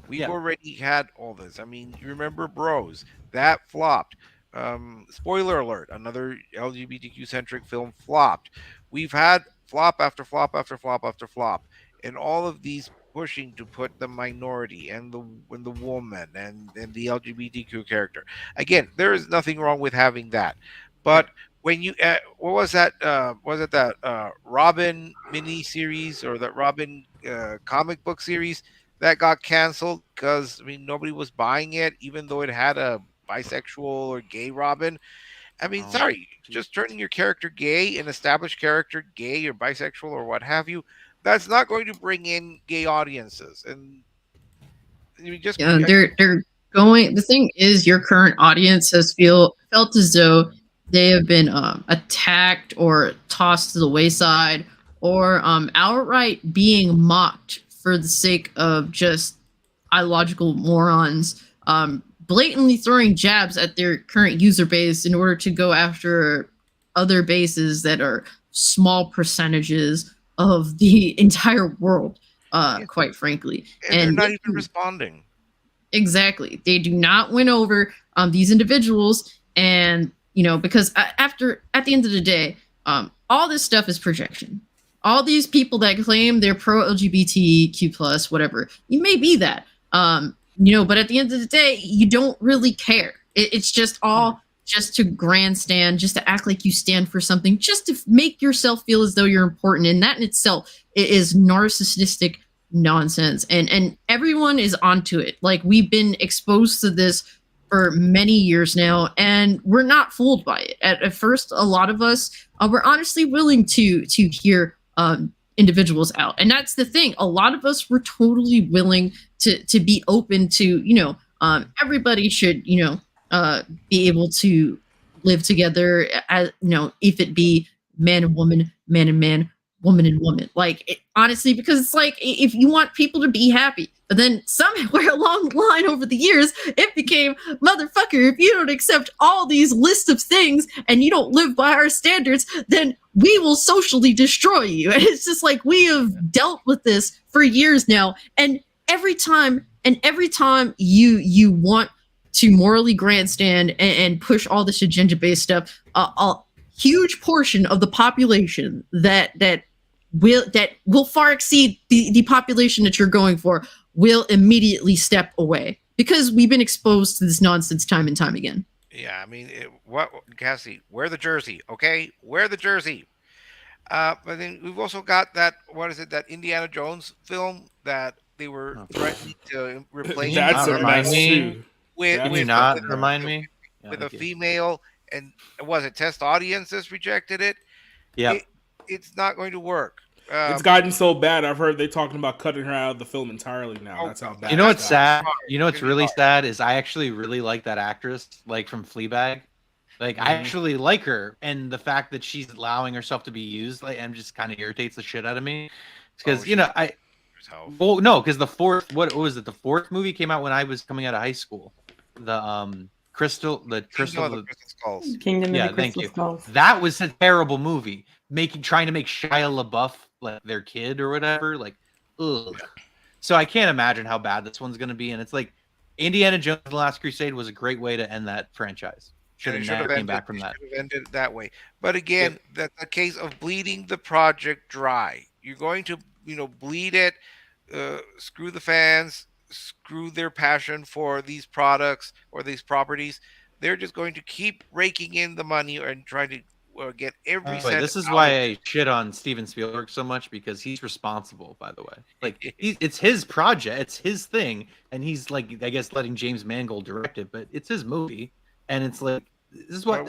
We've already had all this. I mean, you remember Bros? That flopped. Spoiler alert, another LGBTQ centric film flopped. We've had flop after flop after flop after flop. And all of these pushing to put the minority and the woman and the LGBTQ character. Again, there is nothing wrong with having that. But when you what was that was it that Robin mini series or that Robin comic book series that got canceled because I mean nobody was buying it even though it had a bisexual or gay Robin. I mean, sorry, just turning your character gay, an established character gay or bisexual or what have you, that's not going to bring in gay audiences. And you just they're going. The thing is, your current audience has felt as though they have been attacked or tossed to the wayside or outright being mocked for the sake of just illogical morons blatantly throwing jabs at their current user base in order to go after other bases that are small percentages of the entire world, quite frankly. And they're not even responding. Exactly. They do not win over these individuals. And, you know, because at the end of the day, all this stuff is projection. All these people that claim they're pro LGBTQ plus, whatever, you may be that. You know, but at the end of the day, you don't really care. It's just all just to grandstand, just to act like you stand for something, just to make yourself feel as though you're important. And that in itself is narcissistic nonsense. And everyone is onto it. Like, we've been exposed to this for many years now, and we're not fooled by it. At first, a lot of us were honestly willing to hear individuals out. And that's the thing. A lot of us were totally willing to be open to, you know, everybody should, you know, be able to live together as, you know, if it be man and woman, man and man, woman and woman. Like, honestly, because it's like, if you want people to be happy, but then somewhere along the line over the years, it became, motherfucker, if you don't accept all these lists of things and you don't live by our standards, then we will socially destroy you. And it's just like, we have dealt with this for years now. And every time you want to morally grandstand and push all this agenda-based stuff, a huge portion of the population that will far exceed the population that you're going for will immediately step away because we've been exposed to this nonsense time and time again. Yeah, I mean, Cassie, wear the jersey, okay? Wear the jersey. But then we've also got that, that Indiana Jones film that they were threatening to replace. That's a mess too. With a female, and was it test audiences rejected it? Yeah, it's not going to work. It's gotten so bad. I've heard they're talking about cutting her out of the film entirely now. That's how bad. You know what's sad? You know what's really sad is I actually really like that actress, like from Fleabag. Like, I actually like her, and the fact that she's allowing herself to be used, like, and just kind of irritates the shit out of me. Because So Well, no, because the fourth, what was it? The fourth movie came out when I was coming out of high school. The Crystal, Kingdom of the Crystal Skulls. Kingdom Yeah, of the thank Crystal you. Skulls. That was a terrible movie. Trying to make Shia LaBeouf like their kid or whatever. Like, ugh. So I can't imagine how bad this one's gonna be. And it's like Indiana Jones and the Last Crusade was a great way to end that franchise. Should have never came back from that. Should have ended that way. But again, that's a case of bleeding the project dry. You're going to, bleed it, screw the fans, screw their passion for these products or these properties. They're just going to keep raking in the money and trying to get every cent. This is why I shit on Steven Spielberg so much, because he's responsible, by the way. Like, it's his project, it's his thing, and he's like, I guess, letting James Mangold direct it, but it's his movie, and it's like, this is what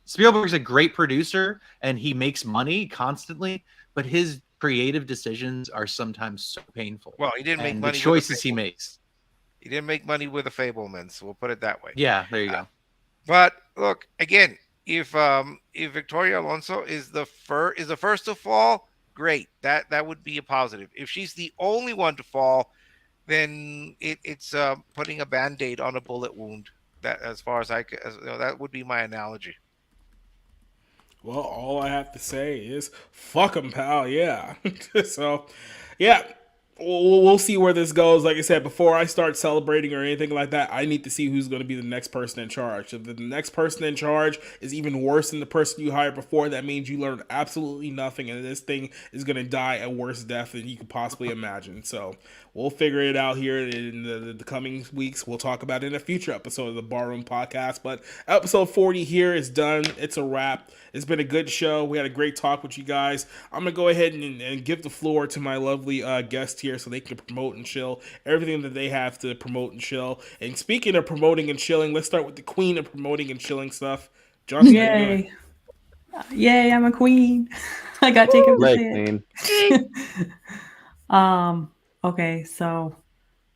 Spielberg's a great producer, and he makes money constantly, but his creative decisions are sometimes so painful. Well, he didn't make money. The choices he makes. He didn't make money with the Fablemans, so we'll put it that way. Yeah, there you go. But look, again, if Victoria Alonso is the first to fall, great. That would be a positive. If she's the only one to fall, then it's putting a Band-Aid on a bullet wound. That, as far as that would be my analogy. Well, all I have to say is fuck them, pal. Yeah. So, yeah. We'll see where this goes. Like I said, before I start celebrating or anything like that, I need to see who's going to be the next person in charge. If the next person in charge is even worse than the person you hired before, that means you learned absolutely nothing, and this thing is going to die a worse death than you could possibly imagine. So we'll figure it out here in the coming weeks. We'll talk about it in a future episode of the Barroom Podcast. But episode 40 here is done. It's a wrap. It's been a good show. We had a great talk with you guys. I'm going to go ahead and give the floor to my lovely guest here so they can promote and chill everything that they have to promote and chill. And speaking of promoting and chilling, let's start with the queen of promoting and chilling stuff. Johnson, yay. Yay, I'm a queen. I got taken to queen. Okay, so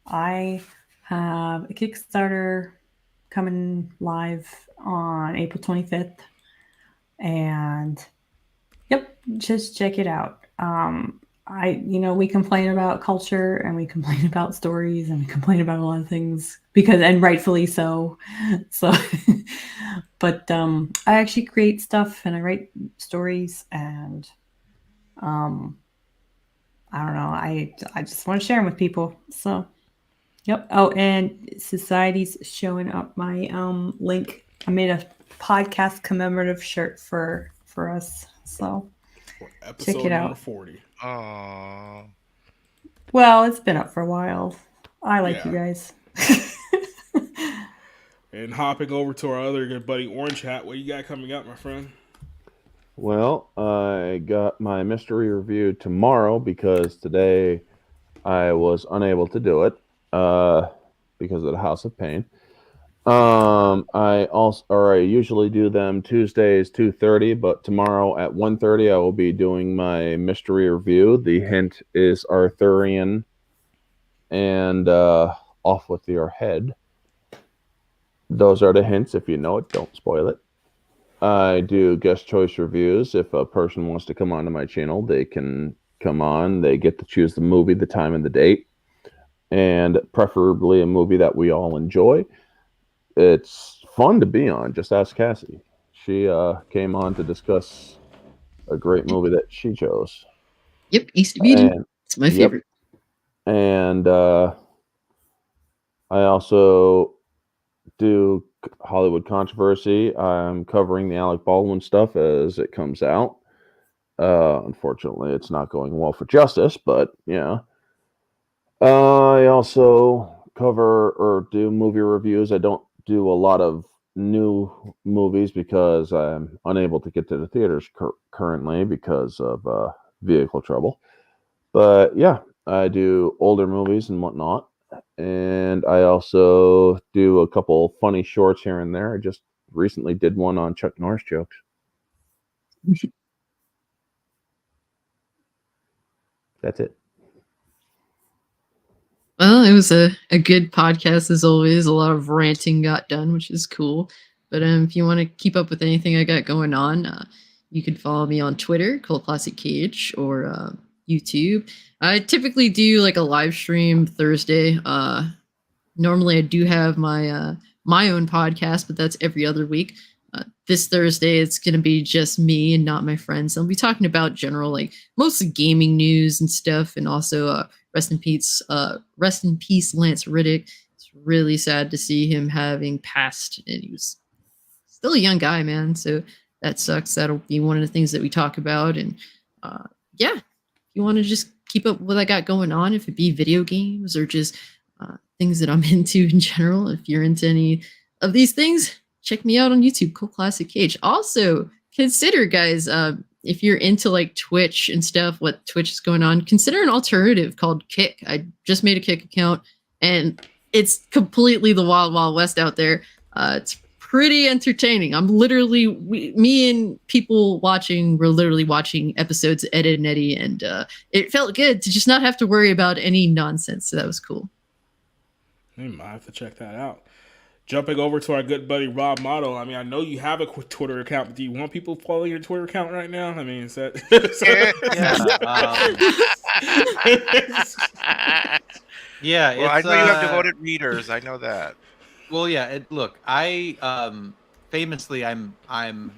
I have a Kickstarter coming live on April 25th. And yep, just check it out. We complain about culture, and we complain about stories, and we complain about a lot of things and rightfully so. So, but I actually create stuff, and I write stories, and I don't know. I just want to share them with people. So, yep. Oh, and Society's showing up my link. I made a podcast commemorative shirt for us. So episode check it out. 40. Oh. Well, it's been up for a while. I like you guys. And hopping over to our other good buddy Orange Hat, what you got coming up, my friend? Well, I got my mystery review tomorrow because today I was unable to do it because of the House of Pain. I usually do them Tuesdays 2:30, but tomorrow at 1:30 I will be doing my mystery review. The hint is Arthurian and off with your head. Those are the hints. If you know it, don't spoil it. I do guest choice reviews. If a person wants to come onto my channel, they can come on. They get to choose the movie, the time, and the date, and preferably a movie that we all enjoy. It's fun to be on. Just ask Cassie. She came on to discuss a great movie that she chose. Yep, East of Eden. It's my favorite. And I also do Hollywood Controversy. I'm covering the Alec Baldwin stuff as it comes out. Unfortunately, it's not going well for Justice, but yeah. I also cover or do movie reviews. I don't do a lot of new movies because I'm unable to get to the theaters currently because of vehicle trouble. But yeah, I do older movies and whatnot. And I also do a couple funny shorts here and there. I just recently did one on Chuck Norris jokes. That's it. Well, it was a good podcast as always. A lot of ranting got done, which is cool. But if you want to keep up with anything I got going on, you can follow me on Twitter, Cult Classic KH, or YouTube. I typically do like a live stream Thursday. Normally I do have my my own podcast, but that's every other week. This Thursday it's going to be just me and not my friends. I'll be talking about general, like mostly gaming news and stuff, and also rest in peace Lance Riddick. It's really sad to see him having passed, and he was still a young guy, man. So that sucks. That'll be one of the things that we talk about. And yeah, if you want to just keep up what I got going on, if it be video games or just things that I'm into in general, if you're into any of these things, check me out on YouTube, Cult Classic Cage. Also, consider, guys, if you're into like Twitch and stuff, what Twitch is going on, consider an alternative called Kick. I just made a Kick account, and it's completely the wild, wild west out there. It's pretty entertaining. I'm literally, me and people watching, we're literally watching episodes of Ed, Edd n Eddy, and it felt good to just not have to worry about any nonsense. So that was cool. I might have to check that out. Jumping over to our good buddy Rob Motto. I mean, I know you have a Twitter account, but do you want people following your Twitter account right now? I mean, is that... Yeah. Well, I know you have devoted readers. I know that. Well, yeah. Look, I famously, I'm an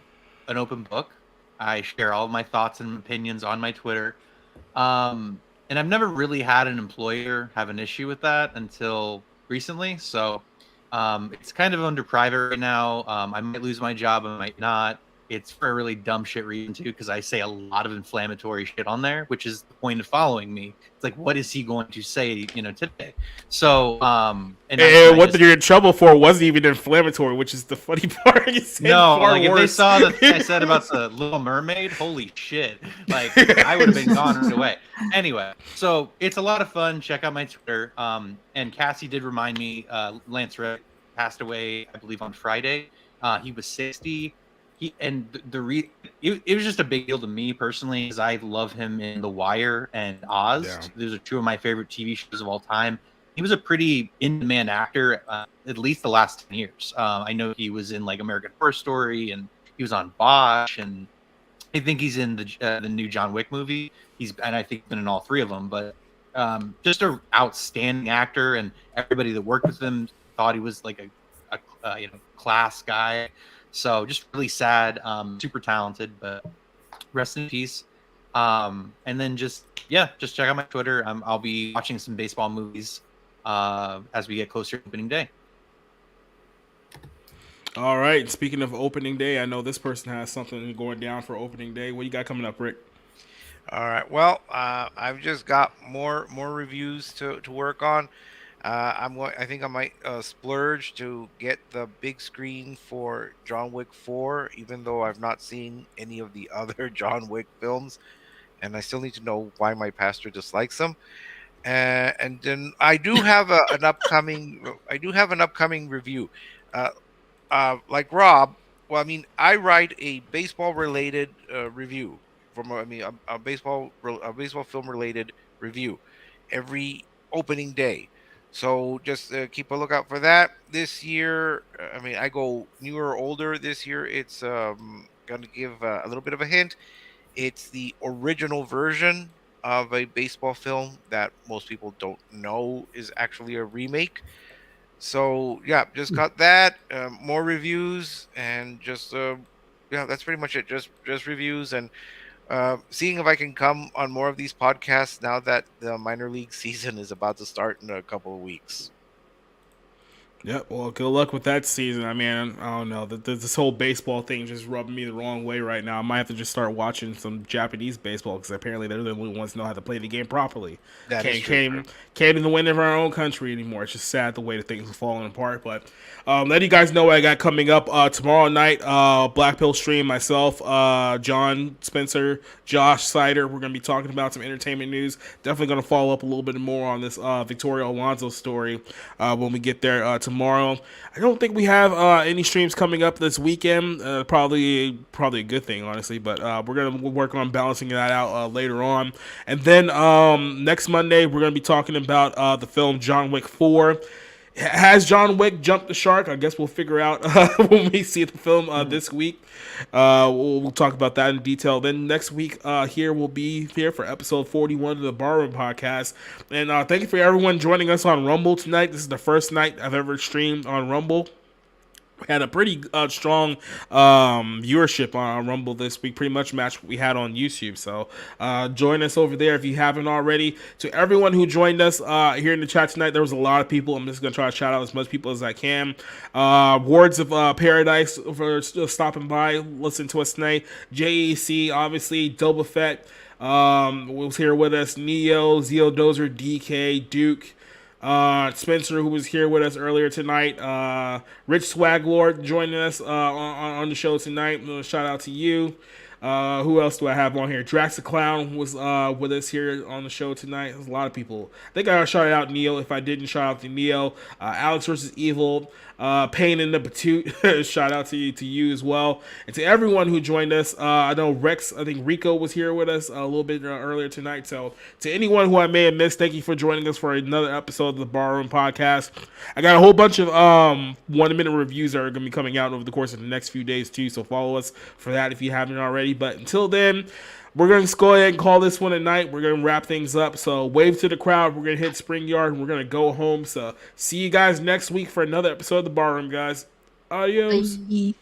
open book. I share all of my thoughts and opinions on my Twitter, and I've never really had an employer have an issue with that until recently. So it's kind of under private right now. I might lose my job. I might not. It's for a really dumb shit reason too, because I say a lot of inflammatory shit on there, which is the point of following me. It's like, what is he going to say, today? So, and what you're in trouble for wasn't even inflammatory, which is the funny part. No, like worse. If they saw the thing I said about the Little Mermaid, holy shit! Like I would have been gone right away. Anyway, so it's a lot of fun. Check out my Twitter. And Cassie did remind me, Lance Riddick passed away, I believe, on Friday. He was 60. It was just a big deal to me personally, because I love him in The Wire and Oz. Yeah. Those are two of my favorite TV shows of all time. He was a pretty in-demand actor, at least the last 10 years. I know he was in like American Horror Story, and he was on Bosch, and I think he's in the new John Wick movie. And I think he's been in all three of them. But just an outstanding actor, and everybody that worked with him thought he was like a class guy. So just really sad, super talented, but rest in peace. And then just check out my Twitter. I'll be watching some baseball movies as we get closer to opening day. All right. Speaking of opening day, I know this person has something going down for opening day. What you got coming up, Rick? All right. Well, I've just got more reviews to work on. I think I might splurge to get the big screen for John Wick 4, even though I've not seen any of the other John Wick films, and I still need to know why my pastor dislikes them. And then I do have an upcoming review. Like Rob, well, I mean, I write a baseball related review a baseball film related review every opening day. So just keep a lookout for that. This year, I go newer or older. This year, it's going to give a little bit of a hint. It's the original version of a baseball film that most people don't know is actually a remake. So, yeah, just got that. More reviews, and just, that's pretty much it. Just reviews, and seeing if I can come on more of these podcasts now that the minor league season is about to start in a couple of weeks. Yeah, well, good luck with that season. I mean, I don't know. This whole baseball thing just rubbing me the wrong way right now. I might have to just start watching some Japanese baseball, because apparently they're the only ones who know how to play the game properly. Can't even win in our own country anymore. It's just sad the way the things are falling apart. But let you guys know what I got coming up tomorrow night. Black Pill stream, myself, John Spencer, Josh Sider. We're going to be talking about some entertainment news. Definitely going to follow up a little bit more on this Victoria Alonzo story when we get there tomorrow. I don't think we have any streams coming up this weekend. Probably a good thing, honestly. But we're going to work on balancing that out later on. And then next Monday, we're going to be talking about the film John Wick 4. Has John Wick jumped the shark? I guess we'll figure out when we see the film this week. We'll talk about that in detail. Then next week we'll be here for episode 41 of the Barroom Podcast. And thank you for everyone joining us on Rumble tonight. This is the first night I've ever streamed on Rumble. Had a pretty strong viewership on Rumble this week, pretty much matched what we had on YouTube. So join us over there if you haven't already. To everyone who joined us here in the chat tonight, there was a lot of people. I'm just going to try to shout out as much people as I can. Wards of Paradise for stopping by, listen to us tonight. JEC, obviously, Doba Fett was here with us. Neo, Zeo Dozer, DK, Duke. Spencer, who was here with us earlier tonight, Rich Swaglord joining us on the show tonight. Shout out to you. Who else do I have on here? Drax the Clown was with us here on the show tonight. There's a lot of people. I think I shouted out Neo. If I didn't, shout out to Neo. Alex vs. Evil. Pain in the Batute. Shout out to you as well. And to everyone who joined us. I know Rex, I think Rico was here with us a little bit earlier tonight. So to anyone who I may have missed, thank you for joining us for another episode of the Barroom Podcast. I got a whole bunch of 1-minute reviews that are going to be coming out over the course of the next few days too. So follow us for that if you haven't already. But until then, we're going to go ahead and call this one a night. We're going to wrap things up. So wave to the crowd. We're going to hit Spring Yard and we're going to go home. So see you guys next week for another episode of the Barroom, guys. Adios. Bye.